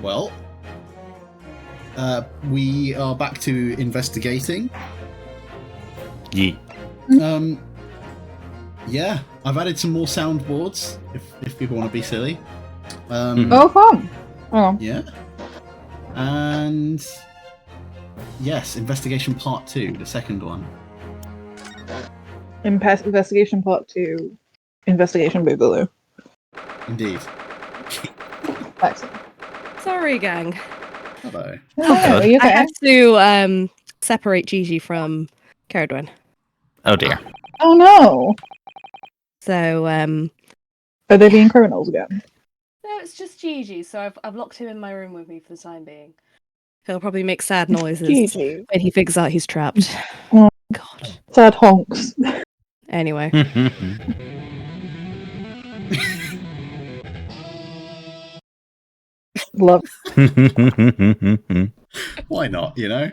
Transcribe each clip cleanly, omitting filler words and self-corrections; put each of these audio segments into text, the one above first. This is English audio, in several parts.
Well, we are back to investigating. Yeah. Yeah, I've added some more soundboards if people want to be silly. Oh, fun. Oh. Yeah. And yes, investigation part 2, the second one. Investigation part 2. Investigation Boogaloo. Indeed. Excellent. Sorry, gang. Hello. Oh, you I okay? had to separate Gigi from Caradwin. Oh dear. Oh no. So Are they being criminals again? no, it's just Gigi. So I've locked him in my room with me for the time being. He'll probably make sad noises Gigi. when he figures out he's trapped. Oh. God. Sad honks. Anyway. Love. Why not, you know?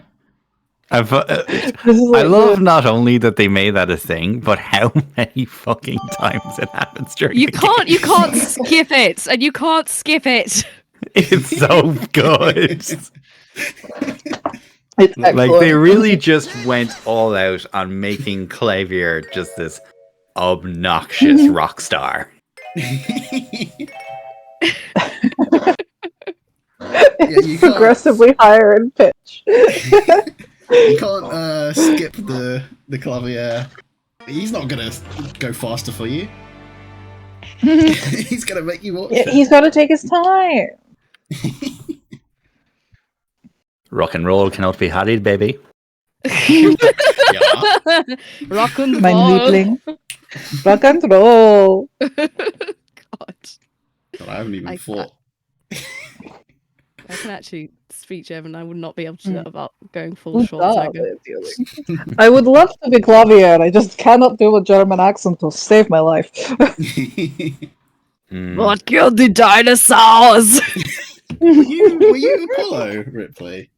I love not only that they made that a thing, but how many fucking times it happens during You the can't game. skip it, and you can't skip it. It's so good. It's Like, excellent. they really just went all out on making Clavier just this obnoxious rock star. You can't, progressively higher in pitch. you can't skip the Clavier. He's not gonna go faster for you. He's gonna make you watch it. He's got to take his time. Rock and roll cannot be hurried, baby. Yeah. Rock and My roll. liebling. Rock and roll. God. God, I haven't even thought. I can actually speak German. I would not be able to do that about going full Who's short. that? I would love to be Clavier. I just cannot do a German accent to save my life. What killed the dinosaurs? Were you Apollo, Ripley?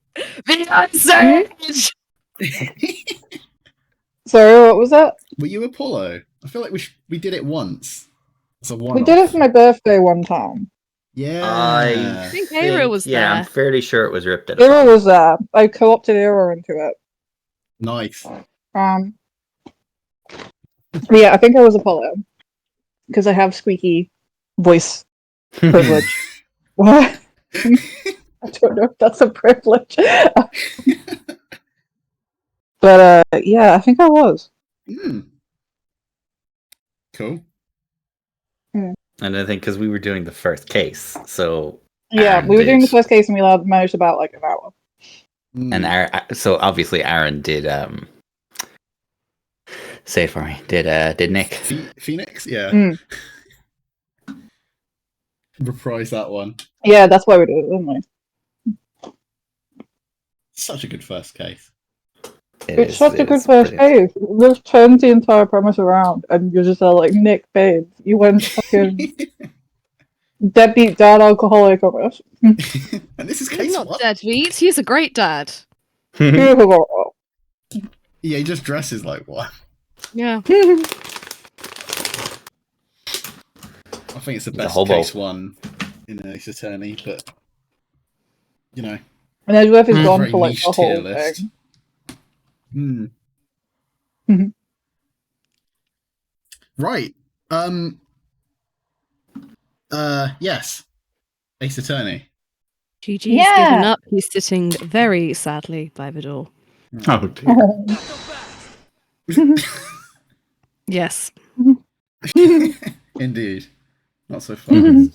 The Ice Sorry, what was that? Were you Apollo? I feel like we did it once. It's a one. We did it for my birthday one time. Yeah. I think Aira was yeah, there. I'm fairly sure it was ripped. Era was there. I co-opted Era into it. Nice. Yeah, I think I was Apollo because I have squeaky voice privilege. What? I don't know if that's a privilege. But yeah, I think I was. Cool. And I think because we were doing the first case, so Yeah, Aaron we were doing did. the first case and we managed about like an hour. And so obviously Aaron did say it for me. Did Nick? Phoenix? Yeah. Reprise that one. Yeah, that's why we did it, didn't we? Such a good first case. It's such a good first case. It just turns the entire premise around, and you're just like, Nick, babe, you went fucking deadbeat dad alcoholic on us. And this is He's case not what? deadbeat. He's a great dad. Yeah, he just dresses like one. Yeah. I think it's the best hobo. case one in Ace Attorney, but you know. And Edgeworth is gone very for like niche the tier whole list. thing. Right. Yes. Ace Attorney. Gigi's Yeah. given up. He's sitting very sadly by the door. Oh dear. Yes. Indeed. Not so fun.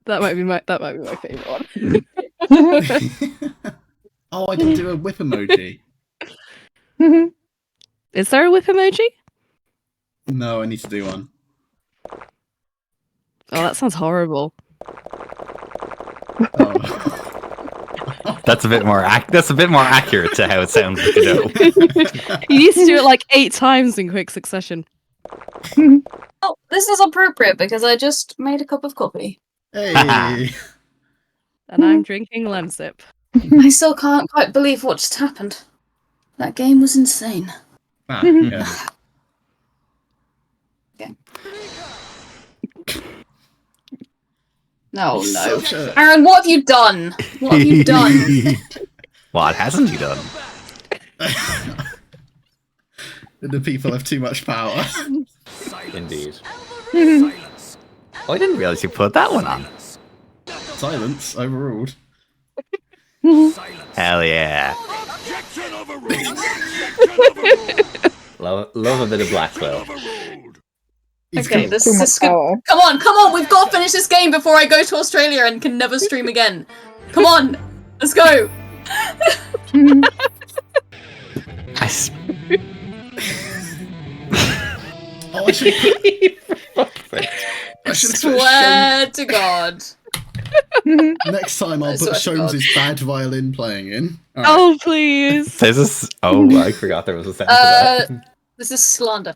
That might be my favourite one. Oh, I didn't do a whip emoji. Is there a whip emoji? No, I need to do one. Oh, that sounds horrible. Oh. That's a bit more accurate to how it sounds like a no. He needs to do it like 8 times in quick succession. Oh, this is appropriate because I just made a cup of coffee. Hey. And I'm drinking Lemsip. I still can't quite believe what just happened. That game was insane. Yeah. No, He's no. such a- Aaron, what have you done? What have you done? What hasn't he done? The people have too much power. Indeed. Oh, I didn't realize you put that one on. Silence overruled. Hell yeah. Love a bit of Blackwell. He's Okay, cool. this Too much is good. power. Come on, we've got to finish this game before I go to Australia and can never stream again. Come on, let's go. I s- Oh, I should have Swear to God. Next time I'll I swear put to God. Sholmes' bad violin playing in. Alright. Oh, please. This is. Oh, I forgot there was a sound for that. This is slander.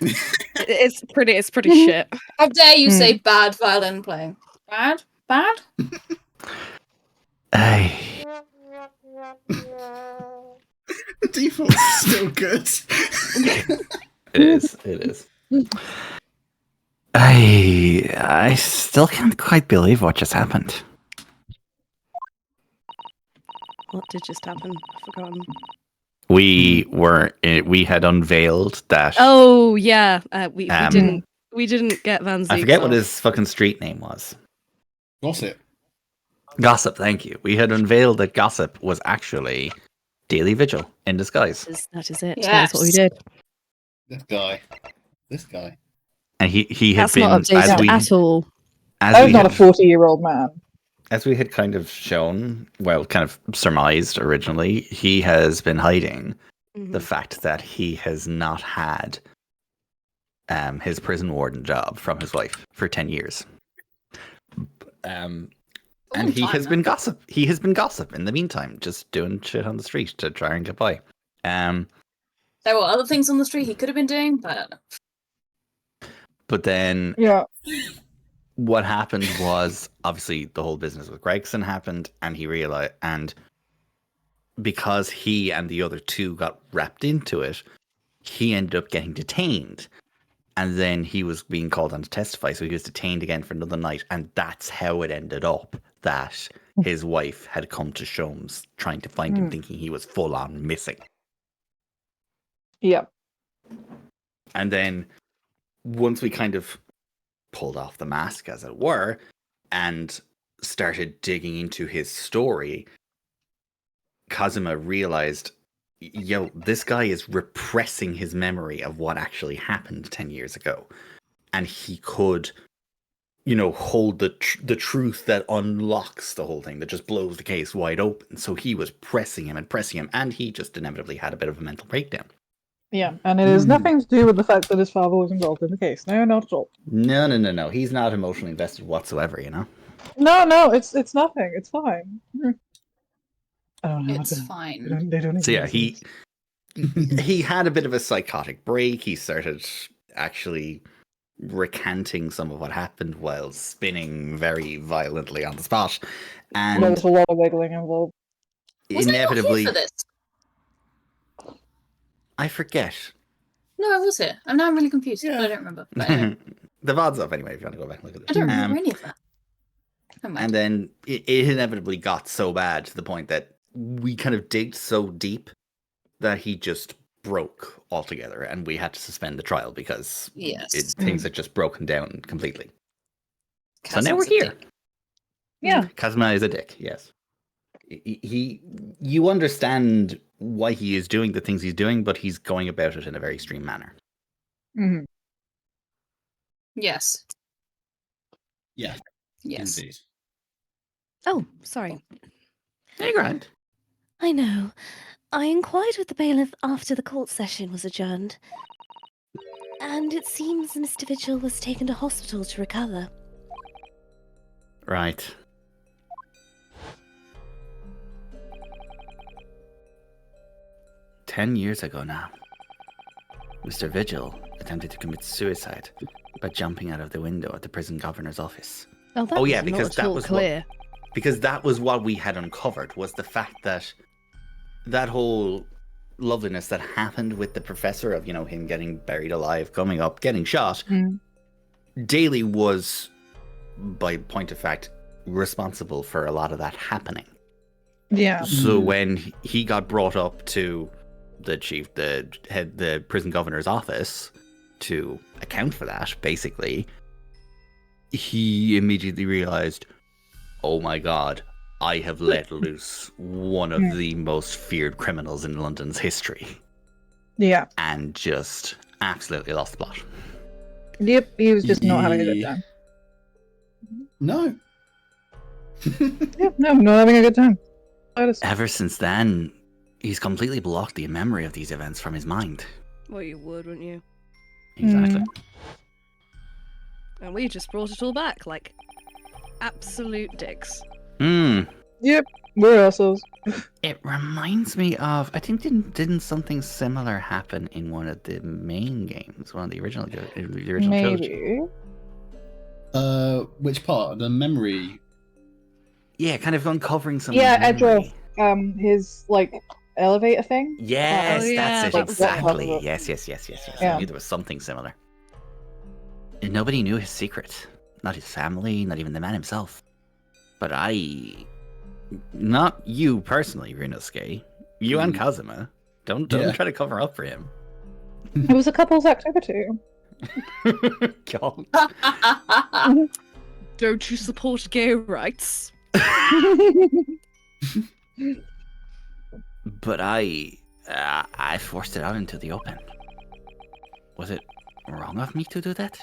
It's pretty shit. How dare you say bad violin playing? Bad? Bad? Hey. The default's still good. It is. It is. I still can't quite believe what just happened. What did just happen? I've forgotten. We had unveiled that. Oh yeah, we Um, didn't get Van Zieg's I forget what off. his fucking street name was. What's it? Gossip, thank you. We had unveiled that Gossip was actually Daily Vigil in disguise. That is it. Yes. That's what we did. This guy. And he had That's been not updated at all. I was not a 40-year-old man. as we had kind of shown, well, kind of surmised originally, he has been hiding the fact that he has not had his prison warden job from his wife for 10 years. And he has been gossip. He has been gossip in the meantime, just doing shit on the street to try and get by. There were other things on the street he could have been doing, but I don't know. But then Yeah. what happened was obviously the whole business with Gregson happened, and he realized, and because he and the other two got wrapped into it, he ended up getting detained. And then he was being called on to testify, so he was detained again for another night, and that's how it ended up that his wife had come to Sholmes trying to find him, thinking he was full on missing. Yeah. And then once we kind of pulled off the mask, as it were, and started digging into his story, Kazuma realized, yo, this guy is repressing his memory of what actually happened 10 years ago. And he could, you know, hold the truth that unlocks the whole thing, that just blows the case wide open. So he was pressing him, and he just inevitably had a bit of a mental breakdown. Yeah, and it has nothing to do with the fact that his father was involved in the case. No, not at all. No. He's not emotionally invested whatsoever, you know? No, it's nothing. It's fine. I don't know. It's fine. They don't So yeah, exist. he had a bit of a psychotic break. He started actually recanting some of what happened while spinning very violently on the spot. There And was a lot of wiggling involved. Was inevitably, I not here for this? I forget. No, I was here. I'm now really confused. Yeah. I don't remember. But anyway, The VOD's up anyway if you want to go back and look at it. I don't remember any of that. Never mind. And then it inevitably got so bad to the point that we kind of digged so deep that he just broke altogether, and we had to suspend the trial because Yes. things had just broken down completely. So Kazuma's now we're a here. dick. Yeah. Kazuma is a dick, yes. You understand why he is doing the things he's doing, but he's going about it in a very extreme manner. Mhm. Yes. Yeah. Yes. Indeed. Oh, sorry. Hey, Grant. I know. I inquired with the bailiff after the court session was adjourned. And it seems Mr. Vigil was taken to hospital to recover. Right. "10 years ago now, Mr. Vigil attempted to commit suicide by jumping out of the window at the prison governor's office. Oh, that Oh, yeah, was because not that at all was what- clear. Because that was what we had uncovered, was the fact that that whole loveliness that happened with the professor of, him getting buried alive, coming up, getting shot, Daly was, by point of fact, responsible for a lot of that happening. Yeah. So when he got brought up to the prison governor's office to account for that, basically, he immediately realized, oh my god, I have let loose one of the most feared criminals in London's history. Yeah. And just absolutely lost the plot. Yep, he was just not having a good time. No. Yep, no, not having a good time. Ever since then, he's completely blocked the memory of these events from his mind. Well, you would, wouldn't you? Exactly. And we just brought it all back, like absolute dicks. Yep, we're assholes. It reminds me of, I think didn't something similar happen in one of the main games, one of the original trilogy? Maybe. Which part? The memory. Yeah, kind of uncovering some. Yeah, memory. Edgeworth, his like elevator thing. Yes, Oh, yeah, that's it that was exactly. it. Yes. Yeah. I knew there was something similar. And nobody knew his secret. Not his family, not even the man himself. But not you personally, Ryunosuke. You and Kazuma. Don't try to cover up for him. It was a couple's activity. God. Don't you support gay rights? But I forced it out into the open. Was it wrong of me to do that?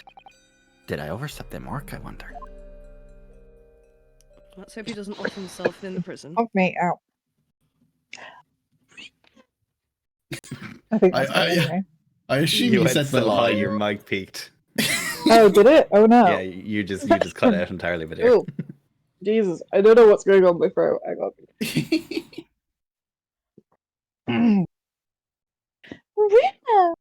Did I overstep the mark, I wonder? Let's hope he doesn't off himself in the prison. Off me out. I think that's anyway. I assume you said the line. your mic peaked. Oh, did it? Oh no. Yeah, you just cut out entirely, but Oh, Jesus. I don't know what's going on with my throat. I got Rina!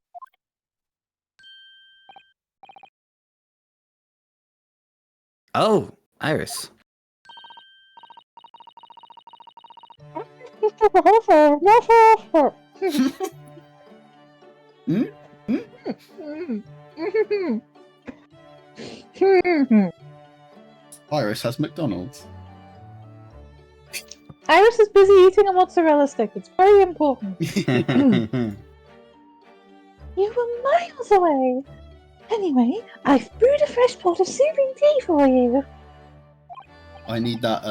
Oh, Iris. Iris has McDonald's. Iris is busy eating a mozzarella stick. It's very important. You were miles away. Anyway, I've brewed a fresh pot of soothing tea for you. I need that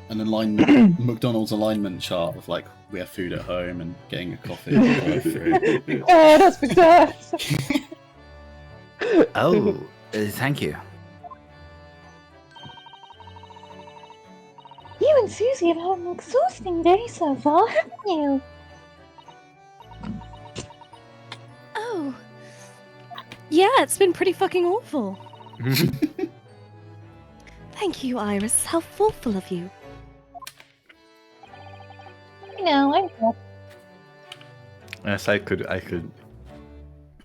an alignment McDonald's alignment chart of like we have food at home and getting a coffee. Oh, that's because. Oh, thank you. You and Susie have had an exhausting day so far, haven't you? Oh. Yeah, it's been pretty fucking awful. Thank you, Iris. How thoughtful of you. No, I know. Yes, I could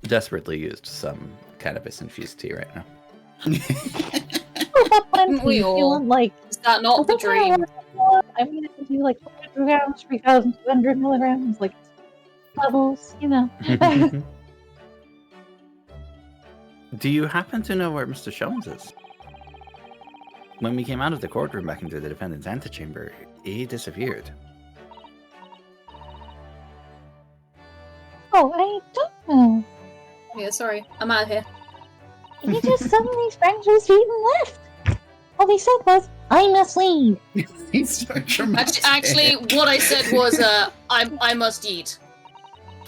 desperately use some cannabis-infused tea right now. We all. Like, Is that not the dream? I mean, I can do like 400 grams, 3,200 milligrams, like levels, you know. Do you happen to know where Mr. Jones is? When we came out of the courtroom back into the defendant's antechamber, he disappeared. Oh, I don't know. Yeah, sorry. I'm out of here. He just suddenly sprang to his feet and left. All he said was, I must leave. He's so dramatic. Actually, what I said was, I must eat.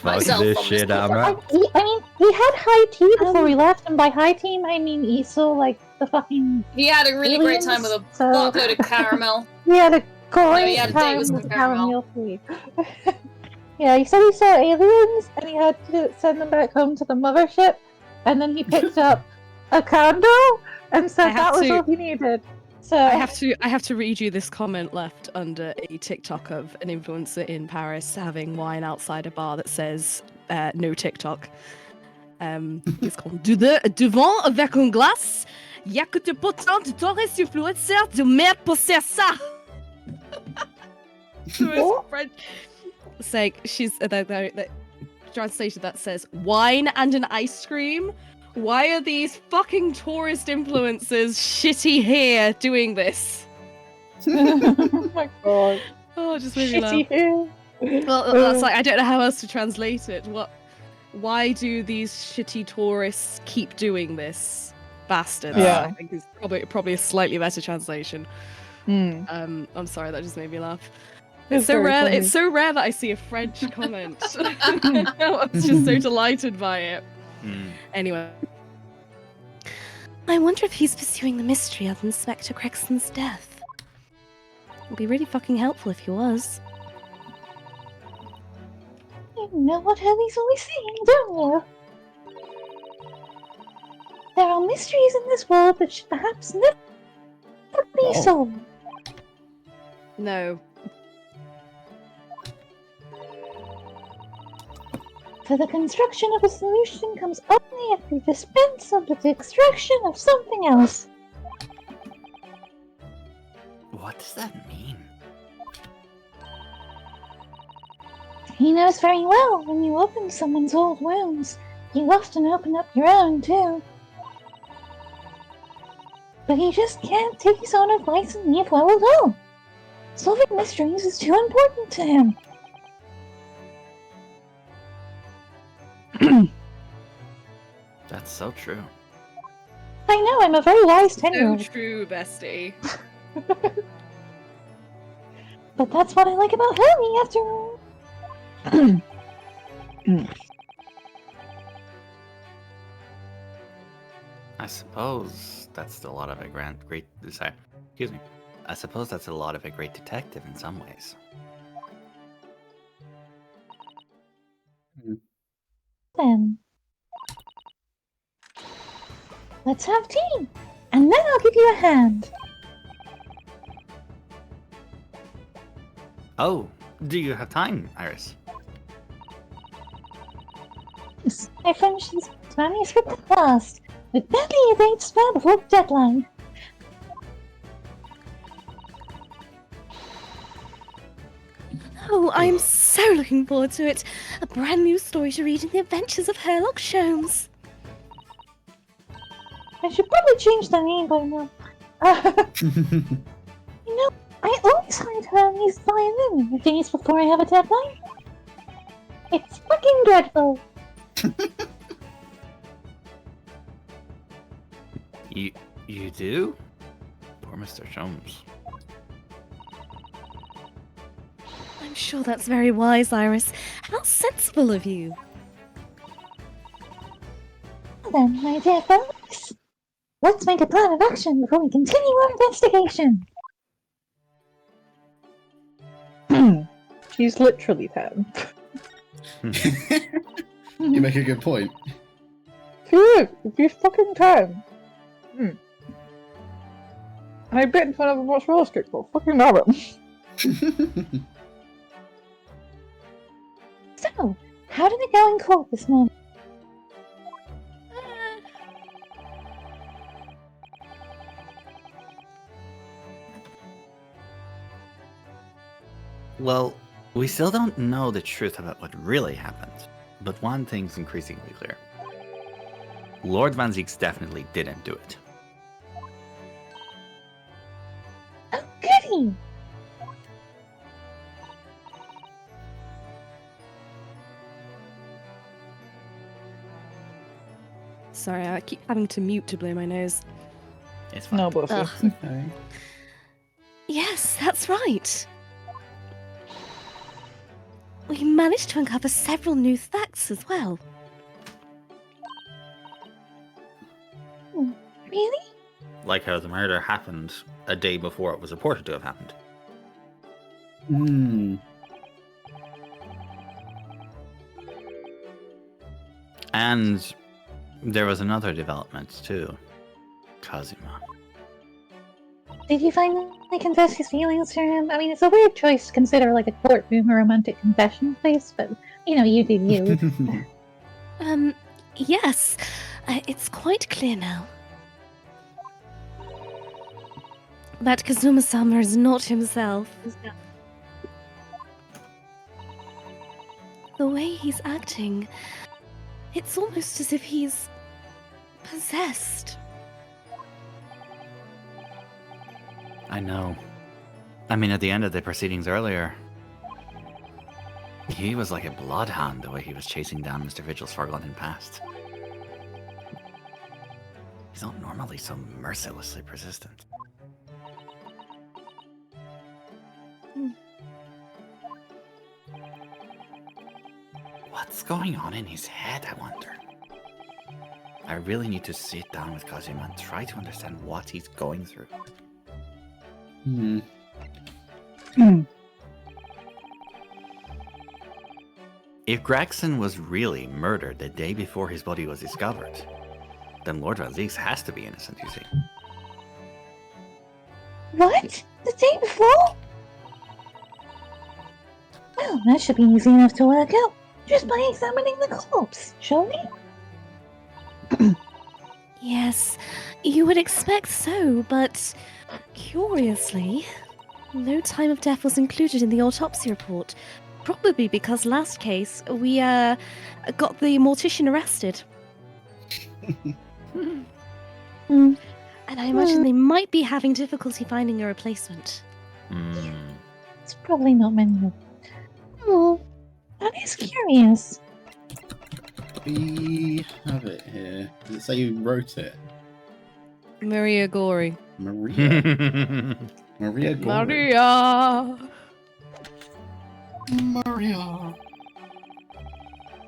Myself this on shit, this Amra. I mean, he had high tea before we left, and by high tea, I mean he saw, like, the fucking... He had a really great aliens, time with a so- fuckload of caramel. He had a No, great he had a date time with with some the caramel. caramel tea. Yeah, he said he saw aliens, and he had to send them back home to the mothership, and then he picked up a candle, and said I have that was to- all he needed. So I have to read you this comment left under a TikTok of an influencer in Paris having wine outside a bar that says no TikTok. It's called Devant avec une glace, y'a que tu potent de torres influencer de me possessa. So it's French. saying she's the translation that says wine and an ice cream. Why are these fucking tourist influencers shitty here doing this? Oh my god. Oh, it just made me laugh. Shitty hair. Well, that's like, I don't know how else to translate it. Why do these shitty tourists keep doing this? Bastards. Yeah. I think is probably a slightly better translation. Mm. I'm sorry, that just made me laugh. It's It's so very rare. funny. It's so rare that I see a French comment. I was just so delighted by it. Anyway, I wonder if he's pursuing the mystery of Inspector Crexton's death. It'd be really fucking helpful if he was. You know what Hurley's always saying, don't you? There are mysteries in this world that should perhaps never be solved. no. For the construction of a solution comes only at the expense of the extraction of something else. What does that mean? He knows very well when you open someone's old wounds, you often open up your own too. But he just can't take his own advice and leave well alone. Solving mysteries is too important to him. That's so true. I know, I'm a very wise So 10-year-old, true, bestie. but that's what I like about Hurley after all. I suppose that's a lot of a great. Sorry, excuse me. I suppose that's a lot of a great detective in some ways. Then let's have tea, and then I'll give you a hand. Oh, do you have time, Iris? I finished this manuscript at last, with barely a date spare before the deadline. Oh, I'm so looking forward to it. A brand new story to read in the adventures of Sherlock Holmes. I should probably change the name by now. You know, I always hide Hurley's violin in the days before I have a deadline. It's fucking dreadful. You do? Poor Mr. Holmes. I'm sure that's very wise, Iris. How sensible of you. Well then, my dear folks, let's make a plan of action before we continue our investigation. She's literally 10. You make a good point. If you're fucking 10. And I bet in front of him watch roller skate ball. Fucking damn it. So, how did it go in court this morning? Well, we still don't know the truth about what really happened, but one thing's increasingly clear. Lord Van Zieks definitely didn't do it. Oh, goody! Sorry, I keep having to mute to blow my nose. It's fine. No, Buffy. Ugh. Okay. Yes, that's right. We managed to uncover several new facts as well. Really? Like how the murder happened a day before it was reported to have happened. Hmm. And there was another development too. Kazuma. Did you finally confess his feelings to him? I mean, it's a weird choice to consider like a courtroom or romantic confession place, but you know, you do you. Yes. It's quite clear now. That Kazuma-sama is not himself. The way he's acting, it's almost as if he's possessed. I know. I mean, at the end of the proceedings earlier, he was like a bloodhound the way he was chasing down Mr. Vigil's forgotten past. He's not normally so mercilessly persistent. What's going on in his head, I wonder? I really need to sit down with Kazuma and try to understand what he's going through. If Gregson was really murdered the day before his body was discovered, then Lord Van Zieks has to be innocent, you see. What? The day before? Well, that should be easy enough to work out, just by examining the corpse, surely? Yes, you would expect so, but curiously, no time of death was included in the autopsy report. Probably because last case, we got the mortician arrested. And I imagine they might be having difficulty finding a replacement. It's probably not many. Oh, that is curious. We have it here. Does it say who wrote it? Maria Gori. Maria. Maria Gore. Maria.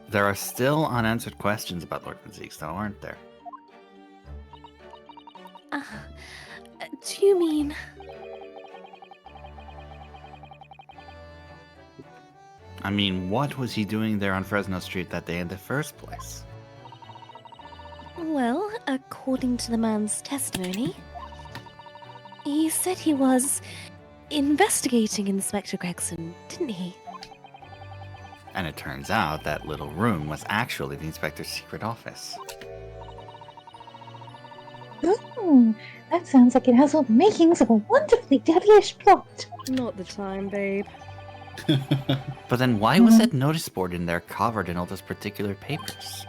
There are still unanswered questions about Lord Van Zieks, though, aren't there? Do you mean... I mean, what was he doing there on Fresno Street that day in the first place? Well, according to the man's testimony, he said he was investigating Inspector Gregson, didn't he? And it turns out that little room was actually the inspector's secret office. That sounds like it has all the makings of a wonderfully devilish plot. Not the time, babe. But then why was that notice board in there covered in all those particular papers?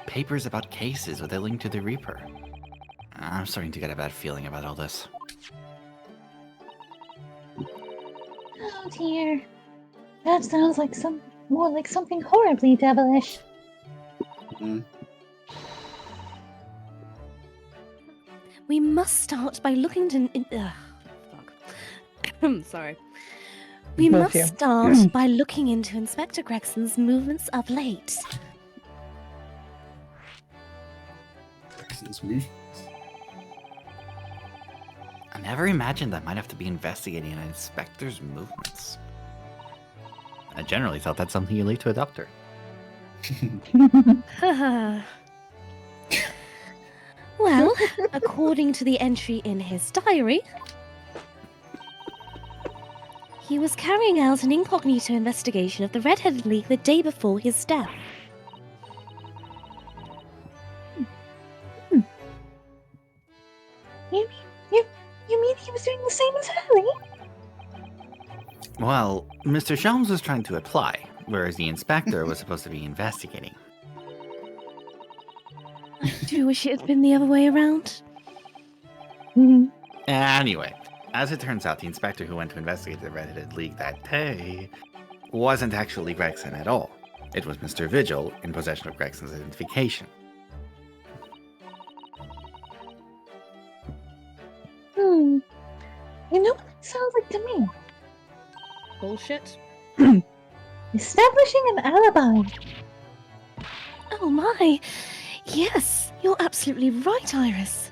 Papers about cases with a link to the Reaper. I'm starting to get a bad feeling about all this. Oh dear. That sounds like more like something horribly devilish. We must start by looking to... Sorry. We Bless must you. start by looking into Inspector Gregson's movements of late. Gregson movements. I never imagined I might have to be investigating an inspector's movements. I generally thought that's something you leave to a doctor. Well, according to the entry in his diary, he was carrying out an incognito investigation of the Red-Headed League the day before his death. You mean he was doing the same as Hurley? Well, Mr. Sholmes was trying to apply, whereas the inspector was supposed to be investigating. I do wish it had been the other way around. Anyway, as it turns out, the inspector who went to investigate the Red-Headed League that day wasn't actually Gregson at all. It was Mr. Vigil in possession of Gregson's identification. You know what that sounds like to me? Bullshit. Establishing an alibi. Oh my! Yes, you're absolutely right, Iris.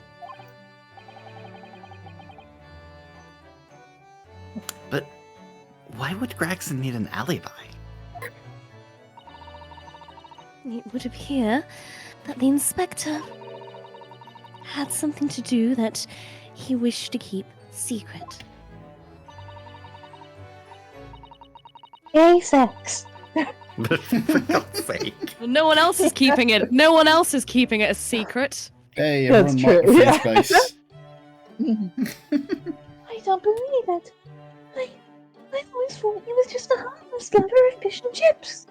But why would Gregson need an alibi? It would appear that the inspector had something to do that he wished to keep secret. Gay sex. For God's sake. Well, no one else is keeping it. No one else is keeping it a secret. Hey, That's everyone true, might yeah. free space. I don't believe it. I always thought he was just a harmless lover of fish and chips.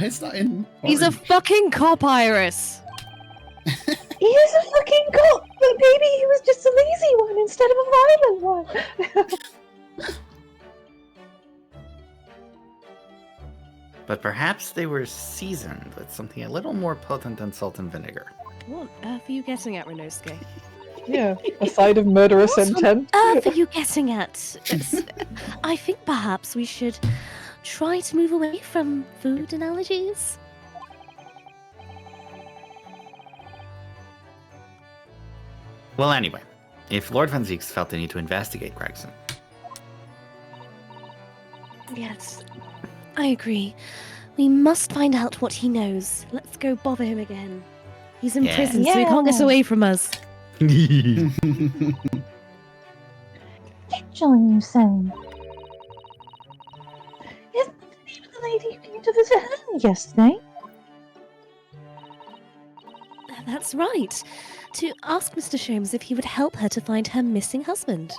Is that in? He's a Orange? fucking cop, Iris. He is a fucking cop, but maybe he was just a lazy one instead of a violent one. But perhaps they were seasoned with something a little more potent than salt and vinegar. What on earth are you getting at, Renosuke? Yeah, a side of murderous intent. What are you getting at? I think perhaps we should try to move away from food analogies. Well, anyway, if Lord Van Zieks felt the need to investigate Gregson, Yes, I agree. We must find out what he knows. Let's go bother him again. He's in Yeah. prison, so he can't get Yeah. away from us. Vigil, you say? Isn't that the name of the lady who came to visit her yesterday? That's right. To ask Mr. Sholmes if he would help her to find her missing husband.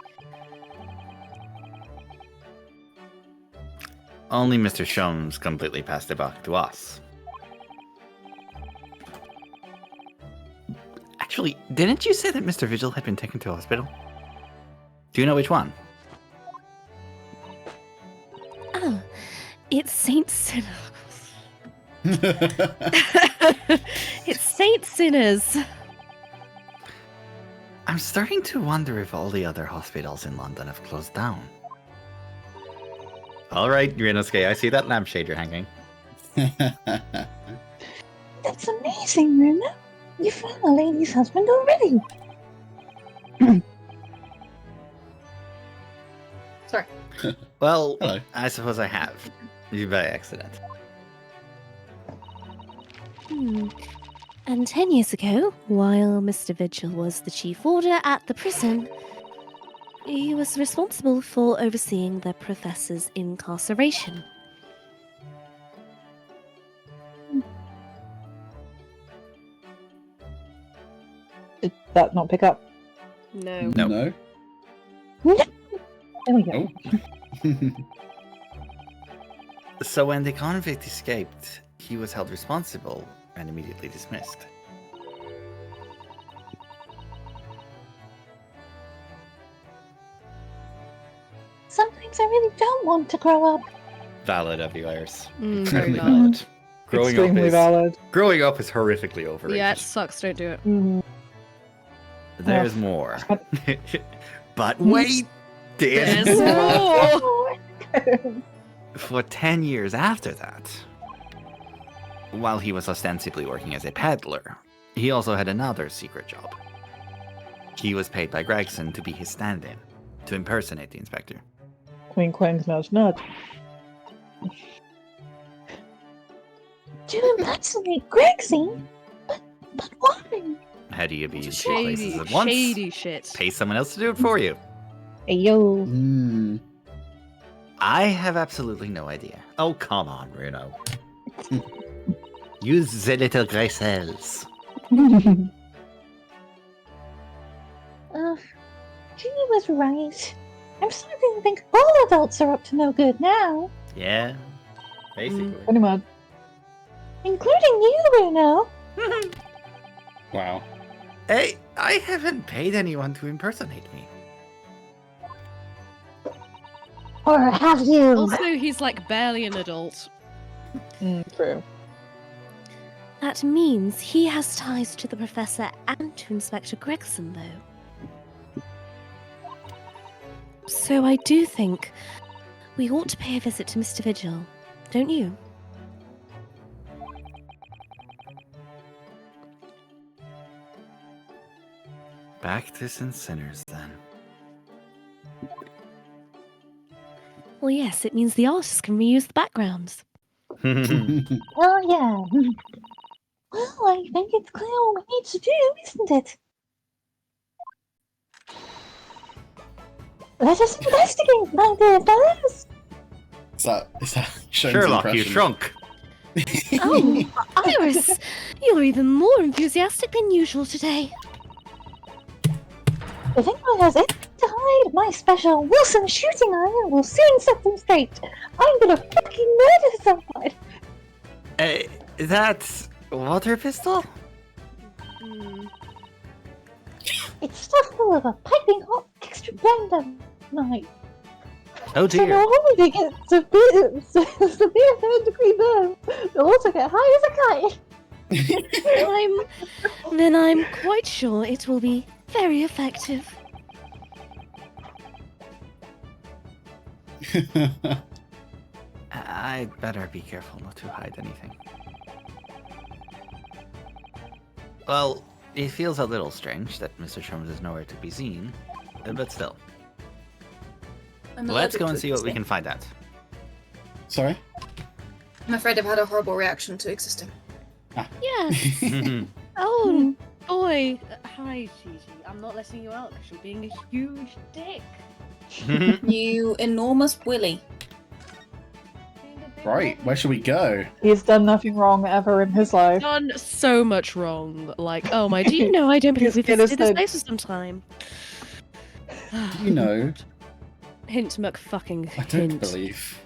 only Mr. Sholmes completely passed it back to us. Actually, didn't you say that Mr. Vigil had been taken to a hospital? Do you know which one? Oh, it's Saint Sinner. It's Saint Sinners. I'm starting to wonder if all the other hospitals in London have closed down. Alright, Renosuke, I see that lampshade you're hanging. That's amazing, Runa. You found the lady's husband already. Sorry. Well, Hello. I suppose I have. By accident. And 10 years ago, while Mr. Vigil was the chief warder at the prison, he was responsible for overseeing the professor's incarceration. Did that not pick up? No. No. No. There we go. Oh. So when the convict escaped, he was held responsible and immediately dismissed. Sometimes I really don't want to grow up. Valid, Iris. Very Incredibly valid. valid. Extremely valid. Growing up is horrifically overrated. Yeah, it sucks. Don't do it. Mhm. There's more. But wait! There's There's more. For 10 years after that, while he was ostensibly working as a peddler, he also had another secret job. He was paid by Gregson to be his stand-in, to impersonate the inspector. Wink, wink, nudge, nudge. To impersonate Gregsy? But why? How do you be in two Shady, places at once? shady shit. Pay someone else to do it for you. Hey, yo. Mm. I have absolutely no idea. Oh, come on, Bruno. Use the little grey cells. Ginny was right. I'm starting to think all adults are up to no good now. Yeah, basically. Pretty much. Including you, Bruno. Wow. Hey, I haven't paid anyone to impersonate me. Or have you? Also, he's like barely an adult. True. That means he has ties to the professor and to Inspector Gregson, though. So I do think we ought to pay a visit to Mr. Vigil, don't you? Bactus and sinners, then. Oh, Well, yes, it means the artist can reuse the backgrounds. Oh, yeah. Well, I think it's clear what we need to do, isn't it? Let us investigate, my dear fellows. Is that Sholmes' Sherlock, you impression? shrunk. Oh, Iris, you're even more enthusiastic than usual today. If anyone has anything to hide, my special Wilson shooting iron will soon set them straight. I'm gonna fucking murder someone. That water pistol? Hmm. It's stuck full of a piping hot extra blend night. Oh So not dear. only do you get severe third-degree burns, you'll also get high as a kite. I'm quite sure it will be very effective. I'd better be careful not to hide anything. Well, it feels a little strange that Mr. Sherman is nowhere to be seen, but still. Let's go and see what we can find out. Sorry? I'm afraid I've had a horrible reaction to existing. Yes. Oh, boy. Hi, Gigi. I'm not letting you out because you're being a huge dick. You enormous willy. Right, where should we go? He's done nothing wrong ever in his life. Done so much wrong. Like, oh my, Do you know I don't believe we Just get us visited this the- place for some time? You know, Hint McFucking I don't hint. believe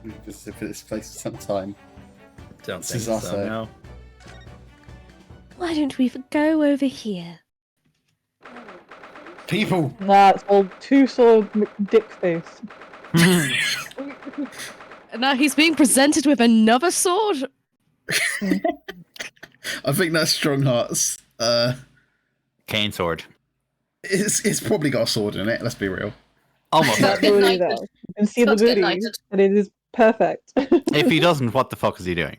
we've visited this place for some time. Don't This is also- no. Why don't we go over here? People! Nah, it's all two-sword dick face. And now he's being presented with another sword. I think that's Strong Hearts. Cane sword. It's probably got a sword in it, let's be real. Almost. That's Get really knighted. though. You can see the Scott's get booty, knighted. and it is perfect. If he doesn't, what the fuck is he doing?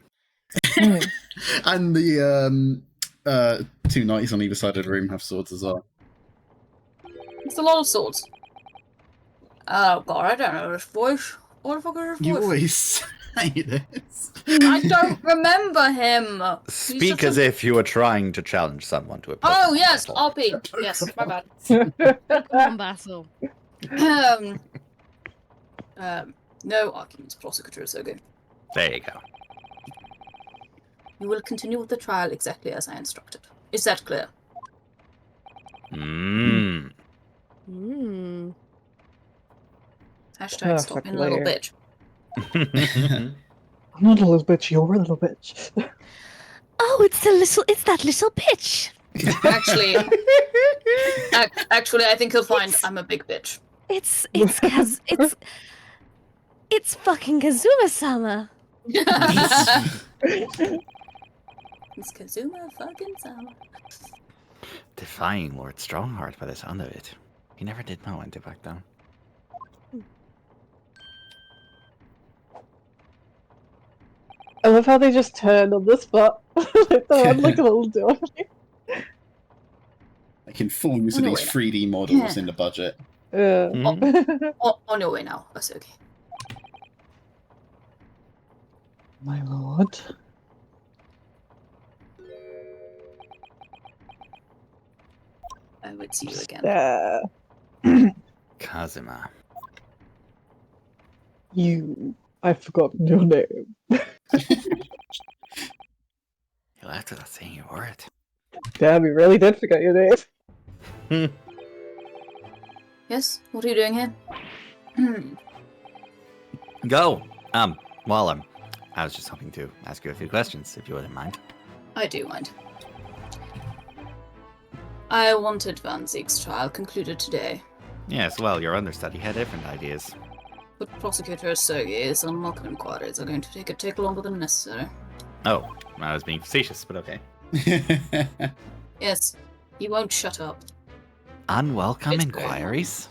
Mm. And the two knights on either side of the room have swords as well. It's a lot of swords. Oh god, I don't know this voice. What the fuck is this You voice? always say this. I don't remember him. Speak as if you were trying to challenge someone to a Oh Pokemon yes, battle. RP. Yes, my bad. Pokemon battle. No arguments, prosecutor is so good. There you go. You will continue with the trial exactly as I instructed. Is that clear? Mmm. Hmm. Hashtag stop being a little bitch. I'm not a little bitch, you're a little bitch. Oh, it's that little bitch. Actually, actually, I think you'll find I'm a big bitch. It's fucking Kazuma-sama. It's Kazuma fucking Sama. Defying Lord Strongheart by the sound of it. He never did know when to back down. I love how they just turn on the spot. Like the one like a little door. I can full use of Oh, no, these wait. 3D models Yeah. in the budget. Yeah. Mhm. On your way now. That's okay. My lord. I would see you again. Yeah. Kazuma. You. I've forgotten your name. You laughed without saying a word. Damn, you really did forget your name. Yes? What are you doing here? Go! Well, I was just hoping to ask you a few questions, if you wouldn't mind. I do mind. I wanted Van Zieg's trial concluded today, Yes, well, your understudy had different ideas. but Prosecutor Sergei's unlawful inquiries are going to take longer than necessary. Oh, I was being facetious, but okay. Yes, he won't shut up. Unwelcome It's going on. inquiries?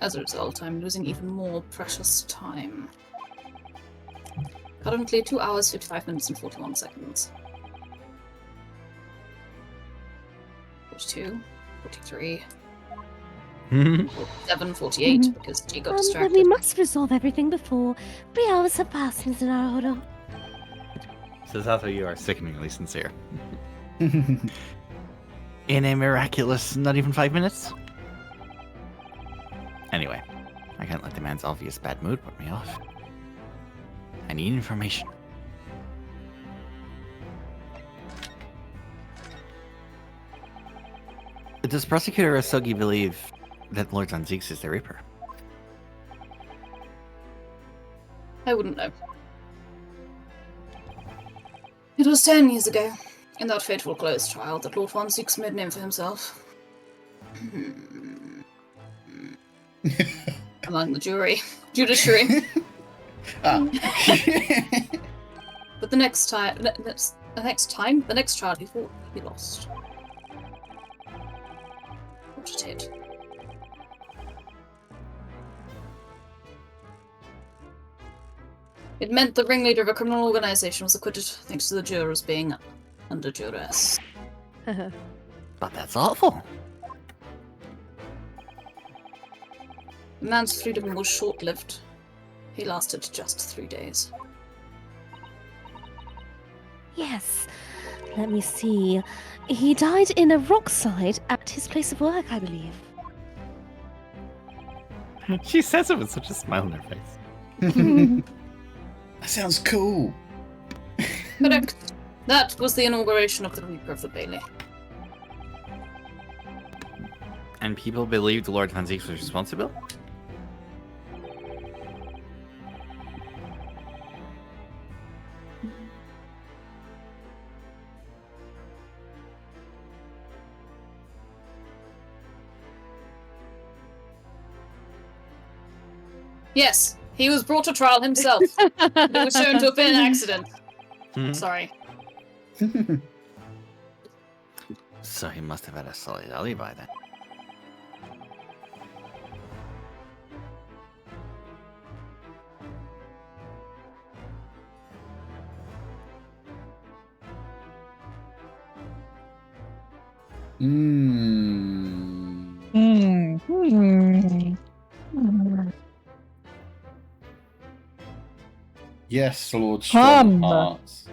As a result, I'm losing even more precious time. Currently 2 hours, 55 minutes and 41 seconds. 42, 43, 47, 48, because she got But we distracted. must resolve everything before 3 hours have passed, Mr. Naruto. Susato, you are sickeningly sincere. In a miraculous not even 5 minutes? Anyway, I can't let the man's obvious bad mood put me off. I need information. Does Prosecutor Asogi believe that Lord Zanzix is the Reaper? I wouldn't know. It was 10 years ago, in that fateful closed trial, that Lord Von Six made a name for himself. Among the judiciary. Ah. But the next trial he fought, he lost. What it did. It meant the ringleader of a criminal organization was acquitted thanks to the jurors being under duress. But that's awful. The man's freedom was short-lived. He lasted just 3 days. Yes. Let me see. He died in a rockside at his place of work, I believe. She says it with such a smile on her face. That sounds cool. Correct. That was the inauguration of the Reaper of the Bailey. And people believed Lord Van Zieks was responsible? Yes, he was brought to trial himself. It was shown to have been an accident. Sorry. So he must have had a solid alibi then. Yes, Lord Strong Hum. Hearts.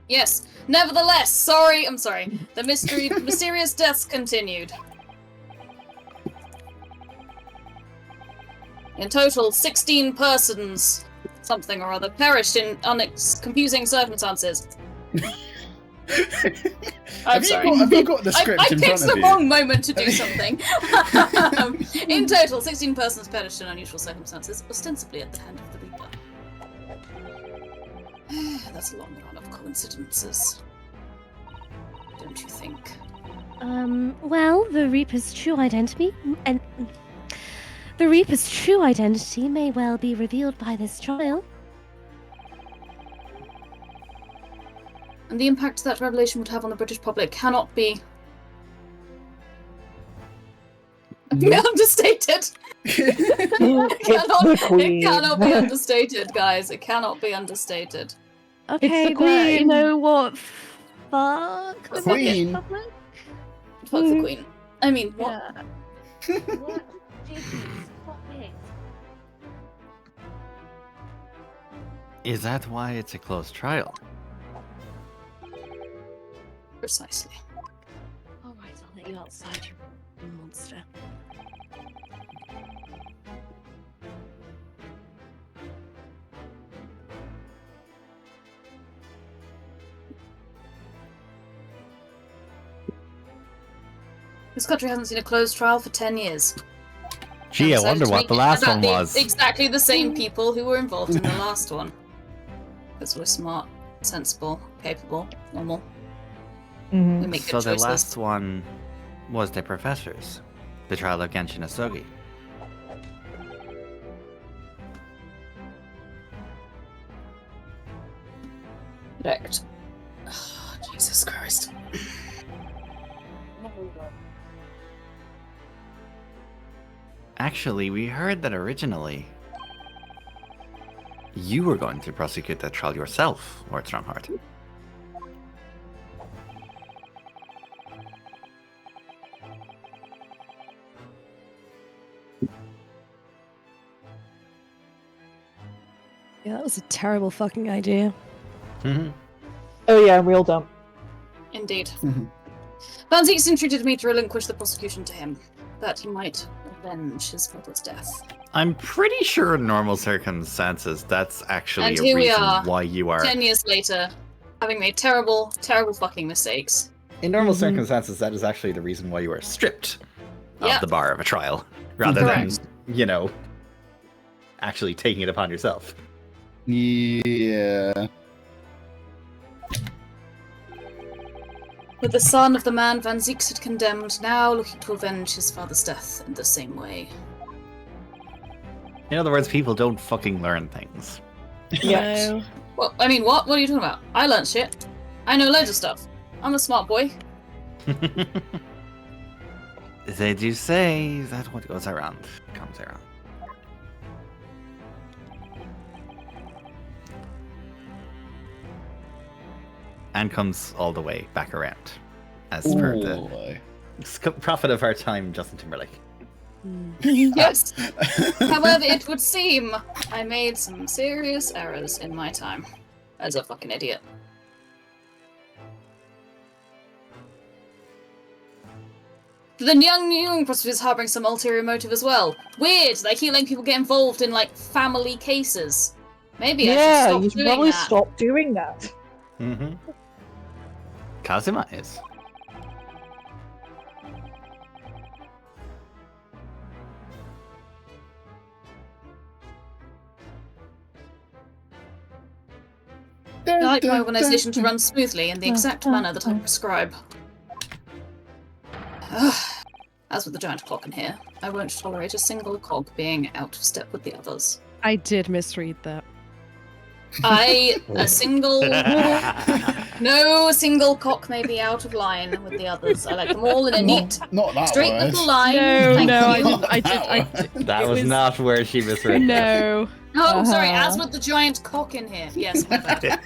Yes. Nevertheless, I'm sorry. The mysterious deaths continued. In total, 16 persons, something or other, perished in confusing circumstances. Have you got the script I in picked front of the you? wrong moment to do something. In total, 16 persons perished in unusual circumstances, ostensibly at the hand of the Reaper. That's a long run of coincidences. Don't you think? Well, the Reaper's true identity may well be revealed by this trial. And the impact that revelation would have on the British public cannot be understated. It cannot be understated, guys. It cannot be understated. Okay, the but you Queen. know what? Fuck the Queen. British public. Fuck the Queen. I mean, what? Yeah. What? Jesus, fuck it. Is that why it's a closed trial? Precisely. All right, I'll let you outside, you monster. This country hasn't seen a closed trial for 10 years. Gee, I So wonder to what make the it last about one the- was. Exactly the same people who were involved in the last one. Because we're smart, sensible, capable, normal. We make So good the choices. last one was the professors. The trial of Genshin Asogi. Correct. Oh, Jesus Christ. Actually, we heard that originally you were going to prosecute that trial yourself, Lord Strongheart. Yeah, that was a terrible fucking idea. Oh yeah, real dumb. Indeed. Mhm. Van Zieks entreated me to relinquish the prosecution to him, that he might avenge his brother's death. I'm pretty sure in normal circumstances that's actually And a here we reason are, why you are. 10 years later, having made terrible, terrible fucking mistakes. In normal Mhm. circumstances, that is actually the reason why you are stripped of Yep. the bar of a trial, rather Correct. than, you know, actually taking it upon yourself. Yeah. With the son of the man Van Zieks had condemned, now looking to avenge his father's death in the same way. In other words, people don't fucking learn things. Yes. No. Well, I mean, what? What are you talking about? I learned shit. I know loads of stuff. I'm a smart boy. They do say that what goes around comes around. And comes all the way back around. As per the prophet of our time, Justin Timberlake. Yes. However, it would seem I made some serious errors in my time. As a fucking idiot. Then young prostitutes harboring some ulterior motive as well. Weird, they keep letting people get involved in, like, family cases. Maybe I should stop you should doing probably that. stop doing that. Mm-hmm. Kazuma is. I like my organisation to run smoothly in the exact manner that I prescribe. As with the giant clock in here, I won't tolerate a single cog being out of step with the others. I did misread that. No single cock may be out of line with the others. I like them all in a neat, Not that straight word. little line. No, Thank no, you. I did. That it was not where she misread. No. Oh, sorry, as with the giant cock in here. Yes, my bad.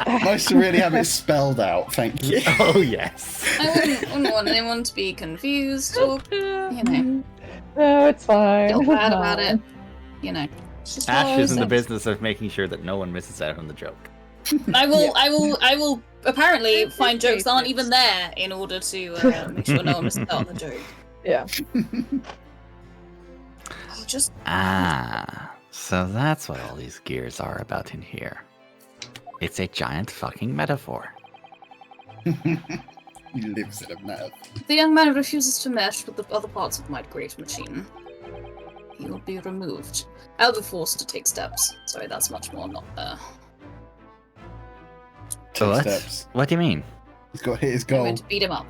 Nice to really have it spelled out, thank you. Oh, yes. I wouldn't want anyone to be confused or, you know, No, it's fine. feel It's bad about fine. it. You know. It's just Ash one of is in the those things. business of making sure that no one misses out on the joke. I will apparently find jokes that aren't even there in order to make sure no one misses out on the joke. Yeah. Oh, just So that's what all these gears are about in here. It's a giant fucking metaphor. He lives in a map. the young man refuses to mesh with the other parts of my great machine. He will be removed. I'll be forced to take steps. Sorry, that's much more not So what? Steps. What do you mean? He's got to hit his I'm goal. going to beat him up.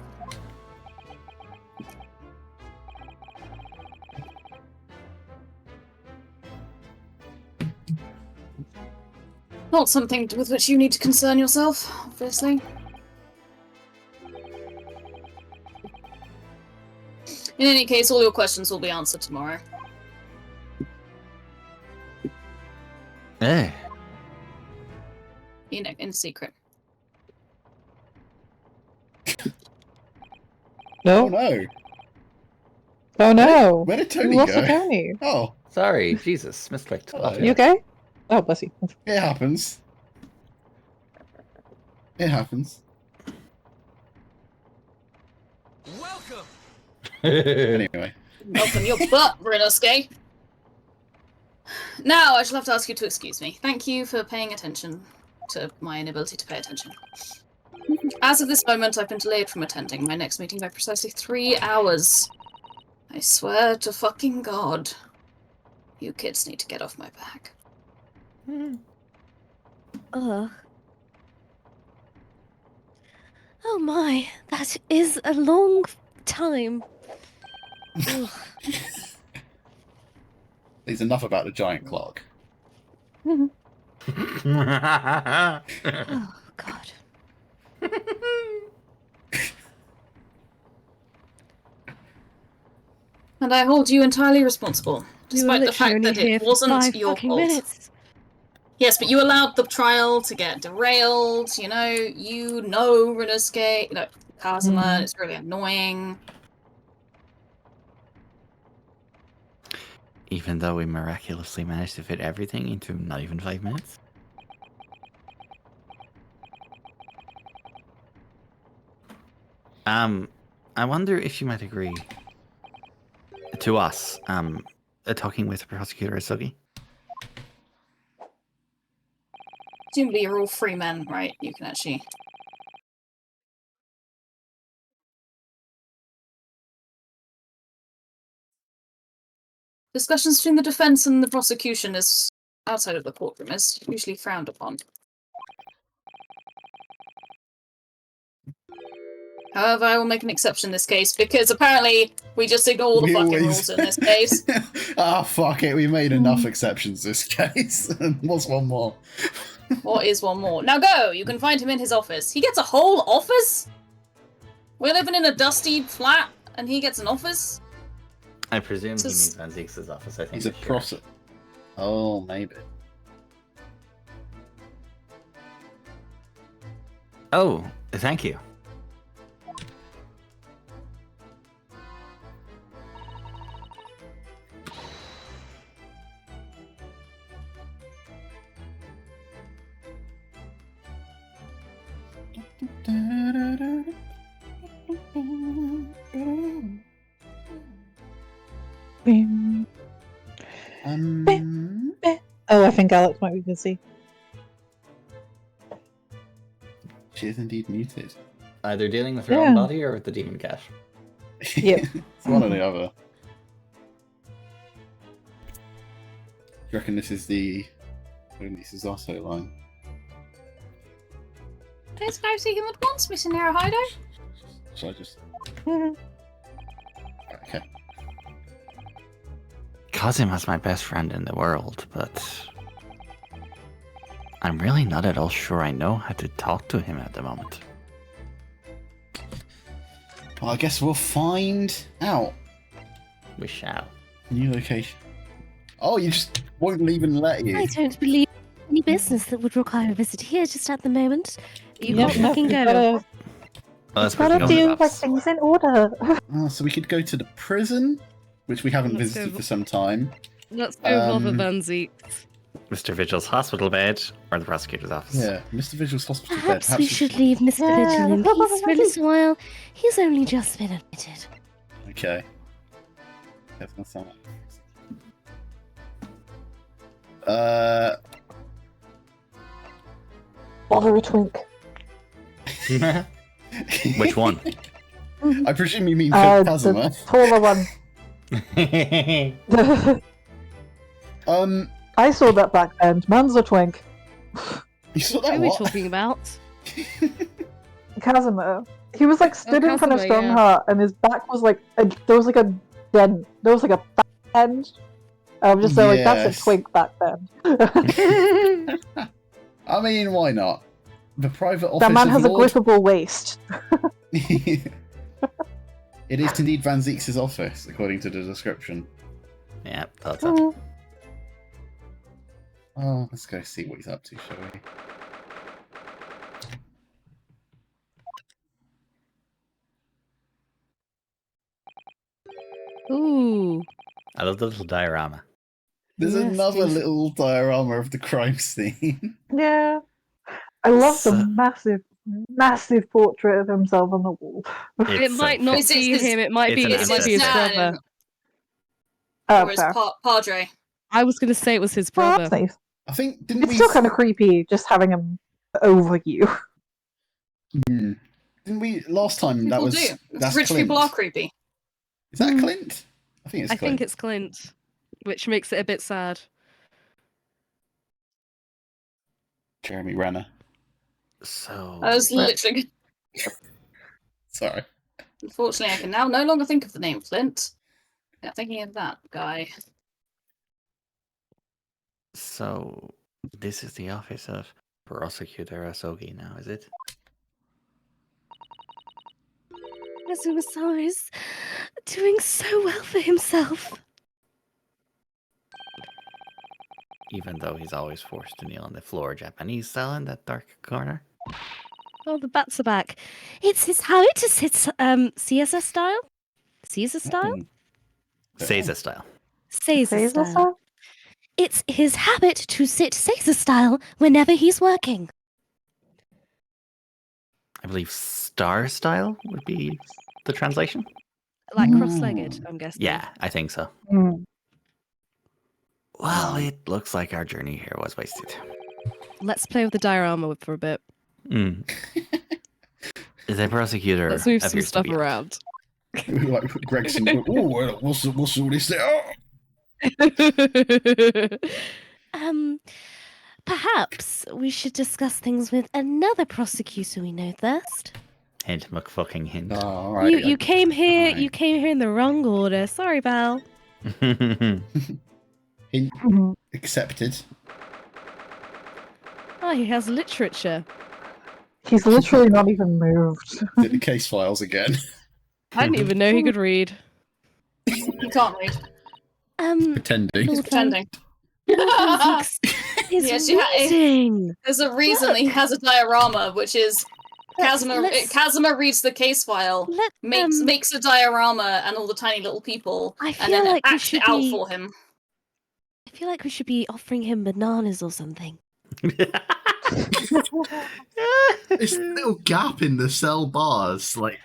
Not something with which you need to concern yourself, obviously. In any case, all your questions will be answered tomorrow. Eh. You know, in secret. Oh No. no! Oh no. Where did You Tony lost go? a Tony. Oh, Sorry, Jesus, misclicked. Hello. You okay? Oh, bless you. it happens. It happens. Welcome. Anyway. Open your butt, Rinosuke. Now I shall have to ask you to excuse me. Thank you for paying attention to my inability to pay attention. As of this moment, I've been delayed from attending my next meeting by precisely 3 hours. I swear to fucking God. You kids need to get off my back. Ugh. Oh my, that is a long time. Ugh. There's enough about the giant clock. Oh God. And I hold you entirely responsible, We were despite the literally fact only that here it for wasn't 5 your fucking fault. minutes. Yes, but you allowed the trial to get derailed, you know, Rinosuke, Kazuma, and it's really annoying. Even though we miraculously managed to fit everything into not even 5 minutes? I wonder if you might agree to us, talking with Prosecutor Isugi. Presumably you're all free men, right? You can actually... Discussions between the defense and the prosecution is outside of the courtroom is usually frowned upon. However, I will make an exception in this case, because apparently we just ignore all the fucking rules in this case. Ah, fuck it. We made enough exceptions this case. What's one more? What is one more? Now go! You can find him in his office. He gets a whole office? We're living in a dusty flat, and he gets an office? I presume he means Van Zeke's office. I think He's a process. Oh, maybe. Oh, thank you. Oh, I think Alex might be busy. She is indeed muted. Either dealing with her own body or with the demon cat. Yep. It's one or the other. Do you reckon this is the also line? There's no seeking at once, Mr. Naruhodo. Shall I just... Okay. Kazim was my best friend in the world, but I'm really not at all sure I know how to talk to him at the moment. Well, I guess we'll find out. We shall. New location. Oh, you just won't even let you. I don't believe any business that would require a visit here just at the moment. You Yep, can fucking go. Well, that's Gotta pretty do obvious. like things in order. Oh, so we could go to the prison, which we haven't Let's visited go. for some time. Let's go bother Van Zeke. Mr. Vigil's hospital bed or the prosecutor's office. Yeah, Mr. Vigil's hospital bed. Perhaps we should leave Mr. Yeah. Vigil in peace for a little while. He's only just been admitted. Okay. That's gonna sound like... Bother a twink. Which one? I presume you mean The Kazuma. taller one. I saw that back then. Man's a twink. You saw Who that are we what? talking about? Casimir. He was like stood in front of Casimir, yeah. Stoneheart, and his back was like there was like a dent. There was like a back end. I'm just saying, like that's Yes. a twink back then. I mean, why not? The private office That man of has a Lord... grippable waist. It is indeed Van Zeke's office, according to the description. Yeah, thought so. Oh, let's go see what he's up to, shall we? Ooh. I love the little diorama. There's Yes, another yes. little diorama of the crime scene. Yeah. I love So- the massive portrait of himself on the wall. It It's might so not It's- be it's- him. It might it's be. an It might be his ancestor. brother. Oh, Or his fair. padre. I was gonna say it was his Oh, brother. that's nice. I think, didn't It's we... still kind of creepy just having him over you. Hmm. Didn't we... Last time, that People was... do. That's Rich Clint. people are creepy. Is that Clint? I think it's I Clint. think it's Clint, which makes it a bit sad. Jeremy Renner. So I was literally... Sorry. Unfortunately, I can now no longer think of the name Flint. Yeah, thinking of that guy. So this is the office of Prosecutor Asogi now, is it? Kazuma-san is doing so well for himself. Even though he's always forced to kneel on the floor Japanese style in that dark corner. Oh, the bats are back. It's his habit to sit Caesar style? Caesar style? Seiza style. Caesar Caesar style. style? It's his habit to sit Caesar style whenever he's working. I believe star style would be the translation. Like cross-legged, I'm guessing. Yeah, I think so. Hmm. Well, it looks like our journey here was wasted. Let's play with the diorama for a bit. Mm. The prosecutor Let's move some appears to stuff be out. around. Like Gregson. Oh, well, we'll see what he says. Perhaps we should discuss things with another prosecutor we know first. Hint, McFucking hint. Oh, all right. You came here. Alright. You came here in the wrong order. Sorry, Val. Hint accepted. Oh, he has literature. He's literally not even moved. Is it the case files again? I didn't even know he could read. You can't read. Pretending. He's pretending. Is Yes, you ha- reading. There's a reason Look. he has a diorama, which is Kazuma. Let's- Kazuma reads the case file, Let makes a diorama and all the tiny little people, I and feel then like we acts should it out be. for him. I feel like we should be offering him bananas or something. This little gap in the cell bars, like,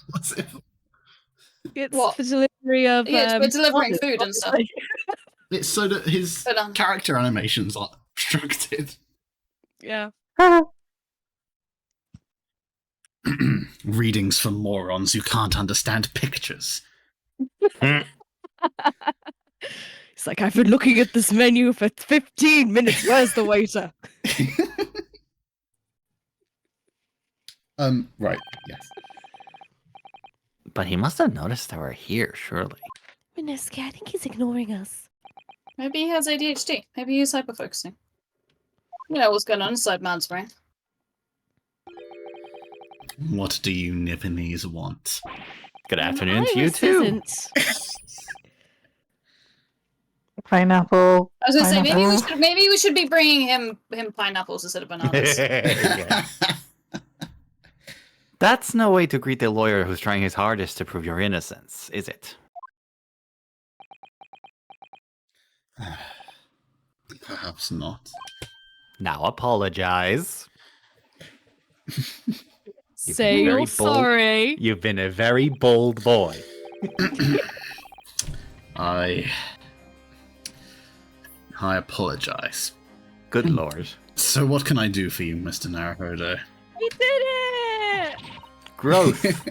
what's it? It's What? for delivery of. Yeah, we're delivering orders, food and stuff. obviously. It's so that his But, character animations aren't obstructed. Yeah. Readings for morons who can't understand pictures. It's like, I've been looking at this menu for 15 minutes. Where's the waiter? Right, yes. But he must have noticed that we're here, surely. Mineski, I think he's ignoring us. Maybe he has ADHD. Maybe he's hyperfocusing. You know what's going on inside man's brain. What do you Nipponese want? Good afternoon to you Iris too. isn't. Pineapple. I was gonna say Pineapple. maybe we should be bringing him pineapples instead of bananas. Yeah. That's no way to greet the lawyer who's trying his hardest to prove your innocence, is it? Perhaps not. Now apologize. Say been you're very bold. sorry. You've been a very bold boy. I apologize. Good lord. So what can I do for you, Mr. Naruhodo? We did it! Growth.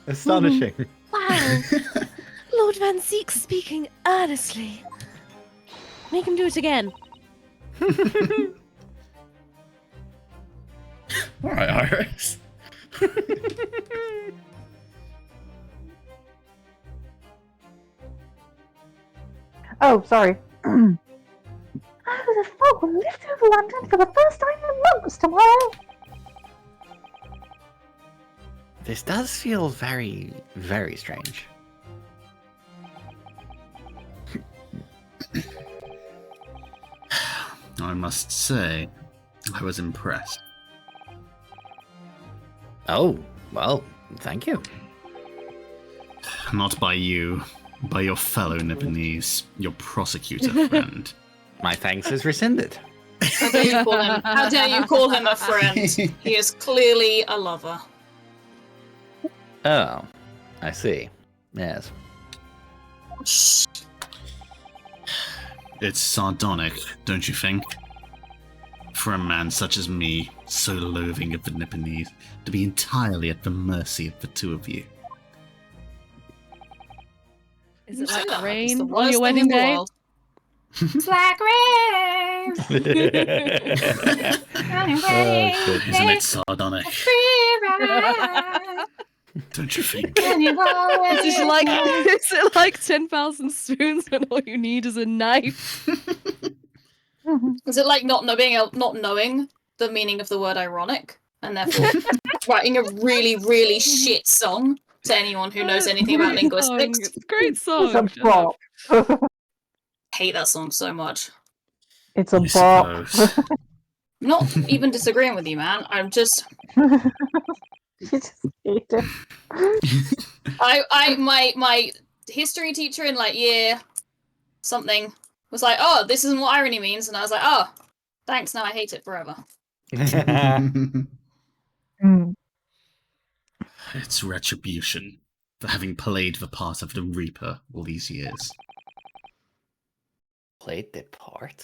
Astonishing. Wow. Lord Van Zeek speaking earnestly. Make him do it again. Alright, Iris. Oh, sorry. Oh, the fog will lift over London for the first time in months tomorrow. This does feel very, very strange. I must say, I was impressed. Oh, well, thank you. Not by you, by your fellow Nipponese, your prosecutor friend. My thanks is rescinded. How dare you call him? How dare you call him a friend? He is clearly a lover. Oh, I see. Yes. Shh. It's sardonic, don't you think? For a man such as me, so loathing of the Nipponese, to be entirely at the mercy of the two of you. Is You it say like that like rain it's the on worst your thing wedding in the day? world. It's like rain. Oh, goodness. Isn't it sardonic? Free ride. Don't you think? Can you always Is it like 10,000 spoons when all you need is a knife? Is it like not knowing the meaning of the word ironic, and therefore writing a really, really shit song to anyone who knows anything about linguistics? It's a great song. It's a shut up. bop. I hate that song so much. It's a I bop. suppose. I'm not even disagreeing with you, man. I'm just You just hate it. my history teacher in like year something was like, oh, this isn't what irony means, and I was like, oh, thanks, now I hate it forever. Mm. It's retribution for having played the part of the Reaper all these years. Played the part?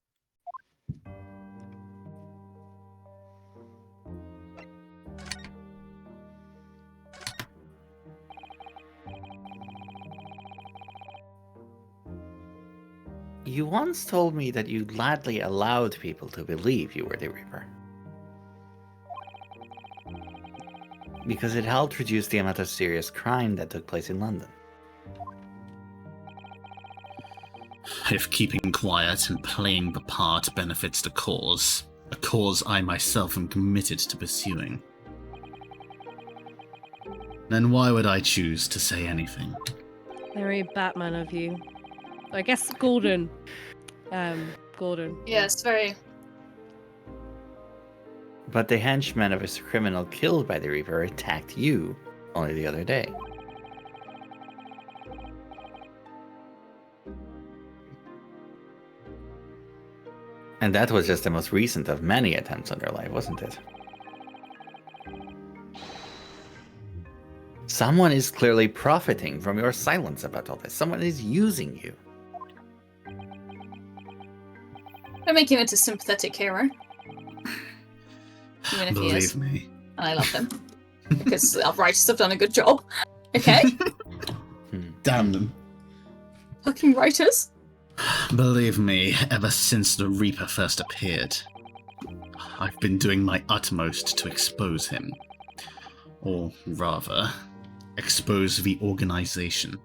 You once told me that you gladly allowed people to believe you were the Reaper. Because it helped reduce the amount of serious crime that took place in London. If keeping quiet and playing the part benefits the cause, a cause I myself am committed to pursuing, then why would I choose to say anything? Very Batman of you. I guess Gordon. Gordon. Yes, very. But the henchman of a criminal killed by the Reaper attacked you only the other day. And that was just the most recent of many attempts on your life, wasn't it? Someone is clearly profiting from your silence about all this. Someone is using you. I make him into sympathetic hero. Even if he is. Believe me. And I love him. Because our writers have done a good job. Okay? Damn them. Fucking writers. Believe me, ever since the Reaper first appeared, I've been doing my utmost to expose him. Or rather, expose the organization.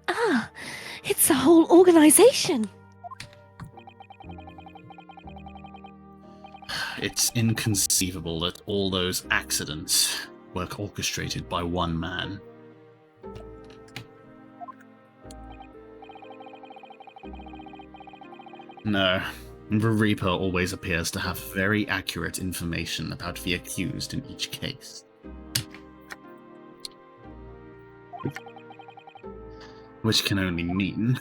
Ah, it's a whole organization. It's inconceivable that all those accidents were orchestrated by one man. No, the Reaper always appears to have very accurate information about the accused in each case. Which can only mean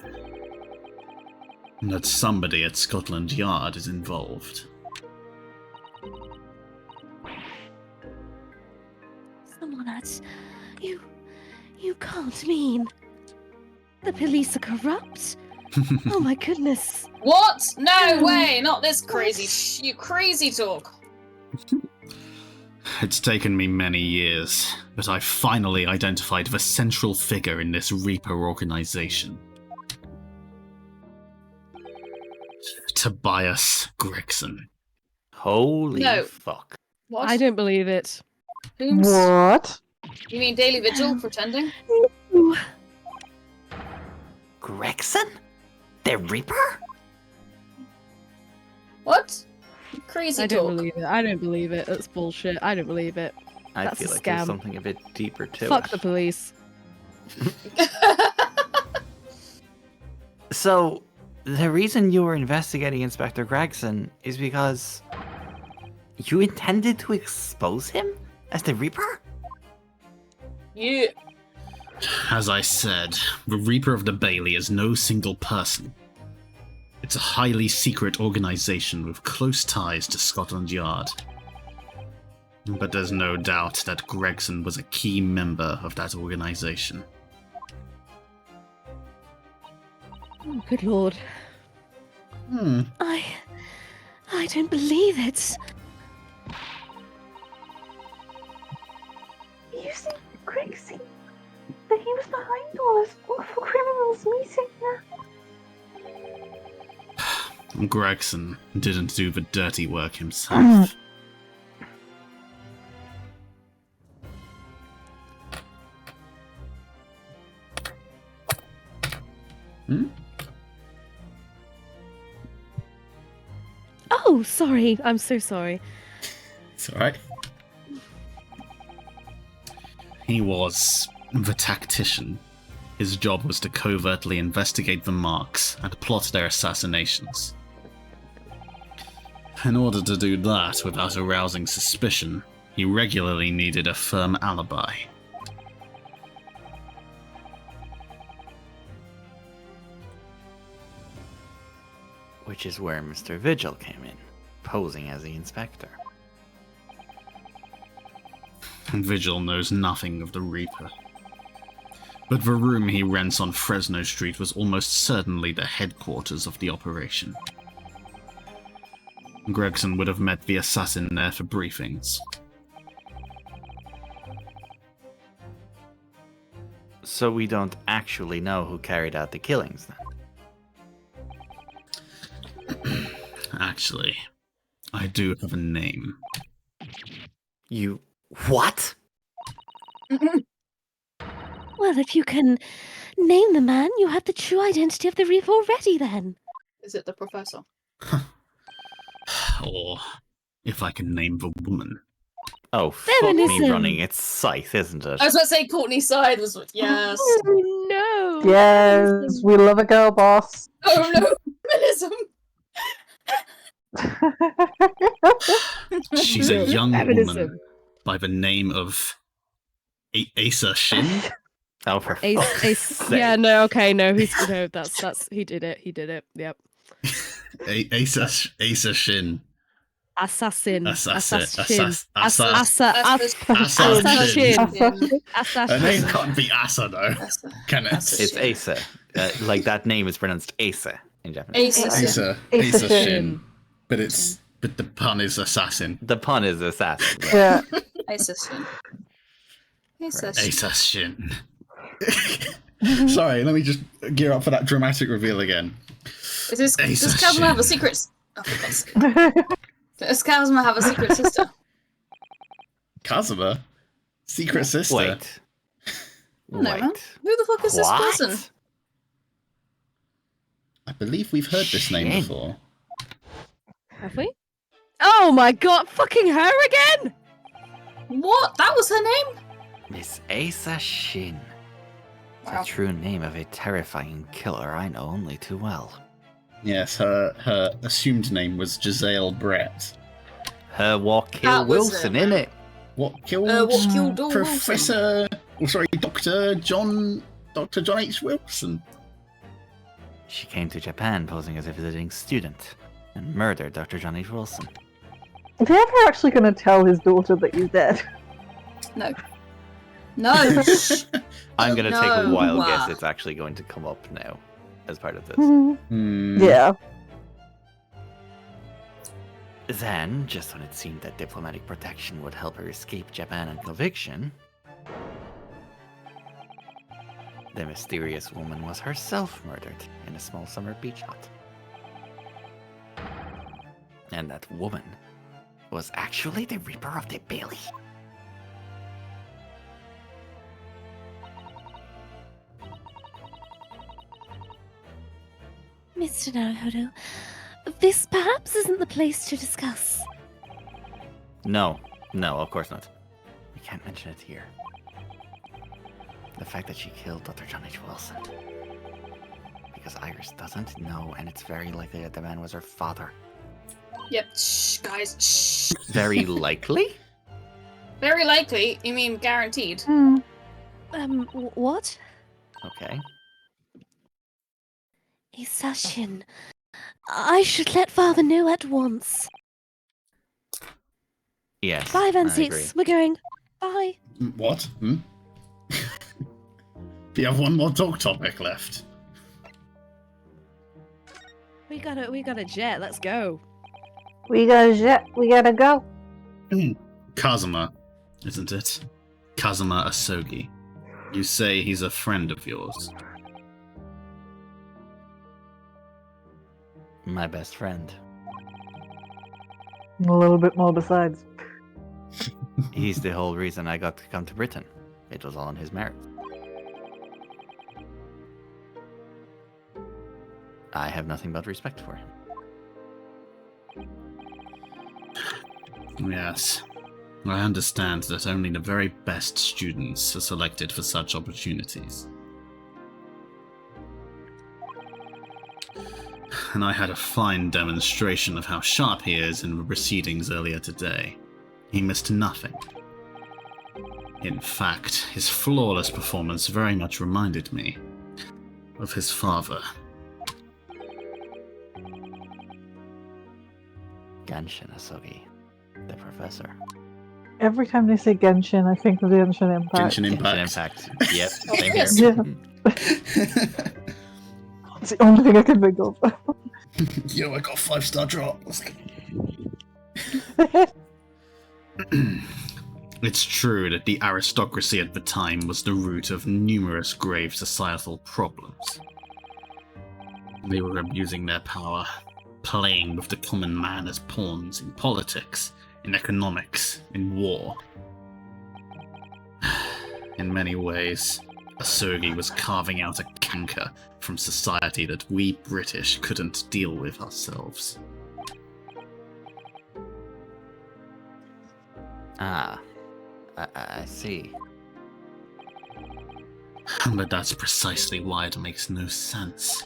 that somebody at Scotland Yard is involved. Someone at... You can't mean... The police are corrupt? Oh my goodness. What? No way! Not this crazy you crazy talk. It's taken me many years, but I finally identified the central figure in this Reaper organization. Tobias Gregson. Holy No. fuck. What? I don't believe it. Whom's- What? You mean Daily Vigil pretending? Ooh, Gregson? The Reaper? What? Crazy I talk. don't believe it. I don't believe it. That's bullshit. I don't believe it. I That's feel a like there's scam. something a bit deeper to Fuck it. the police. So, the reason you were investigating Inspector Gregson is because you intended to expose him as the Reaper? You. As I said, the Reaper of the Bailey is no single person. It's a highly secret organization with close ties to Scotland Yard. But there's no doubt that Gregson was a key member of that organization. Oh, good lord. I don't believe it. You see, Gregson, that he was behind all this awful criminals meeting there. Gregson didn't do the dirty work himself. Oh, sorry. I'm so sorry. It's alright. He was the tactician. His job was to covertly investigate the Marks and plot their assassinations. In order to do that without arousing suspicion, he regularly needed a firm alibi. Which is where Mr. Vigil came in, posing as the inspector. Vigil knows nothing of the Reaper. But the room he rents on Fresno Street was almost certainly the headquarters of the operation. Gregson would have met the assassin there for briefings. So we don't actually know who carried out the killings then? Actually, I do have a name. You what? Well, if you can name the man, you have the true identity of the Reaper already then. Is it the professor? Or if I can name the woman. Oh, fuck me Feminism. running. It's Scythe, isn't it? I was about to say Courtney's side was yes. Oh no! Yes, we love a girl boss. Oh no, feminism. She's a young Feminism. woman by the name of Asa Shin. Oh, for Ace, fuck's Ace. sake. Yeah, no, okay, no, that's he did it. Yep. Asa Shin. Assassin. Assassin. Her name can't be Asa though, can it? It's Asa. Like that name is pronounced Asa in Japanese. Asa. Asa Shin. But the pun is assassin. The pun is assassin. Yeah. Yeah. Asa Shin. Asa Shin. Sorry, let me just gear up for that dramatic reveal again. Does Kazuma have a secret? Oh, for God's sake. Does Kazuma have a secret sister? Kazuma? Secret sister? Wait. No, man. Who the fuck is this person? I believe we've heard this name Shin. before. Have we? Oh my god, fucking her again! What? That was her name? Miss Asa Shin. Wow. The true name of a terrifying killer I know only too well. Yes, her assumed name was Giselle Brett. Her what killed That was Wilson, it. innit? What killed Professor? Dr. John H. Wilson? She came to Japan posing as a visiting student and murdered Dr. John H. Wilson. Is he ever actually going to tell his daughter that he's dead? No. No. I'm going to take a No. wild guess it's actually going to come up now as part of this. Yeah. Then, just when it seemed that diplomatic protection would help her escape Japan and conviction, the mysterious woman was herself murdered in a small summer beach hut. And that woman was actually the Reaper of the Bailey. Mr. Naruhodo, this perhaps isn't the place to discuss. No, of course not. We can't mention it here. The fact that she killed Dr. John H. Wilson. Because Iris doesn't know, and it's very likely that the man was her father. Yep. Shh, guys. Shh. Very likely? Very likely. You mean guaranteed? What? Okay. Isashin. I should let father know at once. Yes. 5 and I 6, agree. we're going. Bye. What? Do you have one more talk topic left? We got a jet. Let's go. We got a jet. We gotta go. Kazuma, isn't it? Kazuma Asogi. You say he's a friend of yours. My best friend. A little bit more besides. He's the whole reason I got to come to Britain. It was all on his merit. I have nothing but respect for him. Yes. I understand that only the very best students are selected for such opportunities. And I had a fine demonstration of how sharp he is in the proceedings earlier today. He missed nothing. In fact, his flawless performance very much reminded me of his father. Genshin Asogi, the professor. Every time they say Genshin, I think of the Genshin Impact. Genshin Genshin Impact. Impact. Yep, same Yes. here. Yeah. It's the only thing I can think of. Yo, I got a 5-star drop. Let's go. It's true that the aristocracy at the time was the root of numerous grave societal problems. They were abusing their power, playing with the common man as pawns in politics, in economics, in war. In many ways, Asogi was carving out a canker from society that we British couldn't deal with ourselves. Ah, I see. But that's precisely why it makes no sense.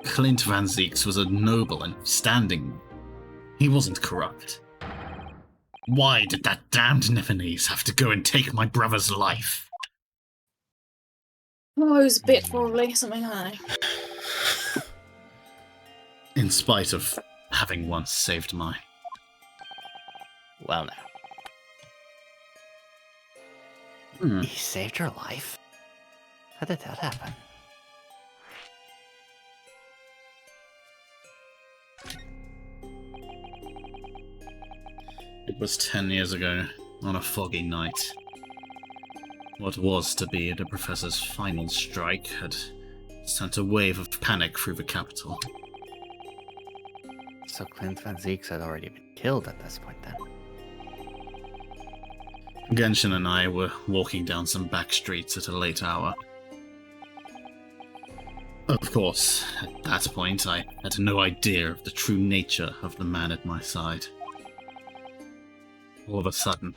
Clint Van Zieks was a noble and standing. He wasn't corrupt. Why did that damned Nipponese have to go and take my brother's life? Oh, it was a bit probably, something like that. In spite of having once saved mine. Well, now. He saved your life? How did that happen? It was 10 years ago, on a foggy night. What was to be the professor's final strike had sent a wave of panic through the capital. So Clint Van Zieks had already been killed at this point then? Genshin and I were walking down some back streets at a late hour. Of course, at that point I had no idea of the true nature of the man at my side. All of a sudden,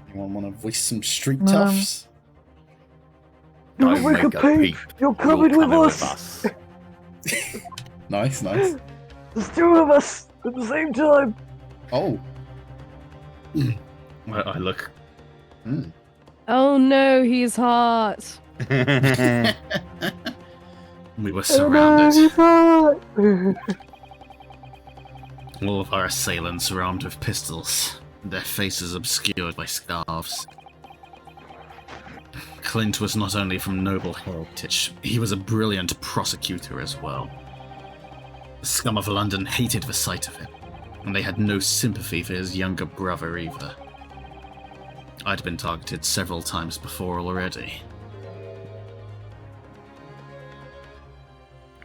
anyone want to voice some street toughs? Don't make a peep. You're coming with us. Nice. There's two of us at the same time. Oh. I look. Oh no, he's hot. We were surrounded. All of our assailants were armed with pistols, their faces obscured by scarves. Clint was not only from noble heritage, he was a brilliant prosecutor as well. The scum of London hated the sight of him, and they had no sympathy for his younger brother either. I'd been targeted several times before already.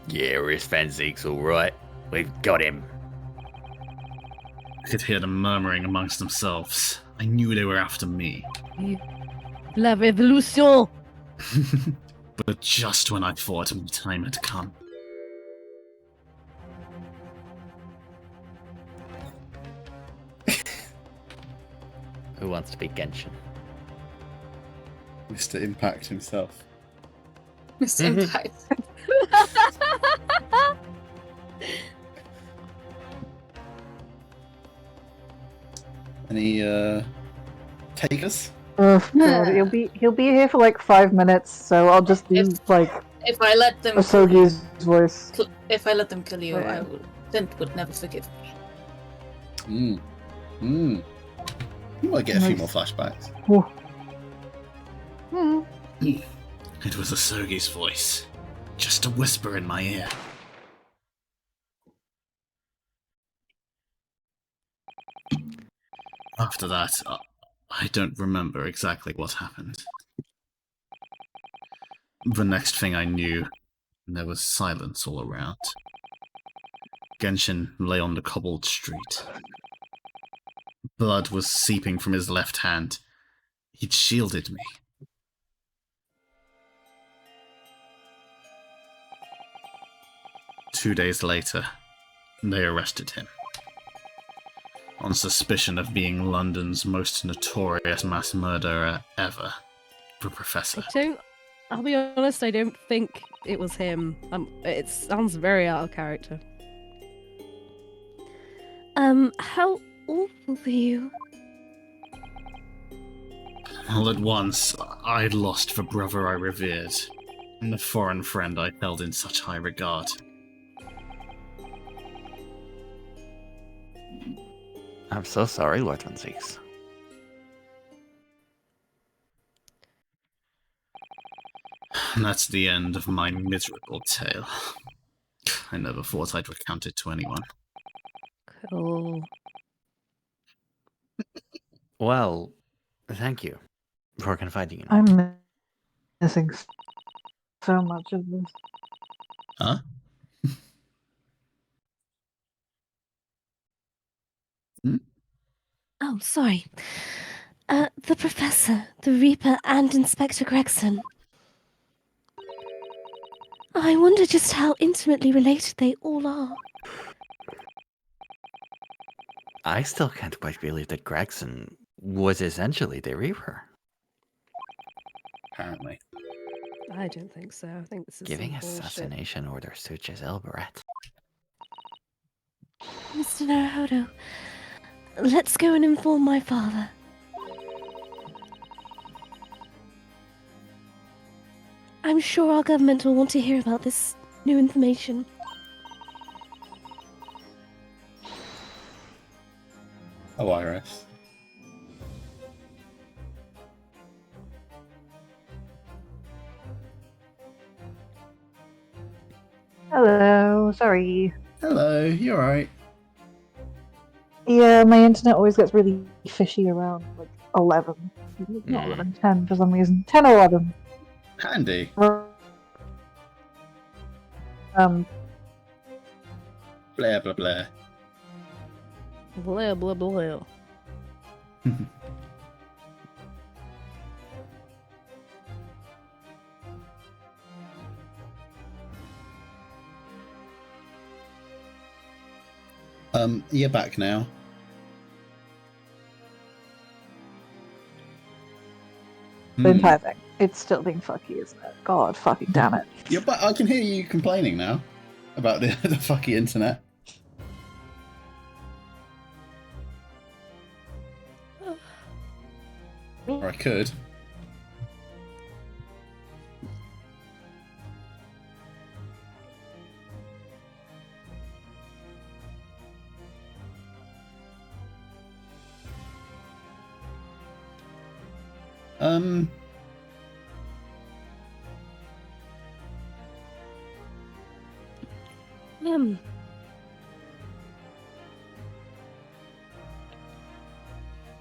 Yeah, Riss Van Zieks alright. We've got him. I could hear them murmuring amongst themselves. I knew they were after me. La révolution! But just when I thought my time had come. Who wants to be Genshin? Mr. Impact himself. Mr. Impact. Any takers? God, he'll be here for like 5 minutes, so I'll just do If I let them Asogi's voice. If I let them kill you, Yeah. Clint would never forgive me. You might get a few more flashbacks. It was Asogi's voice. Just a whisper in my ear. After that, I don't remember exactly what happened. The next thing I knew, there was silence all around. Genshin lay on the cobbled street. Blood was seeping from his left hand. He'd shielded me. Two days later, they arrested him. On suspicion of being London's most notorious mass murderer ever, the Professor. I'll be honest, I don't think it was him. It sounds very out of character. How old were you? All at once, I'd lost the brother I revered, and the foreign friend I held in such high regard. I'm so sorry, Lord Van Zieks. And that's the end of my miserable tale. I never thought I'd recount it to anyone. Cool. Well, thank you. for confiding in me. I'm missing so much of this. Huh? Oh, sorry. The Professor, the Reaper, and Inspector Gregson. I wonder just how intimately related they all are. I still can't quite believe that Gregson was essentially the Reaper. Apparently. I don't think so. I think this is Giving some bullshit. assassination orders to Giselle Barrett. Mr. Naruhodo, let's go and inform my father. I'm sure our government will want to hear about this new information. Oh, Iris. Hello, sorry. Hello, you alright? Yeah, my internet always gets really fishy around like 11. Not 11, 10 for some reason. 10 or 11. Handy. Blah, blah, blah. Blah blah blah. You're back now. The entire thing. It's still being fucky, isn't it? God fucking damn it. You're back. I can hear you complaining now about the fucky internet. Or I could.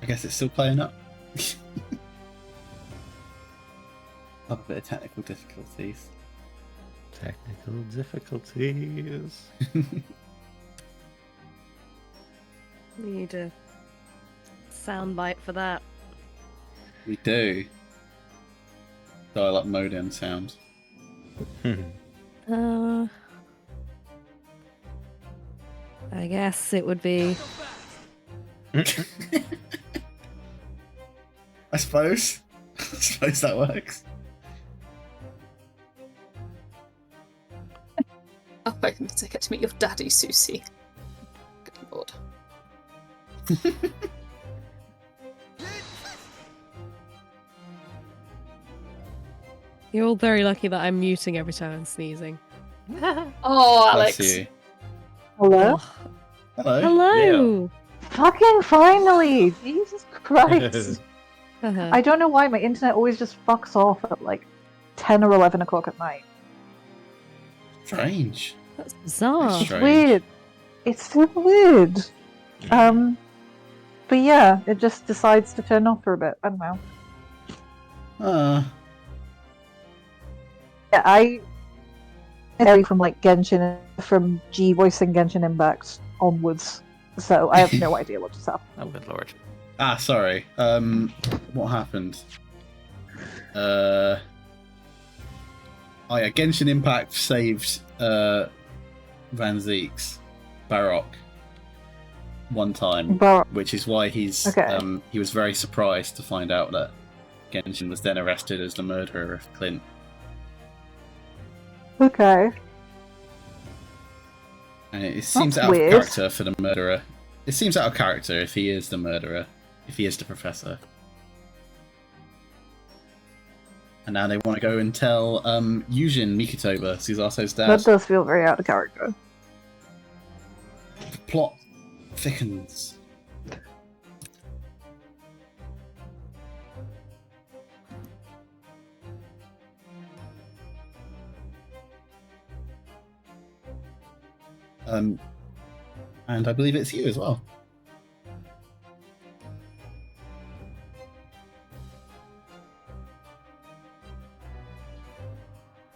I guess it's still playing up. A bit of technical difficulties. Technical difficulties. We need a soundbite for that. We do. Dial up modem sound. I guess it would be. I suppose. I suppose that works. Oh, I can get to meet your daddy, Susie. Good lord. You're all very lucky that I'm muting every time I'm sneezing. Oh, Bless Alex. you. Hello? Hello. Hello! Fucking finally! Jesus Christ. Uh-huh. I don't know why my internet always just fucks off at like 10 or 11 o'clock at night. Strange. That's bizarre. It's It's strange. weird. It's super weird. But yeah, it just decides to turn off for a bit. I don't know. Yeah, I vary from like Genshin, from G voicing Genshin Impact onwards, so I have no idea what just happened. Oh, good lord. Ah, sorry. What happened? Oh yeah, Genshin Impact saved Van Zeek's Barok one time, But which is why he's Okay. he was very surprised to find out that Genshin was then arrested as the murderer of Clint. okay, And it seems That's out weird. of character for the murderer. It seems out of character if he is the murderer, if he is the professor. And now they want to go and tell Yujin Mikotoba, Susato's dad. that does feel very out of character. The plot thickens. And I believe it's you as well.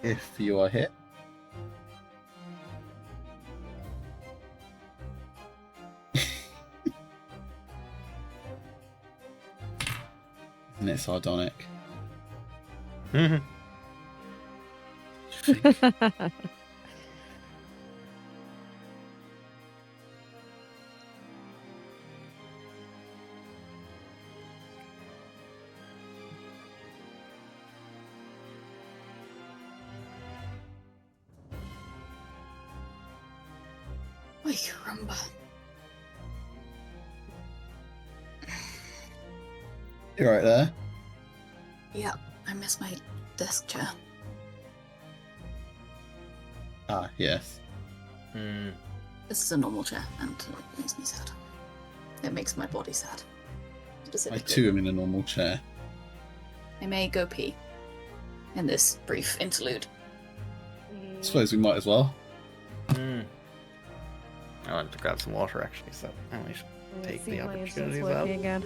if you are hit. Isn't it sardonic? Mhm. Ay, caramba. You're right there. Yeah, I miss my desk chair. Ah, yes. Mm. This is a normal chair, and it makes me sad. It makes my body sad. I Specifically. too am in a normal chair. I may go pee in this brief interlude. I suppose we might as well. Mm. I wanted to grab some water actually, so I might take the opportunity as well. Again.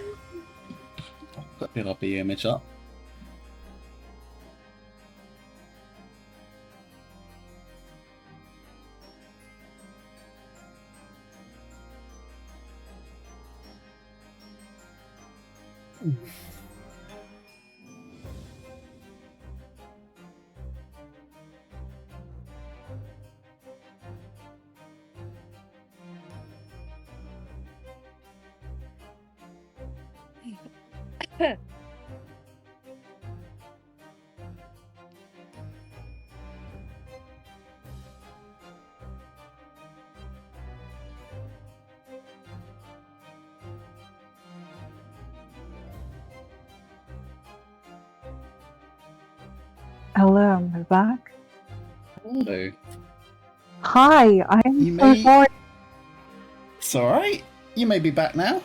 I'll put the LB image up. Hello, I'm back. Hello. Hi, I'm You so may- sorry. It's alright. You may be back now.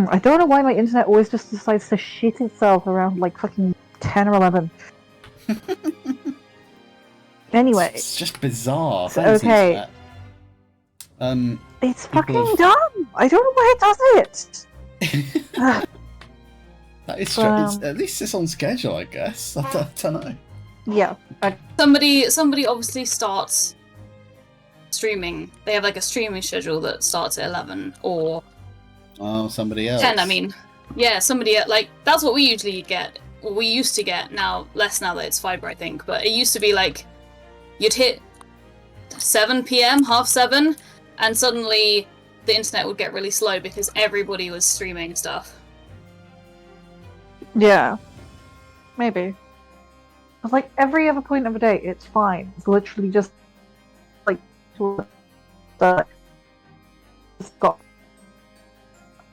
I don't know why my internet always just decides to shit itself around like fucking 10 or 11. Anyway, It's just bizarre. So, Thanks, okay. internet. it's people fucking have- dumb. I don't know why it does it. Ugh, That is Um, at least it's on schedule, I guess. I don't know. yeah, Somebody obviously starts streaming. They have like a streaming schedule that starts at 11 or Oh, somebody else. 10. I mean, yeah, somebody like that's what we usually get. Or we used to get. Now less now that it's fiber, I think. But it used to be like you'd hit 7 p.m., half 7, and suddenly the internet would get really slow because everybody was streaming stuff. yeah, maybe. But like every other point of the day, it's fine. It's literally just like that. It's got.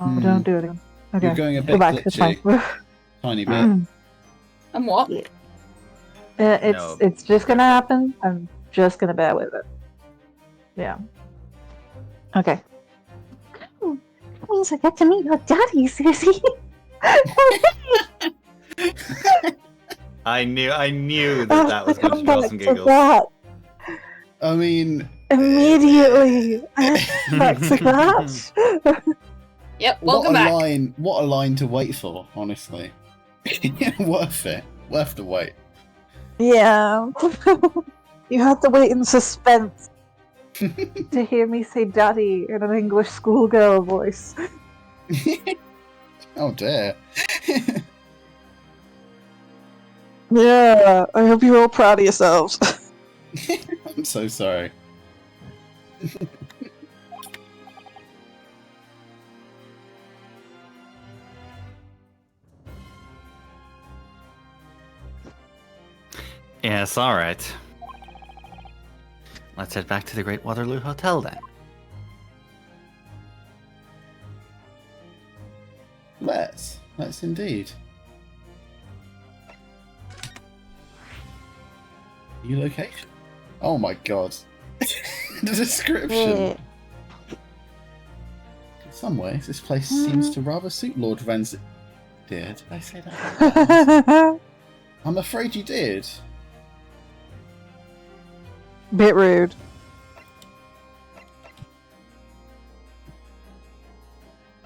Oh, don't do it again. Okay, You're going a we're bit back. It's fine. glitchy. Tiny bit. And what? It's No. it's just gonna happen. I'm just gonna bear with it. Yeah. Okay. Oh, that means I get to meet your daddy, Susie. I knew that was going to Come draw back some to giggles. that I mean, immediately. Back to that. Yep. Welcome back. What a line to wait for, honestly. Worth it. Worth the wait. Yeah. You had to wait in suspense to hear me say daddy in an English schoolgirl voice. Oh dear. Yeah, I hope you're all proud of yourselves. I'm so sorry. Yes, alright. Let's head back to the Great Waterloo Hotel then. Let's indeed. New location. Oh my god. The description. In some ways, this place seems to rather suit Lord Ren's. Did I say that? I'm afraid you did. Bit rude.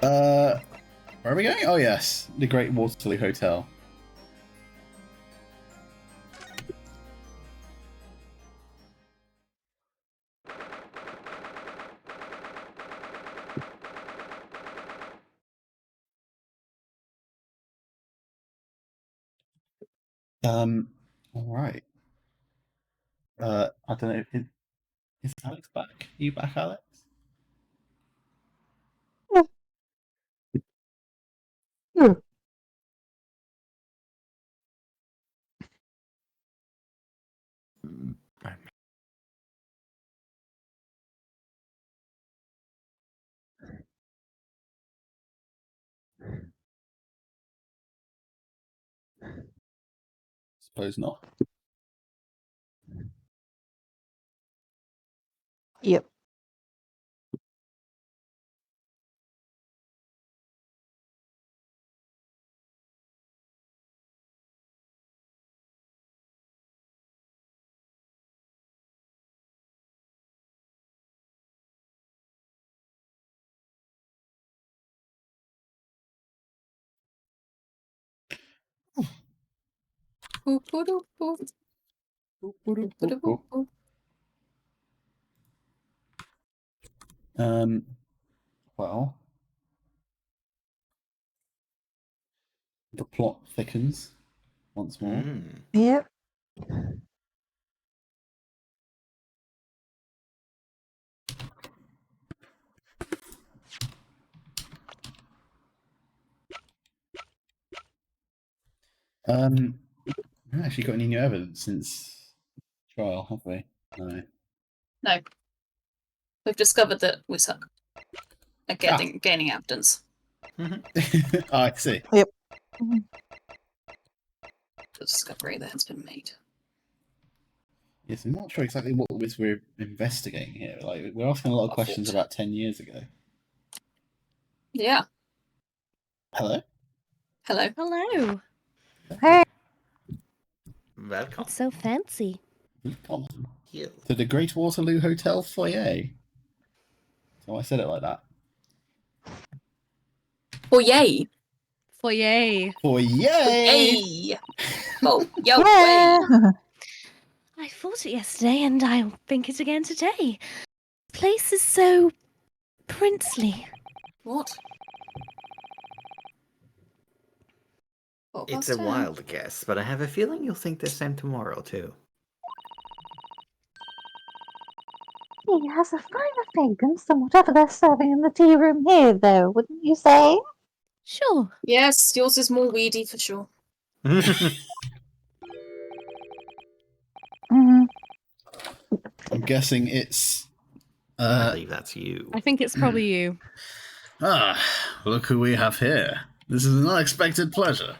Where are we going? Oh yes, the Great Waterloo Hotel. All right. I don't know. Is Alex back? Are you back, Alex? Hmm. Suppose not. Yep. Boop, boop, boop, boop, boop, boop, boop, boop. Well, the plot thickens once more. Yep. We haven't actually got any new evidence since trial, have we? No. No. We've discovered that we suck at gaining evidence. Oh, I see. The discovery that has been made. Yes, I'm not sure exactly what it is we're investigating here. Like, we're asking a lot of Our questions fault. about 10 years ago. Yeah. Hello? Hello. Hello. Hey. Welcome. It's so fancy. Welcome You. to the Great Waterloo Hotel foyer. So I said it like that. Oh, yay. Foyer. Foyer! Yay. Oh, yo, way. Yeah. I thought it yesterday, and I'll think it again today. This place is so princely. What? It's a wild guess, but I have a feeling you'll think the same tomorrow, too. He has a finer fragrance than whatever they're serving in the tea room here, though, wouldn't you say? Sure. Yes, yours is more weedy for sure. Mm. I'm guessing it's... I believe that's you. I think it's probably you. Look who we have here. This is an unexpected pleasure.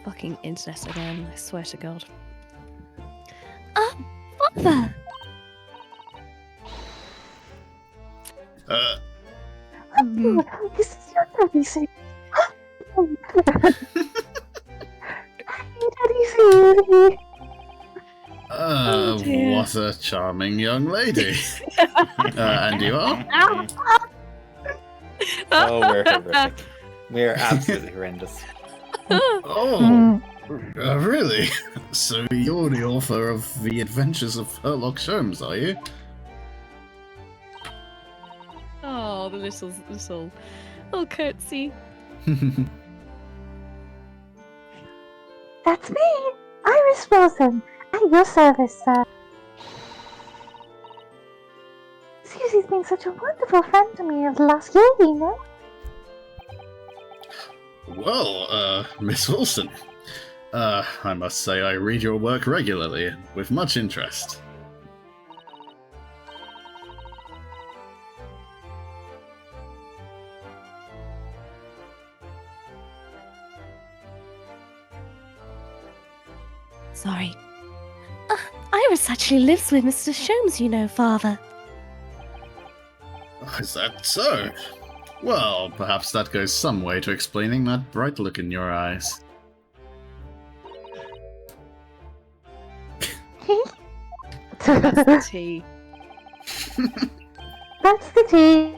Fucking internet again, I swear to God. Father! Oh, this is your daddy suit. Hey, daddy suit. Oh, dear. What a charming young lady. And you are? Oh, we're horrific. We're absolutely horrendous. Oh, really? So you're the author of The Adventures of Sherlock Holmes, are you? Oh, the little oh curtsy. That's me, Iris Wilson. At your service, sir. Susie's been such a wonderful friend to me over the last year, you know. Well, Miss Wilson, I must say I read your work regularly, with much interest. Sorry. Iris actually lives with Mr. Sholmes, you know, Father. Is that so? Well, perhaps that goes some way to explaining that bright look in your eyes. That's the tea. That's the tea.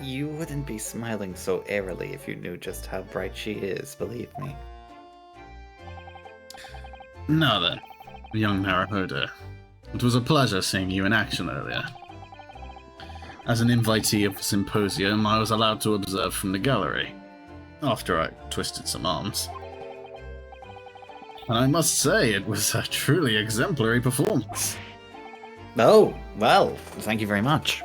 You wouldn't be smiling so airily if you knew just how bright she is, believe me. Now then, young Naruhodo, it was a pleasure seeing you in action earlier. As an invitee of the symposium, I was allowed to observe from the gallery. after I twisted some arms. And I must say, it was a truly exemplary performance. Oh, well, thank you very much.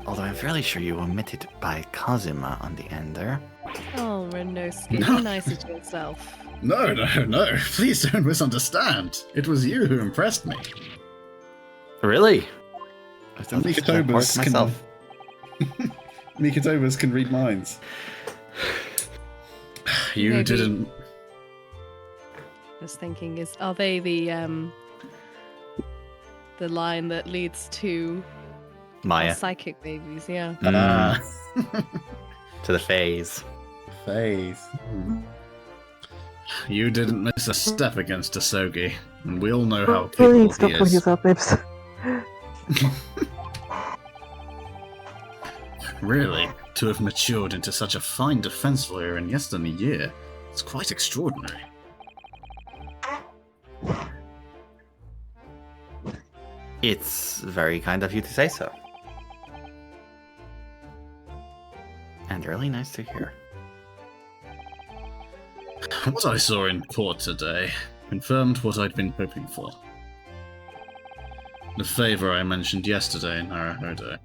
Although I'm fairly sure you omitted by Kazuma on the end there. Oh, Renoski, No. be nicer to yourself. No, please don't misunderstand. It was you who impressed me. Really? I don't think I Mikitobas myself. Mikitobas can read minds. You Maybe. didn't... Just thinking, are they the line that leads to Maya. psychic babies? Yeah. Ah. To the phase. Face. You didn't miss a step against Asogi, and we all know how Please capable stop he putting is. yourself lips. Really, to have matured into such a fine defense lawyer in less than a year, it's quite extraordinary. It's very kind of you to say so. And really nice to hear. What I saw in court today confirmed what I'd been hoping for. The favor I mentioned yesterday in Naruhodo.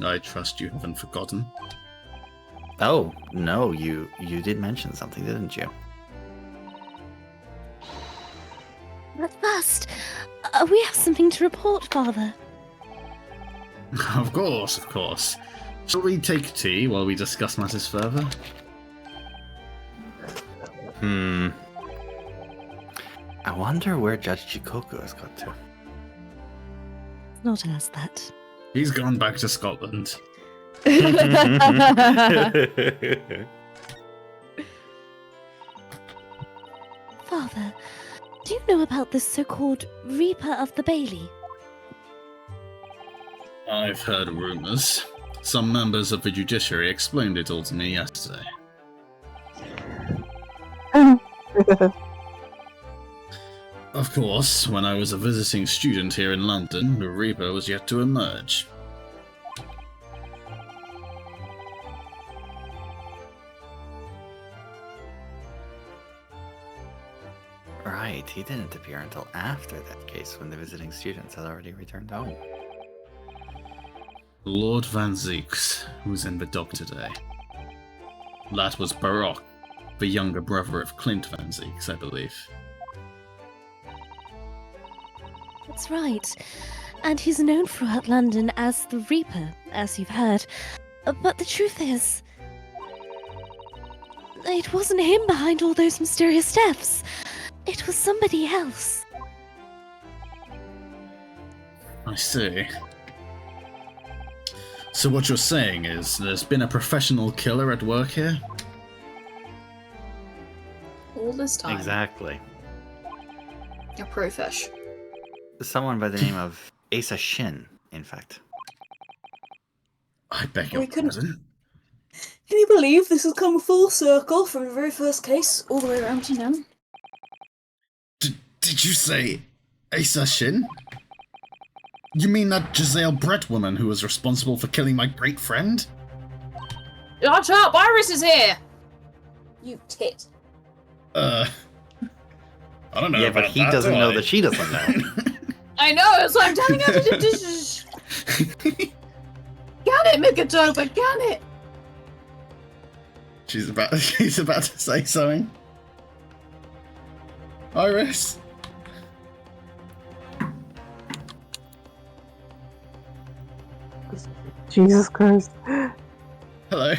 I trust you haven't forgotten. Oh, no, you did mention something, didn't you? But first, we have something to report, Father. Of course. Shall we take tea while we discuss matters further? I wonder where Judge Chikoku has got to. Not ask that. He's gone back to Scotland. Father, do you know about this so-called Reaper of the Bailey? I've heard rumours. Some members of the judiciary explained it all to me yesterday. Of course, when I was a visiting student here in London, the Reaper was yet to emerge. Right, he didn't appear until after that case when the visiting students had already returned home. Lord Van Zeeks was in the dock today. That was Baroque, the younger brother of Clint Van Zeeks, I believe. That's right. And he's known throughout London as the Reaper, as you've heard. But the truth is, it wasn't him behind all those mysterious deaths. It was somebody else. I see. So what you're saying is there's been a professional killer at work here? All this time. Exactly. A profesh. Someone by the name of Asa Shin, in fact. I beg your We couldn't- pardon? Can you believe this has come full circle from the very first case all the way around to now? Did you say Asa Shin? You mean that Giselle Brett woman who was responsible for killing my great friend? Shut up! Iris is here! You tit. I don't know Yeah, about but he that, doesn't do know I? that she doesn't know. I know, so I'm telling her to do this. Can it, Mikatoba, can it? She's about to say something. Iris? Jesus Christ. Hello.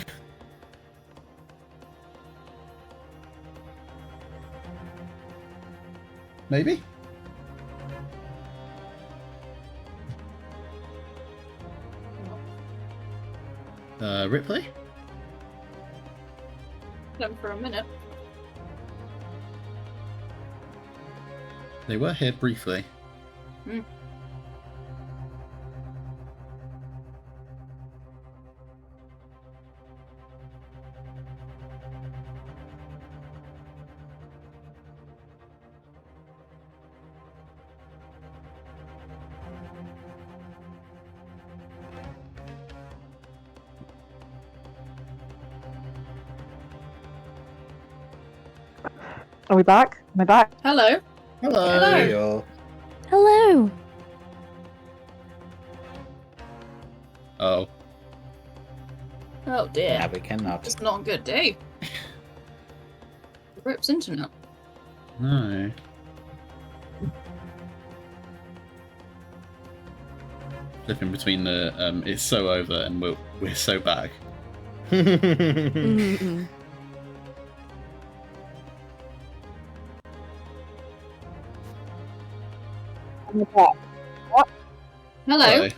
Maybe? Ripley? Them for a minute. They were here briefly. Are we back? Am I back? Hello. Hello. Hello. Hey, y'all. Hello. Oh. Oh dear. Yeah, we cannot. It's not a good day. Rips internet. No. Flipping between the it's so over and we're so back. Mm-mm. Am I back? Hello. Hello.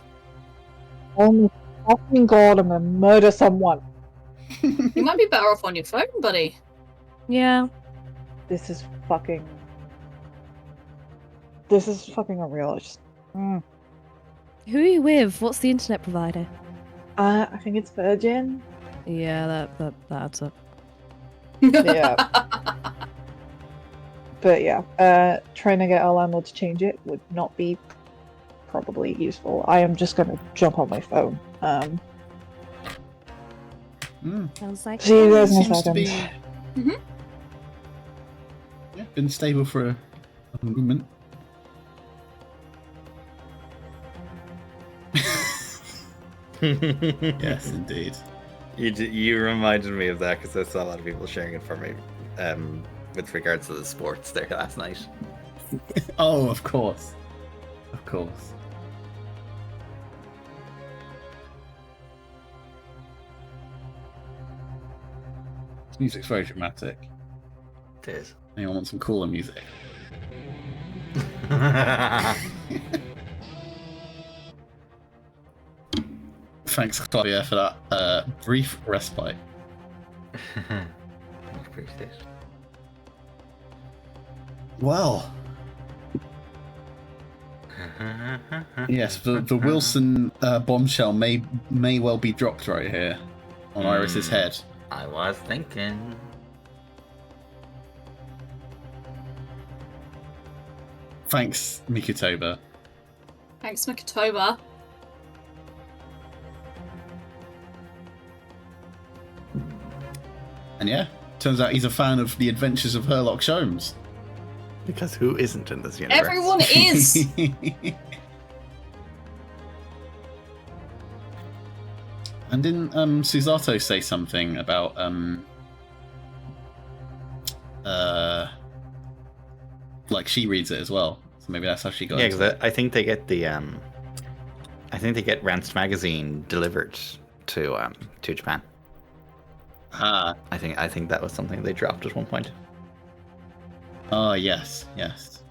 Oh my fucking god, I'm gonna murder someone. You might be better off on your phone, buddy. Yeah. This is fucking unreal. It's just... Who are you with? What's the internet provider? I think it's Virgin. Yeah, that adds up. Yeah. But yeah, trying to get our landlord to change it would not be probably useful. I am just gonna jump on my phone. Sounds like See you guys in a Seems to second. be yeah, been stable for a moment. Yes, indeed. You reminded me of that because I saw a lot of people sharing it for me with regards to the sports there last night. Oh, of course. Of course. This music's very dramatic. It is. Anyone want some cooler music? Thanks, Claudia, for that brief respite. Appreciate it. Well, yes, the Wilson bombshell may well be dropped right here on Iris's head. I was thinking. Thanks, Mikotoba. Thanks, Mikotoba. And yeah, turns out he's a fan of the adventures of Sherlock Holmes. Because who isn't in this universe? Everyone is. And didn't Susato say something about like she reads it as well? So maybe that's how she got. Yeah, into because it. I think they get the I think they get Rance magazine delivered to Japan. Ah, I think that was something they dropped at one point. oh yes, yes.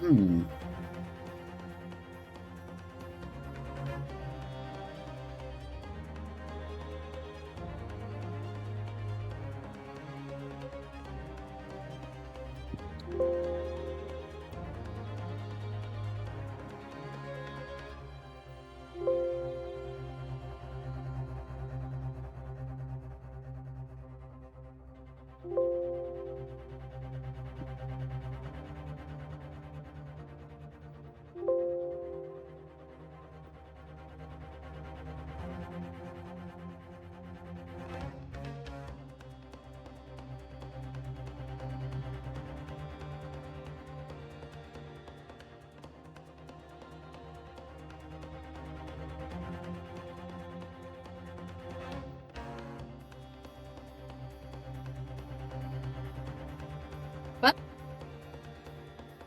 Hmm.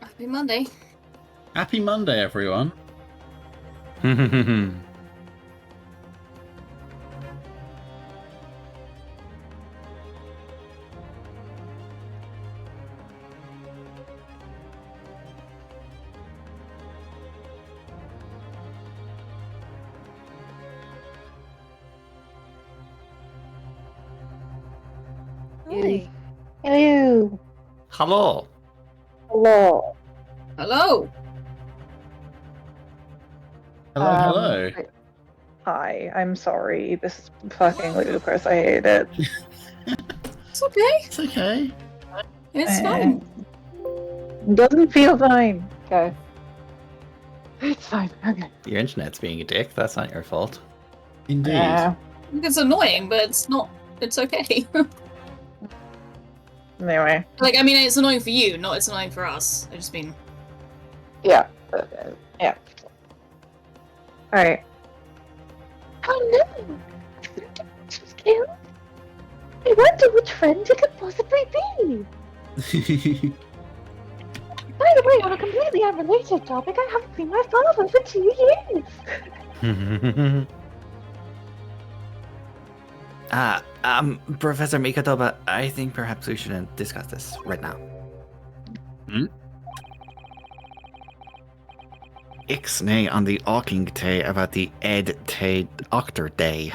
Happy Monday. Happy Monday, everyone. Hi. Hello. Hello. Hello. Hello. Hello, hello. Hi, I'm sorry. This is fucking ludicrous. I hate it. It's okay. It's okay. It's fine. Doesn't feel fine. Okay. It's fine. Okay. Your internet's being a dick. That's not your fault. Indeed. Yeah. It's annoying, but it's not. It's okay. Anyway. Like, I mean, it's annoying for you, not it's annoying for us. I just mean. Yeah. Yeah. Alright. Oh no! She's killed? I wonder which friend it could possibly be! By the way, on a completely unrelated topic, I haven't seen my father for 2 years! Professor Mikadoba, I think perhaps we shouldn't discuss this right now. Ixnay on the Auking Tay about the Ed Tay Octor Day.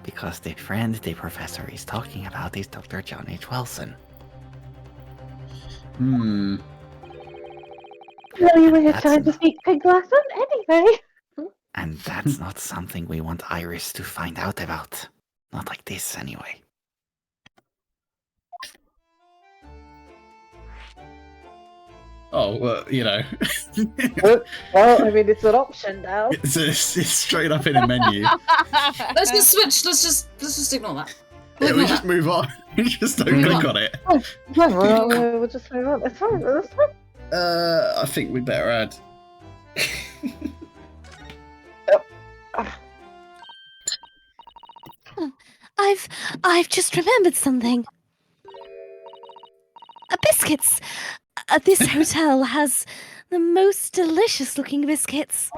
Because the friend the professor is talking about is Dr. John H. Wilson. Well, you were trying to speak Pig Latin anyway! And that's not something we want Iris to find out about. Not like this, anyway. Oh, well, you know. Well, I mean, it's an option now. It's straight up in a menu. Let's just switch. Let's just ignore that. Yeah, we Ignore just that. move on. Just don't click on it. We'll just move on. It's fine. It's fine. I think we better add. I've just remembered something. Biscuits. This hotel has the most delicious looking biscuits.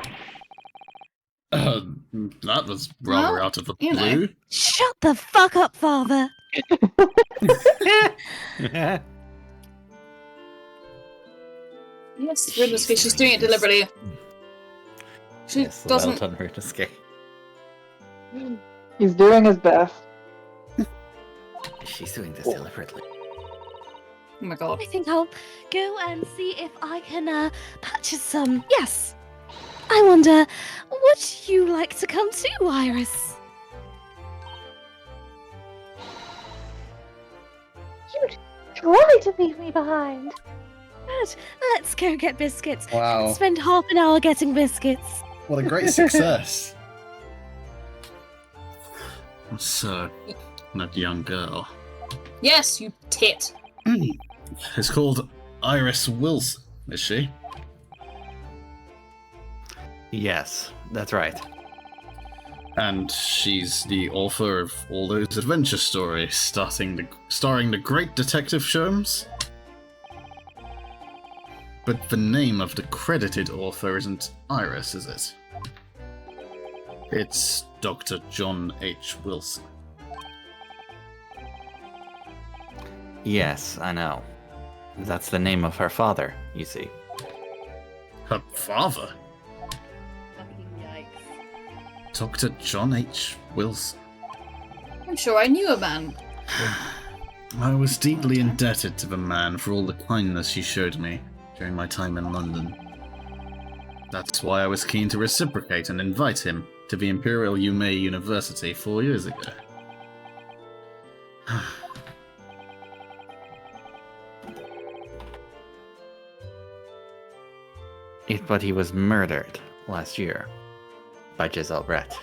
That was rather Well, out of the you know. blue. Shut the fuck up, father. Yes, Runescape. She's doing it deliberately. She Yes, doesn't. well done, Runescape. He's doing his best. She's doing this deliberately. Oh my god. I think I'll go and see if I can purchase some. Yes. I wonder, would you like to come too, Iris? You'd try to leave me behind! Good. Let's go get biscuits. Wow. Spend half an hour getting biscuits. What a great success. So, that young girl. Yes, you tit. It's called Iris Wilson, is she? Yes, that's right. And she's the author of all those adventure stories, starring the great Detective Sholmes? But the name of the credited author isn't Iris, is it? It's Dr. John H. Wilson. Yes, I know. That's the name of her father, you see. Her father? Dr. John H. Wilson. I'm sure I knew a man. I was deeply indebted to the man for all the kindness he showed me during my time in London. That's why I was keen to reciprocate and invite him to the Imperial Yume University 4 years ago. But he was murdered last year by Giselle Brett.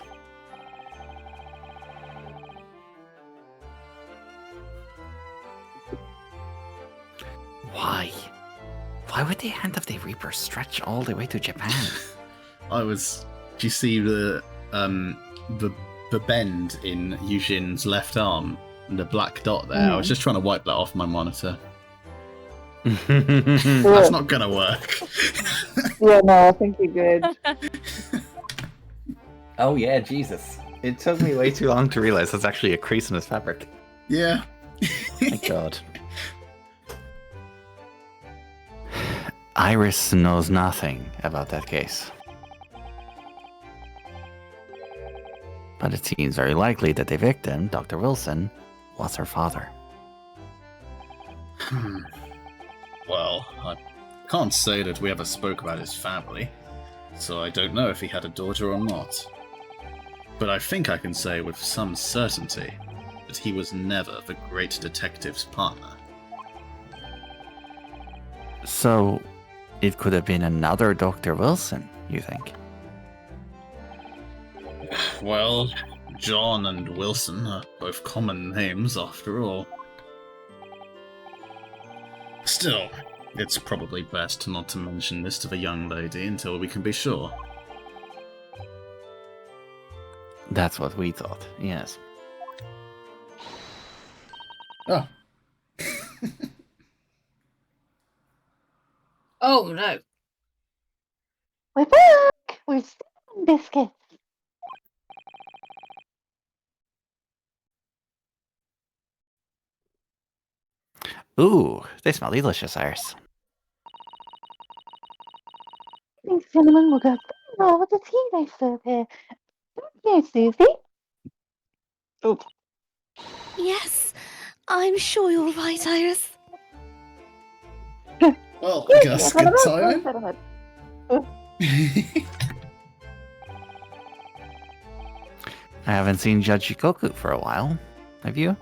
Why? Why would the hand of the Reaper stretch all the way to Japan? Do you see the bend in Yujin's left arm? The black dot there? I was just trying to wipe that off my monitor. That's not gonna work. Yeah, no, I think he did. Oh yeah, Jesus. It took me way too long to realize that's actually a crease in his fabric. Yeah. My god. Iris knows nothing about that case. But it seems very likely that the victim, Dr. Wilson, was her father. Well, Can't say that we ever spoke about his family, so I don't know if he had a daughter or not. But I think I can say with some certainty that he was never the great detective's partner. So, it could have been another Dr. Wilson, you think? Well, John and Wilson are both common names after all. Still, it's probably best not to mention this to the young lady until we can be sure. That's what we thought, yes. Oh. Oh no. We're back! We're stealing biscuits. Ooh, they smell delicious, Iris. I think Cinnamon will go, oh, what the tea they serve here? Here, Susie. Oops. Yes, I'm sure you're right, Iris. Well, I guess good timing. I haven't seen Judge Shikoku for a while. Have you?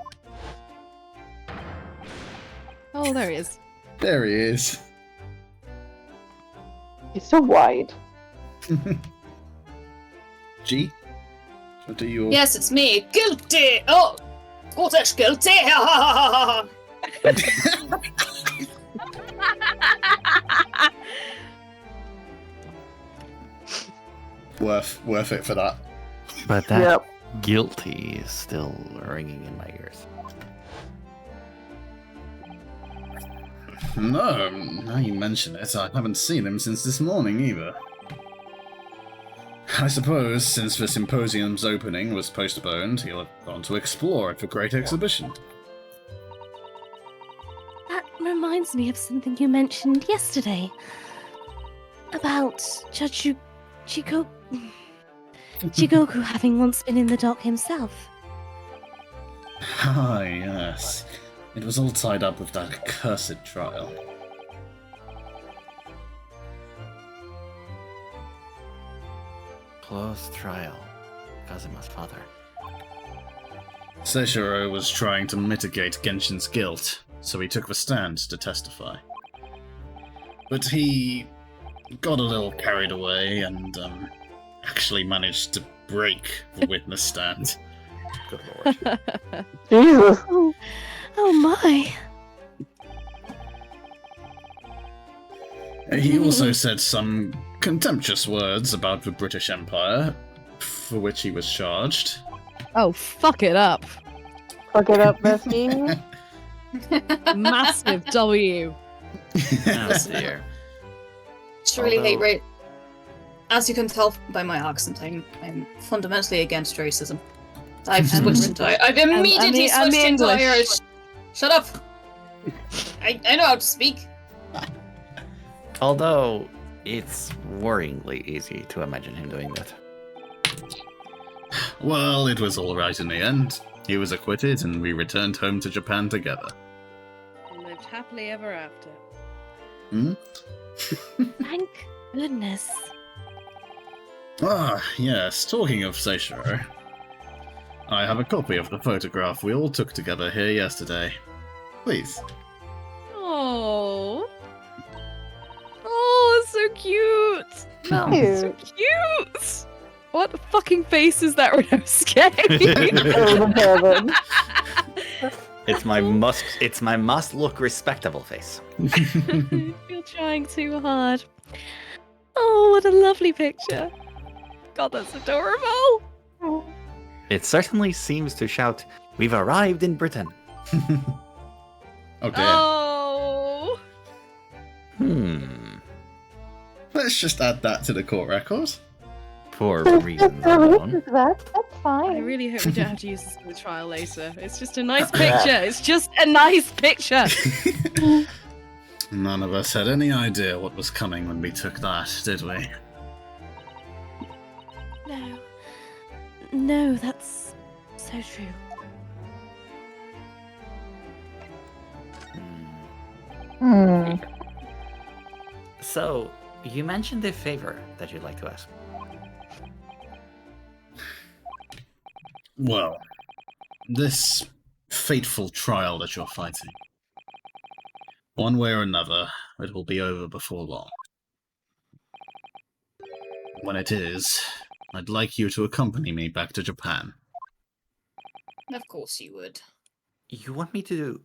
Oh, there he is. There he is. He's so wide. G? What do you... Yes, it's me. Guilty! Oh! Scottish guilty! Worth it for that. But that guilty is still ringing in my ears. No, now you mention it, I haven't seen him since this morning either. I suppose, since the symposium's opening was postponed, he'll have gone to explore at the Great Exhibition. That reminds me of something you mentioned yesterday. About Judge Jigoku having once been in the dock himself. Ah, yes. It was all tied up with that accursed trial. Close trial. Kazuma's father. Seishiro was trying to mitigate Genshin's guilt, so he took the stand to testify. But he got a little carried away and actually managed to break the witness stand. Good lord. Jesus. Oh my. He also said some contemptuous words about the British Empire, for which he was charged. Oh, fuck it up. Fuck it up, Misty. Massive W. Oh dear. Just really hate Although- rape. As you can tell by my accent, I'm fundamentally against racism. I've switched into I've immediately and the switched into English. Irish. Shut up. I know how to speak. Although, it's worryingly easy to imagine him doing that. Well, it was alright in the end. He was acquitted and we returned home to Japan together. And lived happily ever after. Hmm? Thank goodness. Ah, yes, talking of Seishiro. I have a copy of the photograph we all took together here yesterday. Please. Oh. Oh, it's so cute. Cute. So cute. What fucking face is that, Renosuke? Heaven. It's my must look respectable face. You're trying too hard. Oh, what a lovely picture. God, that's adorable. It certainly seems to shout, "We've arrived in Britain." Okay, Oh. let's just add that to the court record. For Just reasons a unknown. list of that. That's I fine. really hope we don't have to use this in the trial later. It's just a nice picture. It's just a nice picture. None of us had any idea what was coming when we took that, did we? No. No, that's so true. So, you mentioned a favor that you'd like to ask. Well, this fateful trial that you're fighting. One way or another, it will be over before long. When it is, I'd like you to accompany me back to Japan. Of course you would. You want me to do...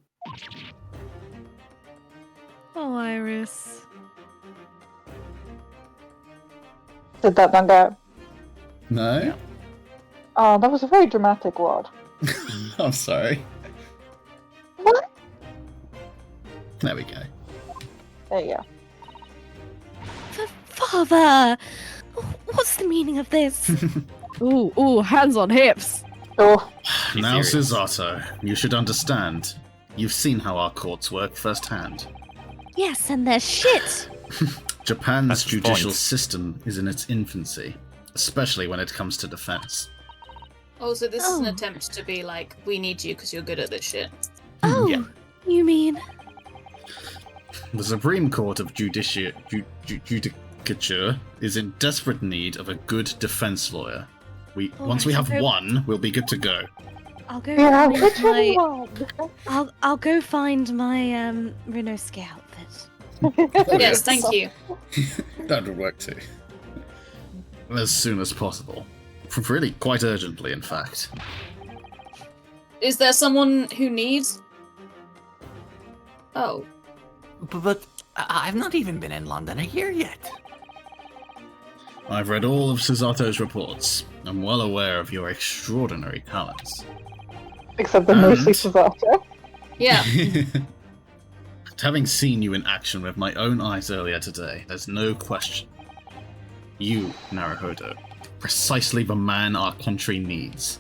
Oh, Iris. Did that not go? No? Yeah. Oh, that was a very dramatic word. I'm sorry. What? There we go. There you go. Father! What's the meaning of this? Ooh, hands on hips. Oh, Now, serious? Susato, you should understand. You've seen how our courts work firsthand. Yes, and they're shit! Japan's That's the judicial point. system is in its infancy, especially when it comes to defense. Oh, so this is an Oh. attempt to be like, we need you because you're good at this shit. Oh, Yeah. you mean... The Supreme Court of Judicature is in desperate need of a good defense lawyer. Once we Alright, have okay. one, we'll be good to go. I'll go yeah, find which my... one? I'll go find my, Renosuke outfit. Yes, thank you. That would work too. As soon as possible. Really, quite urgently, in fact. Is there someone who needs? Oh, But I've not even been in London a year yet. I've read all of Susato's reports. I'm well aware of your extraordinary talents. Except the Mercy And- Susato. yeah. Having seen you in action with my own eyes earlier today, there's no question. You, Naruhodo, precisely the man our country needs.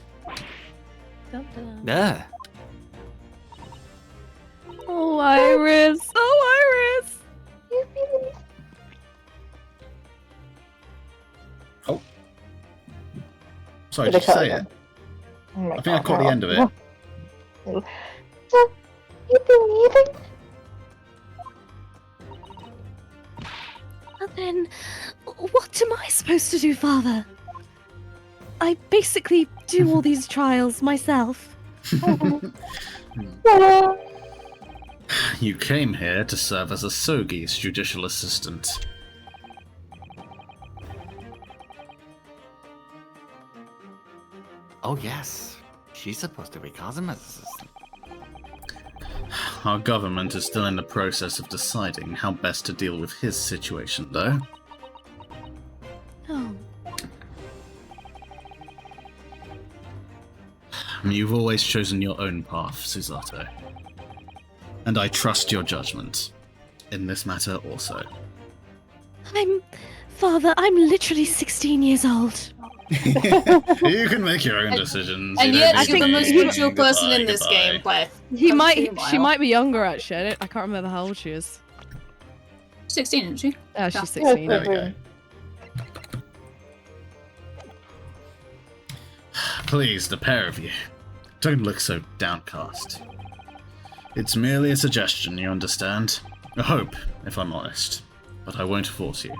Dun-dun. Yeah. Oh, Iris. Oh, Iris. Sorry, Did I did you cut say again? it? Oh my I think I caught the end of it. So, you've been leaving? Well then, what am I supposed to do, Father? I basically do all these trials myself. Yeah. You came here to serve as a Sogi's judicial assistant. Oh, yes. She's supposed to be Kazuma's assistant. Our government is still in the process of deciding how best to deal with his situation, though. Oh, You've always chosen your own path, Susato. And I trust your judgment. In this matter also. Father, I'm literally 16 years old. You can make your own decisions. And you yet, don't you're the need most me. mature person Goodbye, in this goodbye. game by He a might. few She miles. might be younger actually. I can't remember how old she is. 16, isn't she? Oh, she's Yeah. 16. There we go. Please, the pair of you, don't look so downcast. It's merely a suggestion, you understand? A hope, if I'm honest. But I won't force you.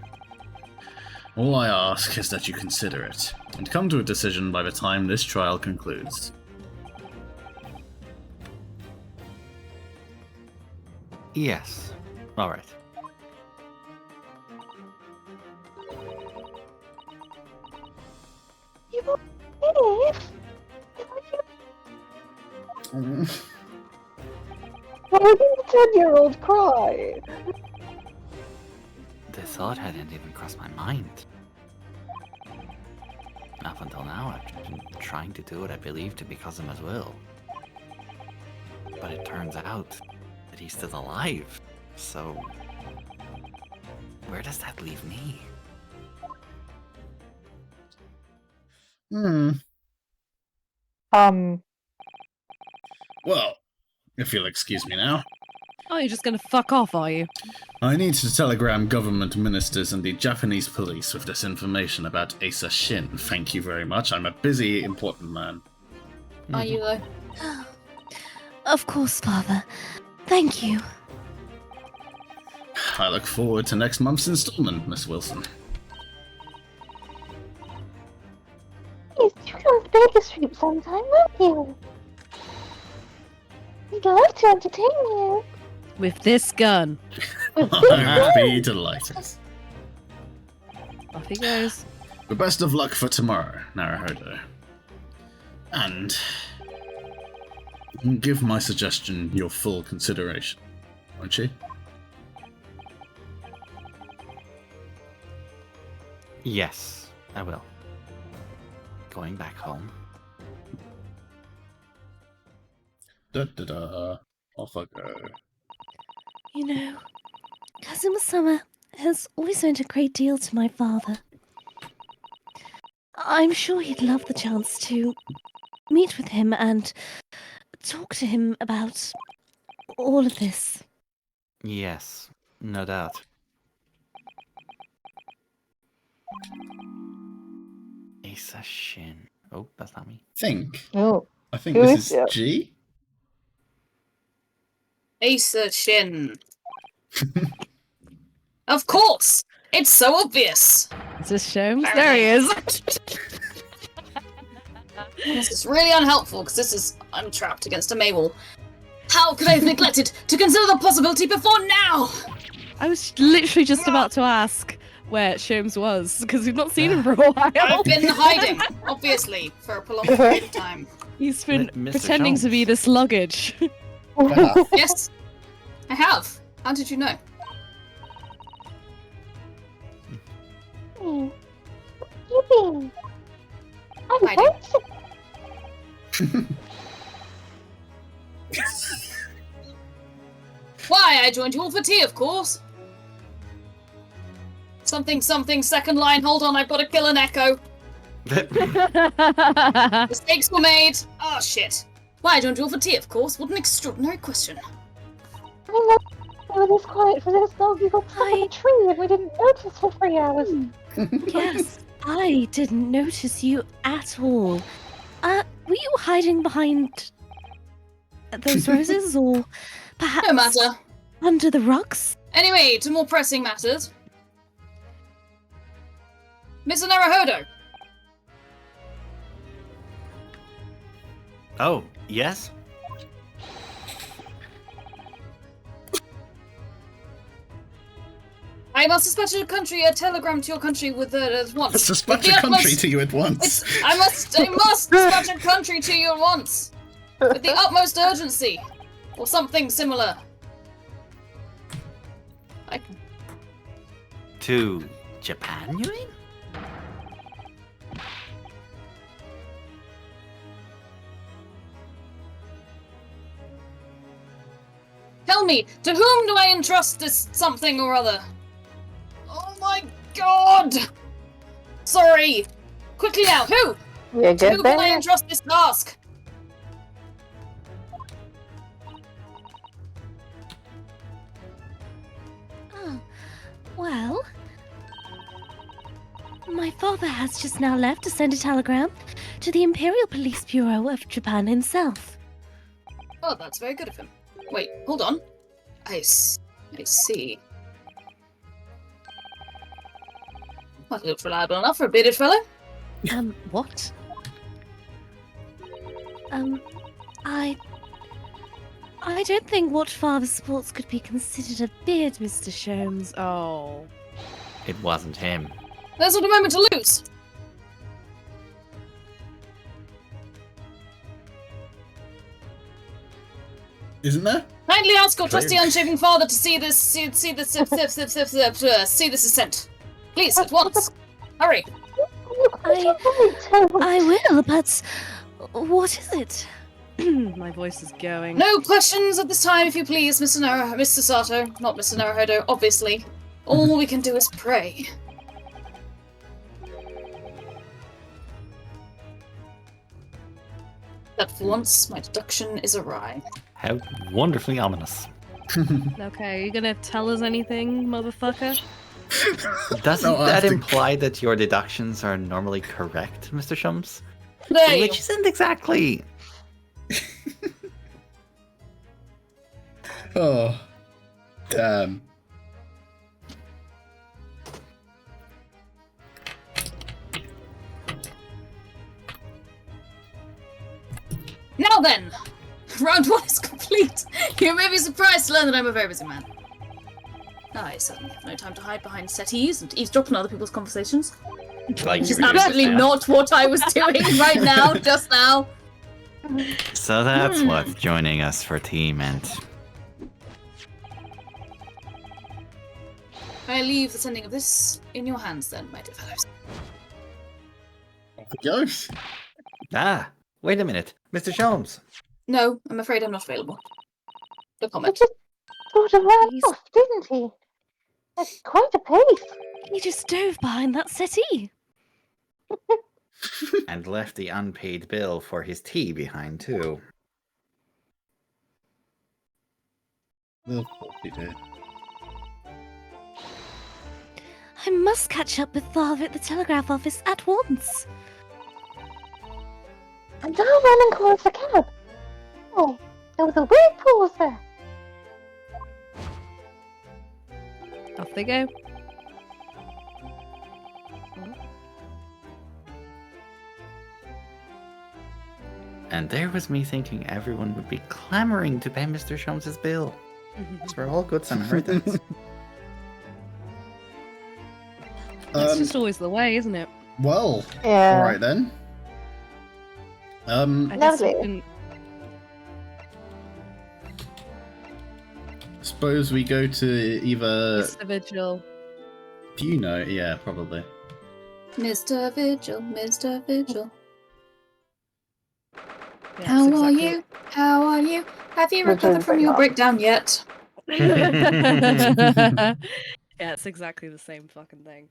All I ask is that you consider it, and come to a decision by the time this trial concludes. Yes. Alright. You won't leave? Why did the 10-year-old cry? The thought hadn't even crossed my mind. Up until now, I've been trying to do what I believe to be Kazuma's will. But it turns out that he's still alive. So, where does that leave me? Well, if you'll excuse me now. Oh, you're just gonna fuck off, are you? I need to telegram government ministers and the Japanese police with this information about Asa Shin. Thank you very much. I'm a busy, important man. Are you though? Of course, Father. Thank you. I look forward to next month's installment, Miss Wilson. Yes, you come to Baker Street sometime, won't you? We'd love to entertain you. With this gun. I'd be delighted. Off he goes. The best of luck for tomorrow, Naruhodo. And give my suggestion your full consideration, won't you? Yes, I will. Going back home. Da-da-da. Off I go. You know, Cousin Summer has always meant a great deal to my father. I'm sure he'd love the chance to meet with him and talk to him about all of this. Yes, no doubt. Asa Shin. Oh, that's not me. Oh, I think Who this is is it? G? Asa Shin. Of course! It's so obvious! Is this Sholmes? There he is. This is really unhelpful, because I'm trapped against a Maywall. How could I have neglected to consider the possibility before now? I was literally just about to ask where Sholmes was, because we've not seen him for a while. I've been hiding, obviously, for a prolonged period of time. He's been Mr. pretending to be Sholmes. this luggage. Yes, I have. How did you know? Where you been? I'm Hiding. homesick. Why, I joined you all for tea, of course. Something, second line, hold on, I've got to kill an echo. Mistakes were made. Oh, shit. Why, I joined you all for tea, of course. What an extraordinary question. I know we were this quiet for this long. You got stuck in a tree and we didn't notice for 3 hours. Yes, I didn't notice you at all. Were you hiding behind those roses or perhaps No matter. under the rugs? Anyway, to more pressing matters. Mr. Naruhodo. Oh, yes? I must dispatch a telegram to your country with at once. Dispatch With a the country utmost- to you at once. I must dispatch a country to you at once. With the utmost urgency. Or something similar. To Japan, you mean? Tell me, to whom do I entrust this something or other? Oh my god! Sorry! Quickly now, who? you To who good can I there? entrust this task? Oh, well, my father has just now left to send a telegram to the Imperial Police Bureau of Japan himself. Oh, that's very good of him. Wait, hold on. I see. That looks reliable enough for a bearded fellow. What? I don't think what father sports could be considered a beard, Mr. Sholmes. Oh. It wasn't him. There's not a moment to lose. Isn't there? Kindly ask your True. trusty unshaven father to see this ascent. Please, at once. Hurry. I will, but what is it? My voice is going. No questions at this time, if you please, Mr. Sato. Not Mr. Naruhodo, obviously. All we can do is pray. That for once, my deduction is awry. How wonderfully ominous. Okay, are you gonna tell us anything, motherfucker? Doesn't No, I that have to- imply that your deductions are normally correct, Mr. Shums? There you Which isn't exactly. Oh, damn. Round 1 is complete. You may be surprised to learn that I'm a very busy man. I certainly have no time to hide behind settees and eavesdrop on other people's conversations. Like Which you is were doing absolutely just now. not what I was doing right now, just now. So that's what joining us for tea meant. I leave the sending of this in your hands then, my dear fellows. Off it goes. Ah, wait a minute. Mr. Sholmes. No, I'm afraid I'm not available. No He comment. just sort of ran He's- off, didn't he? At quite a pace. He just dove behind that settee. And left the unpaid bill for his tea behind, too. Of course he did. I must catch up with Father at the telegraph office at once. And now run and call us a cab. Oh, there was a weird pause there. Off they go. And there was me thinking everyone would be clamoring to pay Mr. Sholmes' bill. Because we're all good Samaritans. That's just always the way, isn't it? Well, Yeah. all right then. I guess we Lovely. can... Suppose we go to either. Mr. Vigil. Do you know? Yeah, probably. Mr. Vigil, Mr. Vigil. Yeah, How it's are exactly- you? How are you? Have you We're recovered doing from very your well. breakdown yet? Yeah, it's exactly the same fucking thing.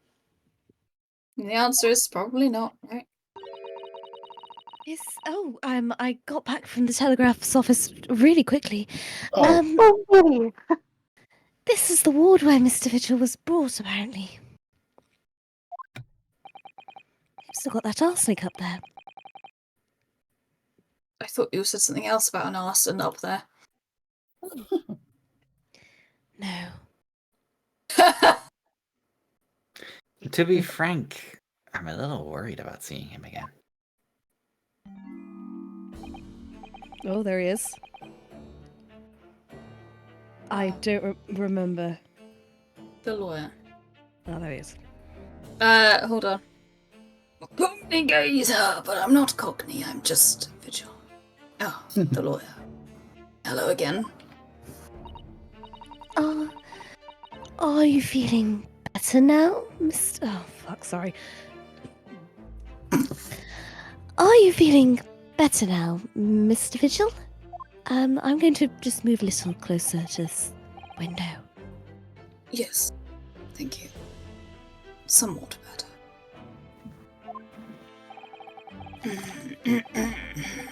And the answer is probably not, right? Yes. Oh, I got back from the telegraph's office really quickly. Oh, Oh, really? This is the ward where Mr. Vigil was brought, apparently. You've still got that arsenic up there. I thought you said something else about an arse and up there. No. To be frank, I'm a little worried about seeing him again. Oh, there he is. I don't remember. The lawyer. Oh, there he is. Hold on. Cockney gazer, but I'm not Cockney, I'm just Vigil. Oh, the lawyer. Hello again. Are you feeling better now, Mr. Oh, fuck, sorry. Are you feeling better now, Mr. Vigil? I'm going to just move a little closer to this window. Yes, thank you. Somewhat better.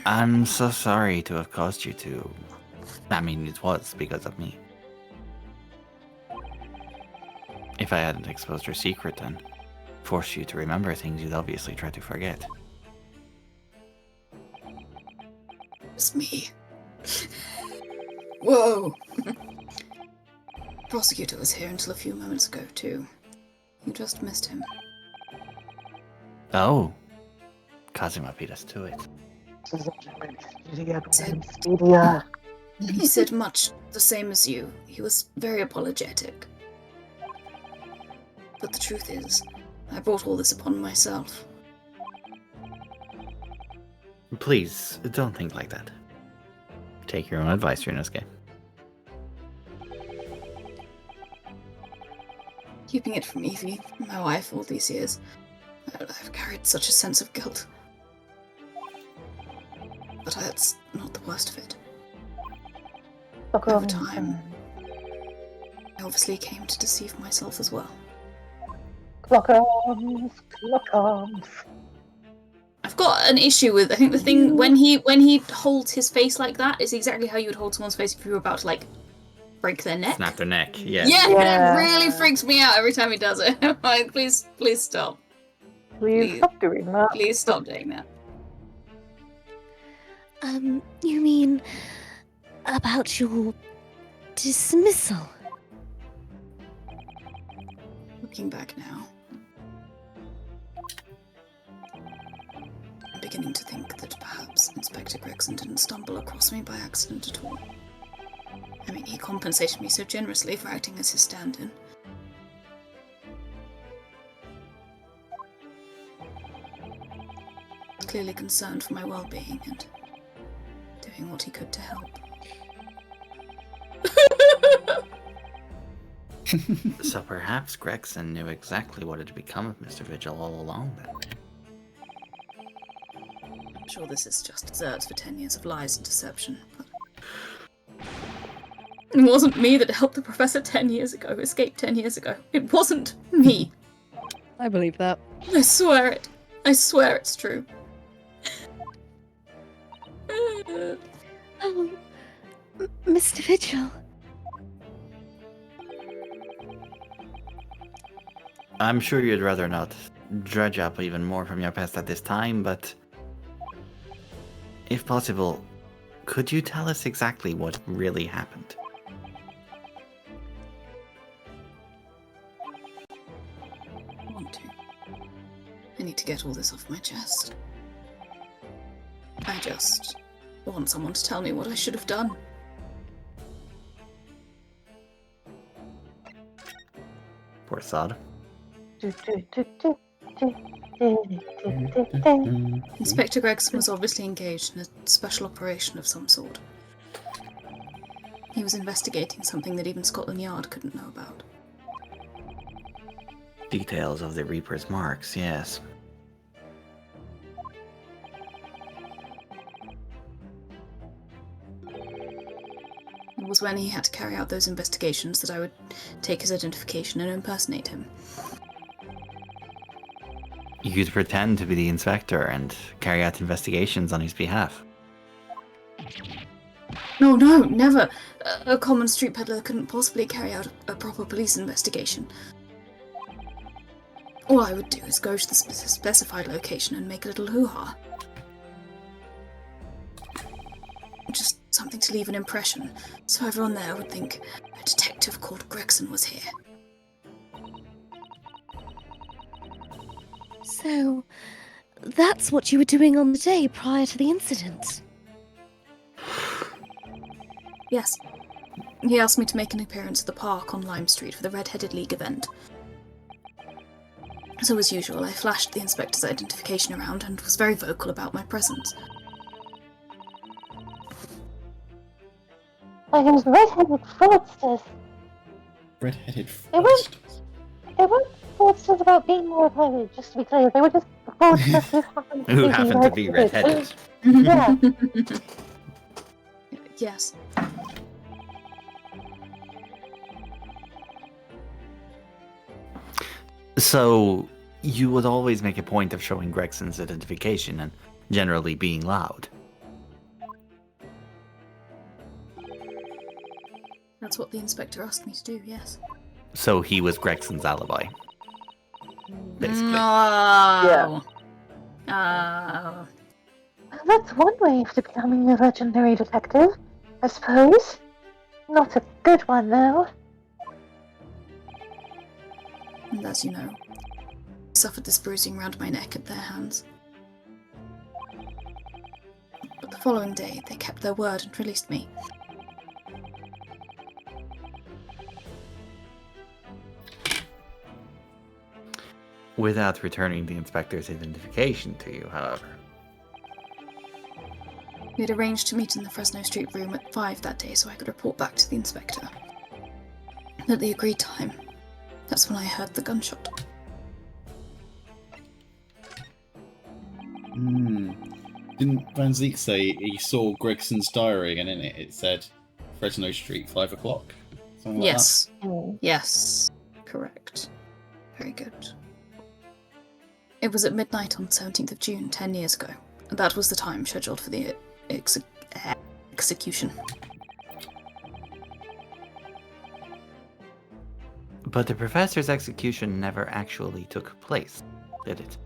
I'm so sorry to have caused you to. I mean, it was because of me. If I hadn't exposed your secret and forced you to remember things you'd obviously try to forget. It's me. Whoa! Prosecutor was here until a few moments ago, too. You just missed him. Oh. Kazuma beat us to it. He said much the same as you. He was very apologetic. But the truth is, I brought all this upon myself. Please, don't think like that. Take your own advice, Ryunosuke. Keeping it from Evie, my wife, all these years, I've carried such a sense of guilt. But that's not the worst of it. Over time, I obviously came to deceive myself as well. Clock arms. I've got an issue with, I think the thing, when he holds his face like that, is exactly how you would hold someone's face if you were about to, like, break their neck. Snap their neck, yeah. Yeah, Yeah. it really freaks me out every time he does it. I'm like, please stop. Please stop doing that. Please stop doing that. You mean about your dismissal? Looking back now, I'm beginning to think that perhaps Inspector Gregson didn't stumble across me by accident at all. I mean, he compensated me so generously for acting as his stand-in. He was clearly concerned for my well-being and doing what he could to help. So perhaps Gregson knew exactly what had become of Mr. Vigil all along then. I'm sure this is just desserts for 10 years of lies and deception, but it wasn't me that helped the professor 10 years ago, escape 10 years ago. It wasn't me. I believe that. I swear it. I swear it's true. Oh, Mr. Vigil. I'm sure you'd rather not dredge up even more from your past at this time, but if possible, could you tell us exactly what really happened? I want to. I need to get all this off my chest. I just want someone to tell me what I should have done. Poor sod. Inspector Gregson was obviously engaged in a special operation of some sort. He was investigating something that even Scotland Yard couldn't know about. Details of the Reaper's marks, yes. It was when he had to carry out those investigations that I would take his identification and impersonate him. You'd pretend to be the inspector and carry out investigations on his behalf. No, never. A common street peddler couldn't possibly carry out a proper police investigation. All I would do is go to the specified location and make a little hoo-ha. Just something to leave an impression, so everyone there would think a detective called Gregson was here. So, that's what you were doing on the day prior to the incident? Yes. He asked me to make an appearance at the park on Lime Street for the Red-Headed League event. So as usual, I flashed the inspector's identification around and was very vocal about my presence. Like those red-headed fraudsters. Red-headed They weren't- fraudsters. They weren't fraudsters about being red-headed, just to be clear. They were just fraudsters Who happened to be red-headed. Yeah. Yes. So, you would always make a point of showing Gregson's identification and generally being loud. That's what the inspector asked me to do, yes. So he was Gregson's alibi. Basically. Oh. Oh. That's one way of becoming a legendary detective, I suppose. Not a good one, though. And as you know, I suffered this bruising round my neck at their hands. But the following day, they kept their word and released me. Without returning the inspector's identification to you, however. We had arranged to meet in the Fresno Street room at 5 that day so I could report back to the inspector. At the agreed time, that's when I heard the gunshot. Didn't Van Zeek say he saw Gregson's diary and in it said Fresno Street, 5 o'clock? Something like Yes. Mm. Yes. Correct. Very good. It was at midnight on the 17th of June, 10 years ago. That was the time scheduled for the execution. But the professor's execution never actually took place, did it?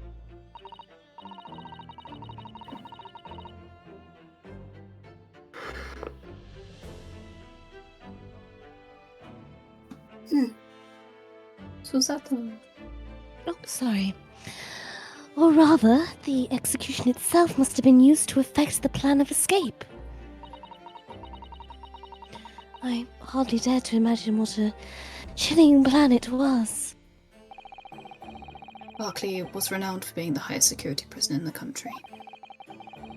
So is that the... Oh, sorry. Or rather, the execution itself must have been used to effect the plan of escape. I hardly dare to imagine what a chilling plan it was. Berkeley was renowned for being the highest security prison in the country.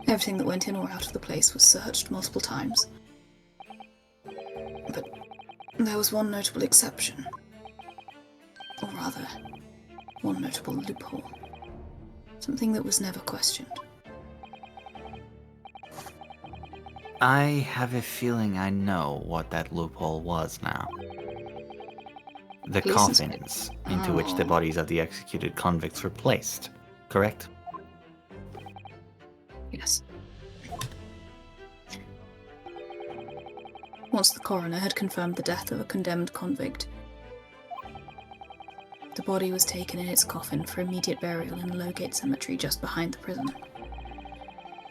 Everything that went in or out of the place was searched multiple times. But there was one notable exception. Or rather, one notable loophole. Something that was never questioned. I have a feeling I know what that loophole was now. The Police coffins into which the Oh. bodies of the executed convicts were placed, correct? Yes. Once the coroner had confirmed the death of a condemned convict, the body was taken in its coffin for immediate burial in Lowgate Cemetery just behind the prison.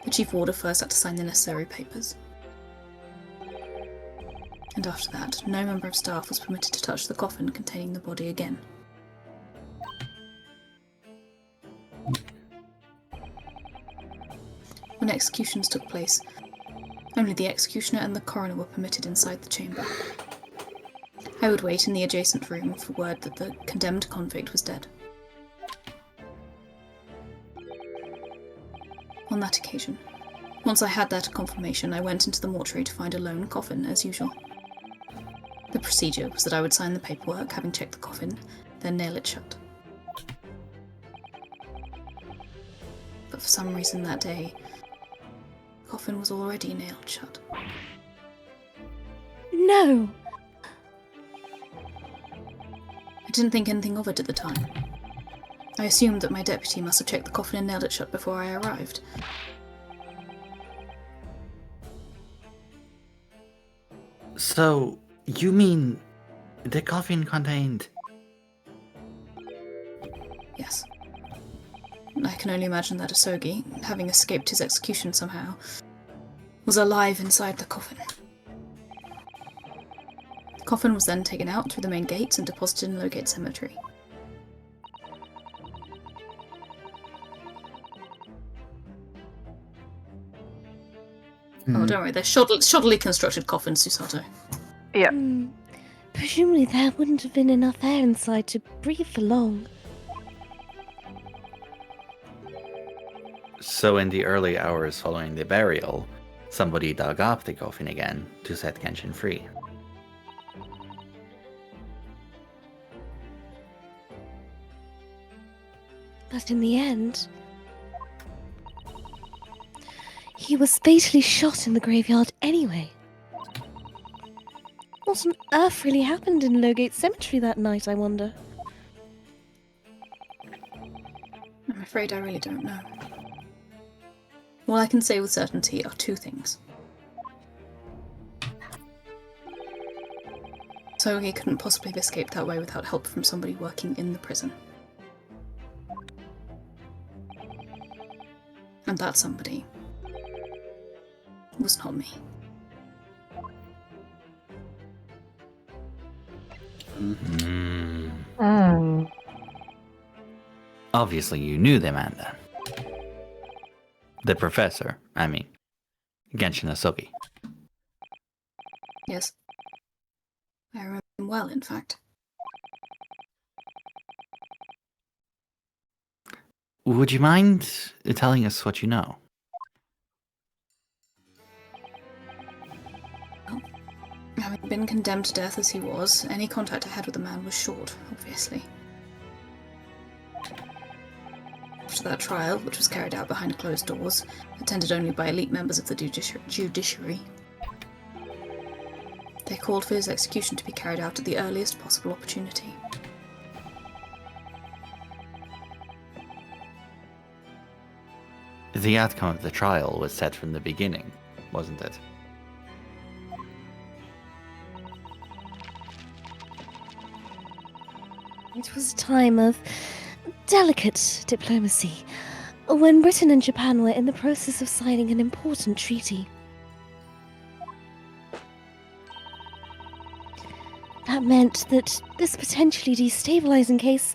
The chief warder first had to sign the necessary papers. And after that, no member of staff was permitted to touch the coffin containing the body again. When executions took place, only the executioner and the coroner were permitted inside the chamber. I would wait in the adjacent room for word that the condemned convict was dead. On that occasion, once I had that confirmation, I went into the mortuary to find a lone coffin, as usual. The procedure was that I would sign the paperwork, having checked the coffin, then nail it shut. But for some reason that day, the coffin was already nailed shut. No! I didn't think anything of it at the time. I assumed that my deputy must have checked the coffin and nailed it shut before I arrived. So, you mean the coffin contained... Yes. I can only imagine that Asogi, having escaped his execution somehow, was alive inside the coffin. The coffin was then taken out through the main gates and deposited in Lowgate Cemetery. Oh, don't worry, they're shoddily constructed coffins, Susato. Yeah. Presumably there wouldn't have been enough air inside to breathe for long. So in the early hours following the burial, somebody dug up the coffin again to set Genshin free. But in the end, he was fatally shot in the graveyard anyway. What on earth really happened in Lowgate Cemetery that night, I wonder? I'm afraid I really don't know. All I can say with certainty are two things. Sogi couldn't possibly have escaped that way without help from somebody working in the prison. And that somebody was not me. Obviously you knew the man then. The professor, I mean. Genshin Asogi. Yes. I remember him well, in fact. Would you mind telling us what you know? Having been condemned to death as he was, any contact I had with the man was short, obviously. After that trial, which was carried out behind closed doors, attended only by elite members of the judiciary, they called for his execution to be carried out at the earliest possible opportunity. The outcome of the trial was set from the beginning, wasn't it? It was a time of delicate diplomacy, when Britain and Japan were in the process of signing an important treaty. That meant that this potentially destabilizing case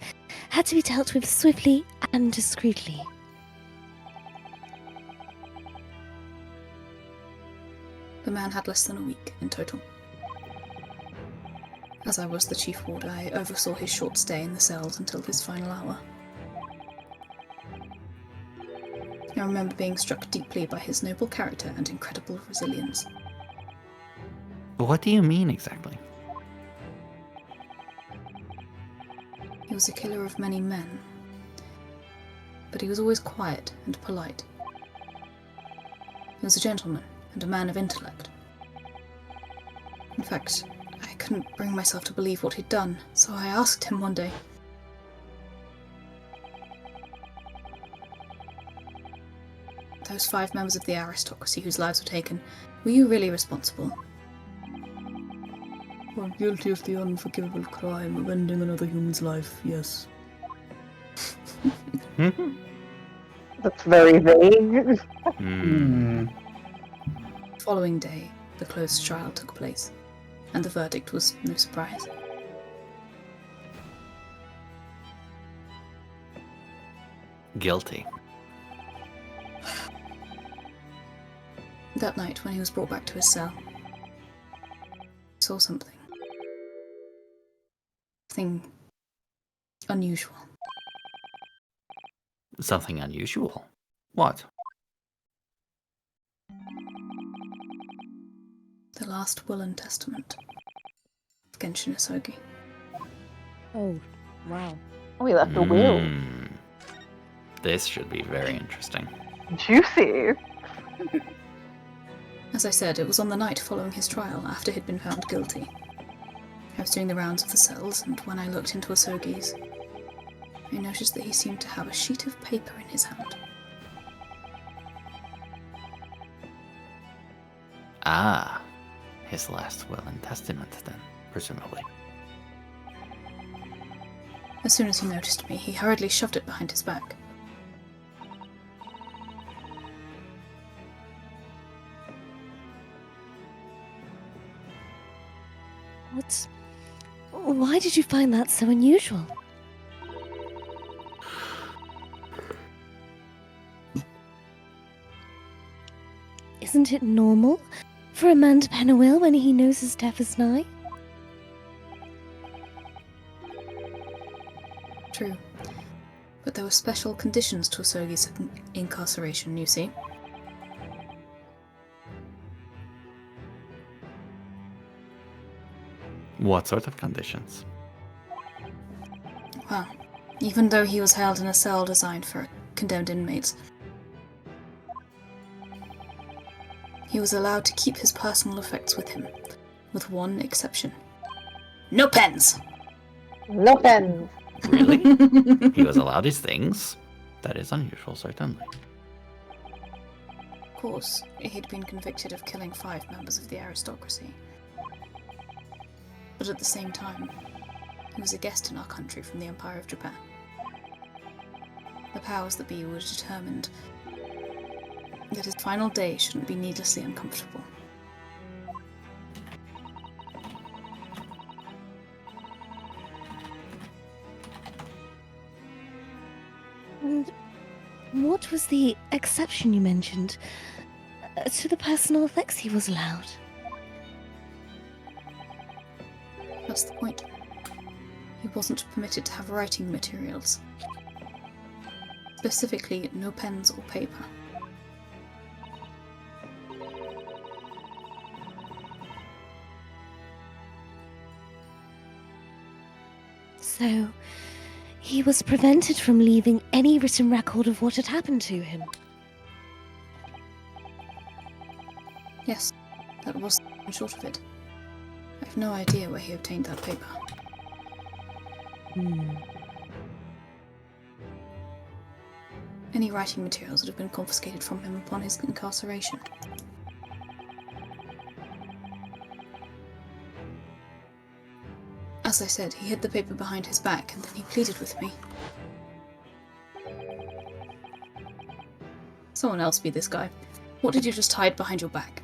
had to be dealt with swiftly and discreetly. The man had less than a week in total. As I was the chief ward, I oversaw his short stay in the cells until his final hour. I remember being struck deeply by his noble character and incredible resilience. What do you mean exactly? He was a killer of many men, but he was always quiet and polite. He was a gentleman and a man of intellect. In fact, I couldn't bring myself to believe what he'd done, so I asked him one day. Those 5 members of the aristocracy whose lives were taken, were you really responsible? I'm guilty of the unforgivable crime of ending another human's life, yes. That's very vague. Hmm. The following day, the closed trial took place, and the verdict was no surprise. Guilty. That night, when he was brought back to his cell, I saw something. Something unusual. Something unusual? What? The last will and testament of Genshin Isogi. Oh, wow. We left a will. Hmm. This should be very interesting. Juicy. As I said, it was on the night following his trial, after he'd been found guilty. I was doing the rounds of the cells, and when I looked into Isogi's, I noticed that he seemed to have a sheet of paper in his hand. Ah, his last will and testament, then, presumably. As soon as he noticed me, he hurriedly shoved it behind his back. What? Why did you find that so unusual? Isn't it normal for a man to pen a will when he knows his death is nigh? True. But there were special conditions to Isogi's incarceration, you see. What sort of conditions? Well, even though he was held in a cell designed for condemned inmates, he was allowed to keep his personal effects with him, with one exception. No pens! No pens. Really? He was allowed his things? That is unusual, certainly. Of course, he'd been convicted of killing 5 members of the aristocracy. But at the same time, he was a guest in our country from the Empire of Japan. The powers that be were determined that his final day shouldn't be needlessly uncomfortable. And what was the exception you mentioned to the personal effects he was allowed? That's the point. He wasn't permitted to have writing materials. Specifically, no pens or paper. So, he was prevented from leaving any written record of what had happened to him. Yes, that was the long and short of it. I have no idea where he obtained that paper. Any writing materials would have been confiscated from him upon his incarceration. As I said, he hid the paper behind his back, and then he pleaded with me. Someone else be this guy. What did you just hide behind your back?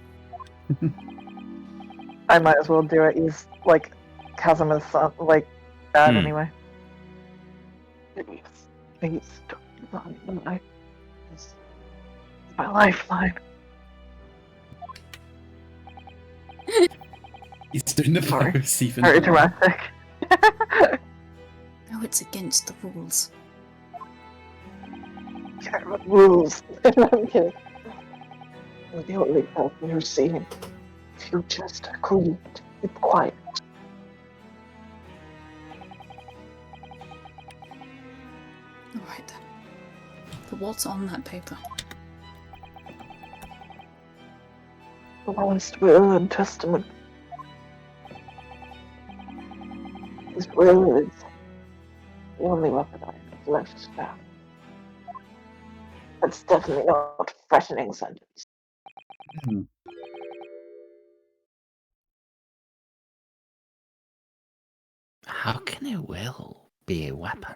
I might as well do it. He's like Kazuma's son, like dad anyway. Please don't run. It's my lifeline. He's doing the Sorry. pose even Very more. dramatic. No, it's against the rules. Care about rules. I'm kidding. You're the only person who's seeing. If you just agreed to keep quiet. Alright then. But what's on that paper? The last will and testament. His will is the only weapon I have left now. That's definitely not a threatening sentence. Hmm. How can a will be a weapon?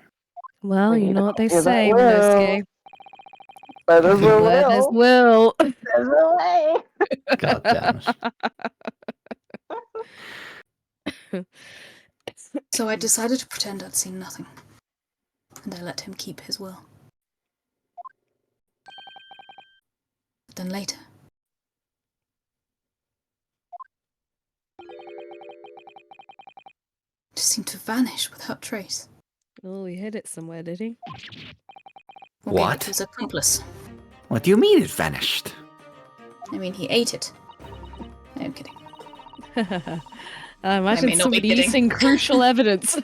Well, We you need know a what they copy of that say, will. Minosuke. But there's a Where there's will. There's a way. God damn it. So I decided to pretend I'd seen nothing. And I let him keep his will. But then later... it just seemed to vanish without trace. Oh, he hid it somewhere, did he? Or gave it What? to his accomplice. What do you mean it vanished? I mean, he ate it. I'm kidding. I imagine may not be somebody kidding. eating crucial evidence.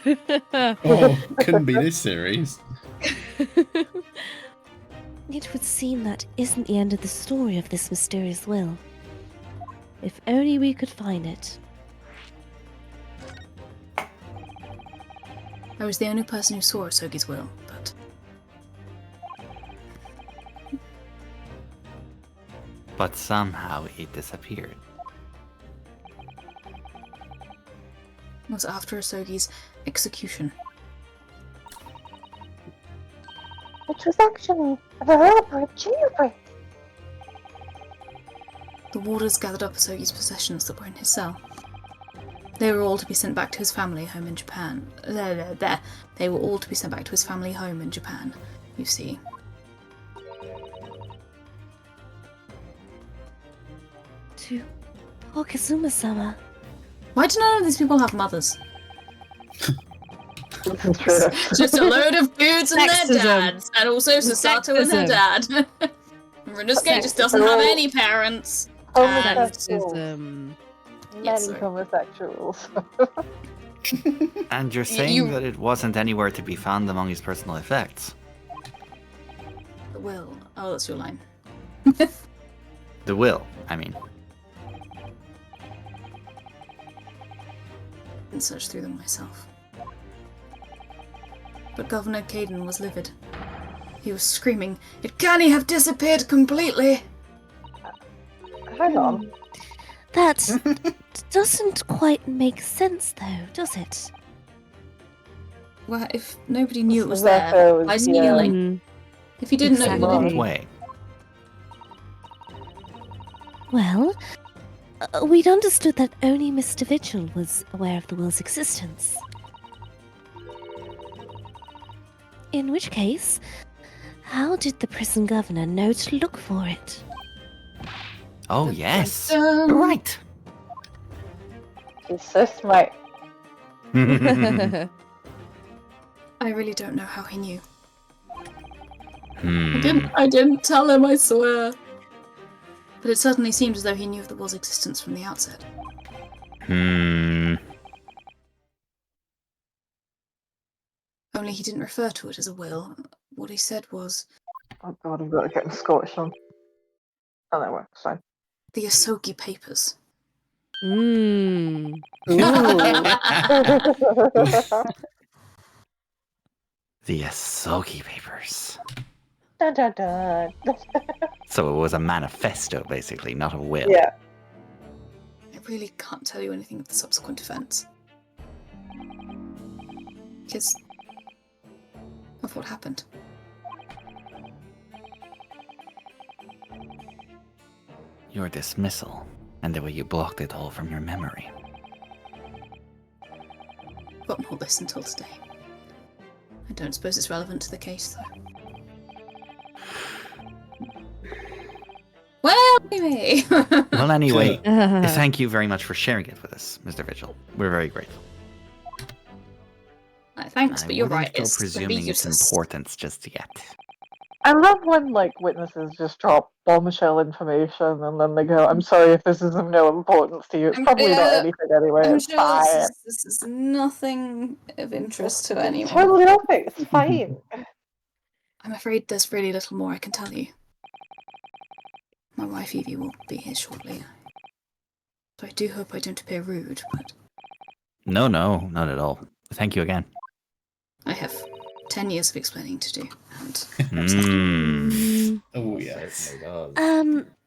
Oh, couldn't be this series. It would seem that isn't the end of the story of this mysterious will. If only we could find it. I was the only person who saw Asogi's will, but... But somehow it disappeared. it was after Asogi's execution. Which was actually a elaborate gingerbread. The warders gathered up Asogi's possessions that were in his cell. They were all to be sent back to his family home in Japan. There. They were all to be sent back to his family home in Japan, you see. To Okazuma-sama. Why do none of these people have mothers? This is true. Just a load of dudes and their Sexism. dads, and also Sasato and their dad. Rinnosuke just doesn't have any parents. Homosexuals. Sexism. Many Yes, sorry. homosexuals. And you're Y- saying you- that it wasn't anywhere to be found among his personal effects? The will. Oh, that's your line. The will, I mean. Didn't search through them myself. But Governor Caden was livid. He was screaming, "It can't have disappeared completely!" Hang on. That doesn't quite make sense, though, does it? Well, if nobody knew it was That there, was- why is he yeah. yelling? Mm. If he didn't know, Exactly. well, What way? Well, we'd understood that only Mr. Vigil was aware of the will's existence. In which case, how did the prison governor know to look for it? Oh, yes. dun. Right. He's so smart. I really don't know how he knew. I didn't tell him, I swear. But it certainly seemed as though he knew of the will's existence from the outset. Only he didn't refer to it as a will. What he said was, Oh god, I've got to get the Scottish on. Oh, that works fine. the Asogi Papers. Mm. The Asogi Papers. Dun dun dun. So it was a manifesto, basically, not a will. Yeah. I really can't tell you anything of the subsequent events. Because of what happened. Your dismissal, and the way you blocked it all from your memory. Forgotten all this until today. I don't suppose it's relevant to the case, though. Well, anyway. Well, anyway, Uh, thank you very much for sharing it with us, Mr. Vigil. We're very grateful. Thanks, I but you're wouldn't right. go It's really presuming its useless. importance just yet. I love when witnesses just drop bombshell information and then they go, "I'm sorry if this is of no importance to you. It's probably not anything anyway. I'm It's sure fine. this is nothing of interest to anyone. Totally nothing. It's fine." I'm afraid there's really little more I can tell you. My wife Evie will be here shortly. So I do hope I don't appear rude, but No, not at all. Thank you again. I have 10 years of explaining to do, and Mm. Oh, yes.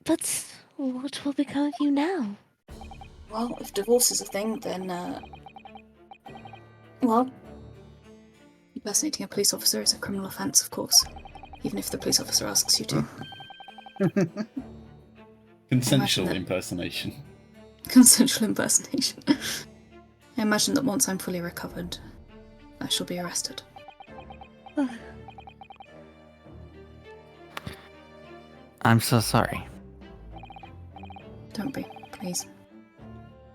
but what will become of you now? well, if divorce is a thing, then well, impersonating a police officer is a criminal offence, of course, even if the police officer asks you to. Consensual that- impersonation. Consensual impersonation. I imagine that once I'm fully recovered, I shall be arrested. I'm so sorry. Don't be, please.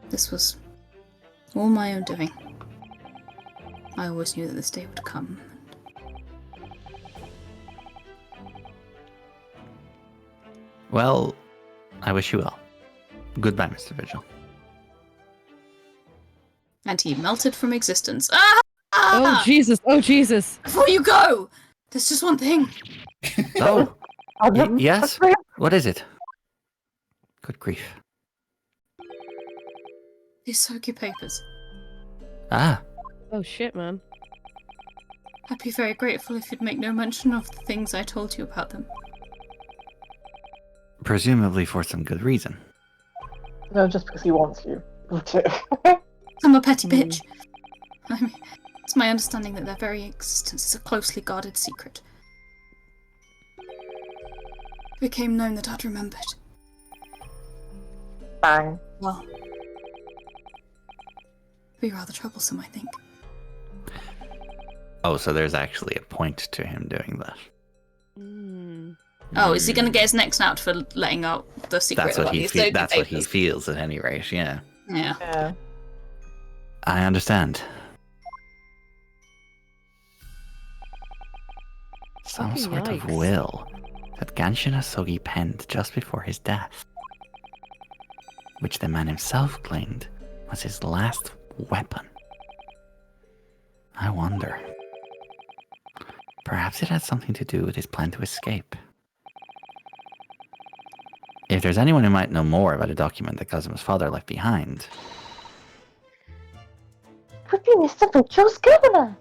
This was all my own doing. I always knew that this day would come. Well, I wish you well. Goodbye, Mr. Vigil. And he melted from existence. Ah! Oh Jesus! Oh Jesus! Before you go! There's just one thing. Oh, Adam, yes? What is it? Good grief. These Soku papers. Ah, Oh shit, man. I'd be very grateful if you'd make no mention of the things I told you about them. presumably for some good reason. No, just because he wants you. I'm a petty bitch. I mean, it's my understanding that their very existence is a closely guarded secret. It became known that I'd remembered. Bang. Well, it'd be rather troublesome, I think. Oh, so there's actually a point to him doing that. Oh, is he going to get his neck snapped for letting out the secret That's what about he these fe- Soku That's what he papers? feels at any rate. Yeah, Yeah. Yeah. I understand. Some Fucking sort of yikes. will that Ganshin Asogi penned just before his death, which the man himself claimed was his last weapon. I wonder. Perhaps it had something to do with his plan to escape. If there's anyone who might know more about a document that Kazuma's father left behind, Could be Mr. Vigil's governor.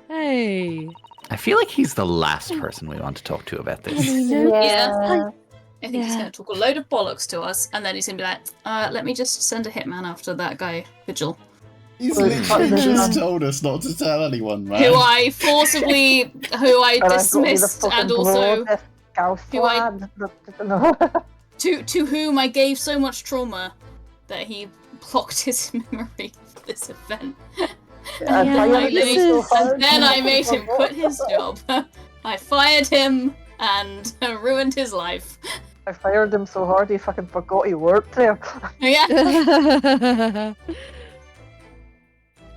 Hey. I feel like he's the last person we want to talk to about this. Yeah. I think he's Yeah. going to talk a load of bollocks to us, and then he's going to be like, let me just send a hitman after that guy, Vigil. He's Well, literally it's just fine. told us not to tell anyone, man. Who I forcibly, who I And I've got to be the dismissed, fucking and also broadest Gauss who I- lad. No. to whom I gave so much trauma that he blocked his memory of this event. And Yeah, I And, made this it is- so hard. and then I made him quit his job. I fired him and ruined his life. I fired him so hard he fucking forgot he worked there. Yeah.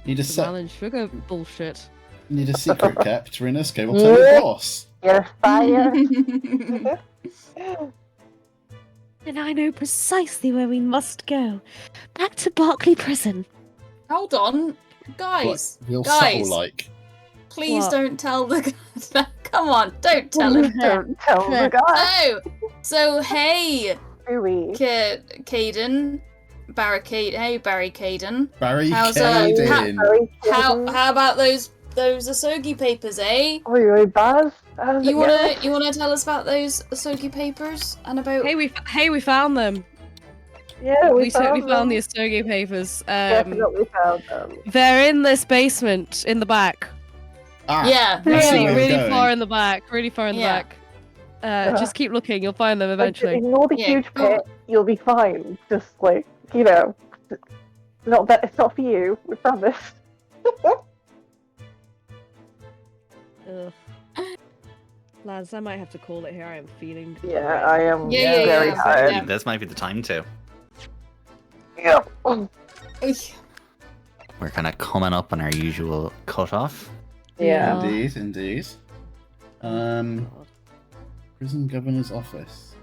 Need a Alan Sugar bullshit. need a secret kept. Rinus will tell your boss. You're fired. And I know precisely where we must go. Back to Berkeley Prison. Hold on, guys. Real guys. subtle like. Please What? don't tell the guy. Come on, don't tell him. Don't tell the guy. Oh, so hey, Ooey. Caden, Barricade. Hey, Barry Caden. Barry How's, Caden. How about those Asogi papers, eh? Oi, Baz. You wanna tell us about those Asogi papers and about? Hey, we found them. Yeah, We certainly them. found the Asogi papers. Definitely found them. They're in this basement in the back. Ah, Yeah, I see Really, where really you're going. far in the back. Really far in the Yeah. back. Just keep looking. You'll find them eventually. Ignore the Yeah, huge go pit. You'll be fine. Just like not that it's not for you. We promise. Ugh. Lads, I might have to call it here. I am feeling. Yeah, I am Yeah, very yeah. tired. Yeah. This might be the time to. Yeah. We're kind of coming up on our usual cutoff. Yeah. Indeed. Prison Governor's Office.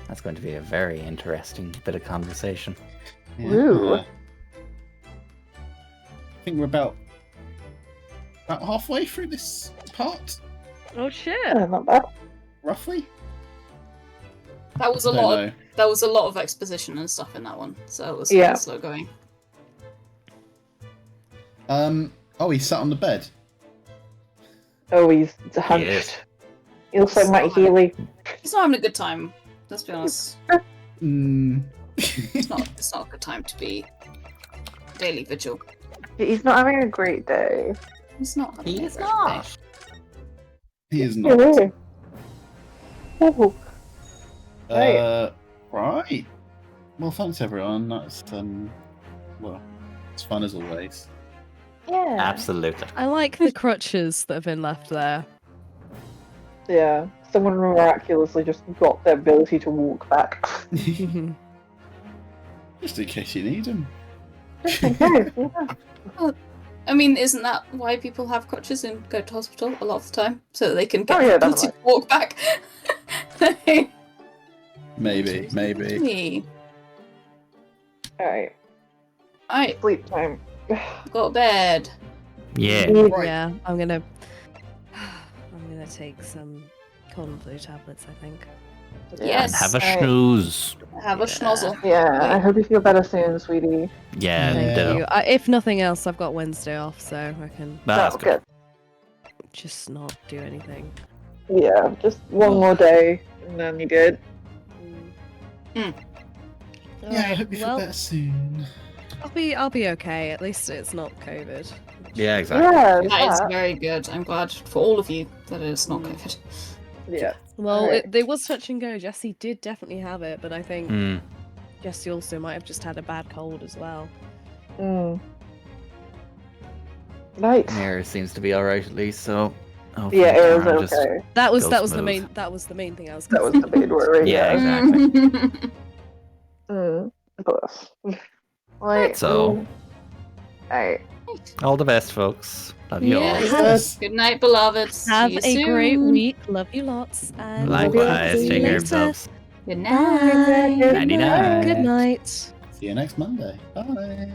That's going to be a very interesting bit of conversation. Ooh. I think we're about halfway through this part, Oh shit! Not bad. roughly. That was a Don't lot. know. There was a lot of exposition and stuff in that one, so it was Yeah. quite slow going. Oh, he sat on the bed. Oh, he's hunched. is. He looks like So Matty high. Healy. He's not having a good time. Let's be honest. Mm. It's not a good time to be daily vigil. He's not having a great day. He's not. Having He a is great not. day. He is not. Oh. Oh. Right. Right. Well, thanks everyone. That's well, it's fun as always. Yeah. Absolutely. I like the crutches that have been left there. Yeah. Someone miraculously just got the ability to walk back. Just in case you need them. Okay. Yeah. I mean, isn't that why people have crutches and go to hospital a lot of the time, so that they can get Oh, yeah, the ability to walk back? Maybe. Me. Alright. Alright, Sleep time. go to bed. Yeah. Right. Yeah, I'm gonna take some cold and flu tablets. I think. Yes. And have a Alright. snooze. Have a schnozzle. Yeah, I hope you feel better soon, sweetie. Yeah, Thank ditto. you. If nothing else, I've got Wednesday off, so I can That's good. just not do anything. Yeah, just one more day, and then you're good. Yeah, I hope you feel better soon. I'll be okay. At least it's not COVID. Yeah, exactly. Yeah, That is that. very good. I'm glad for all of you that it's not COVID. Yeah. Well, Alright. it was touch and go. Jesse did definitely have it, but I think Mm. Jesse also might have just had a bad cold as well. Mm. Nice. Air seems to be alright at least, so. hopefully Yeah, Air's Karen just- okay. That was Go the smooth. main thing I was. That was the big worry. Yeah, Yeah. exactly. Bless. Like, So- Alright. All the best, folks. Love you all. Yes. Good night, beloveds. Have See a you great soon. week. Love you lots. And Likewise, see take you care of later. yourselves. Good night. Good 99. Good night. See you next Monday. Bye.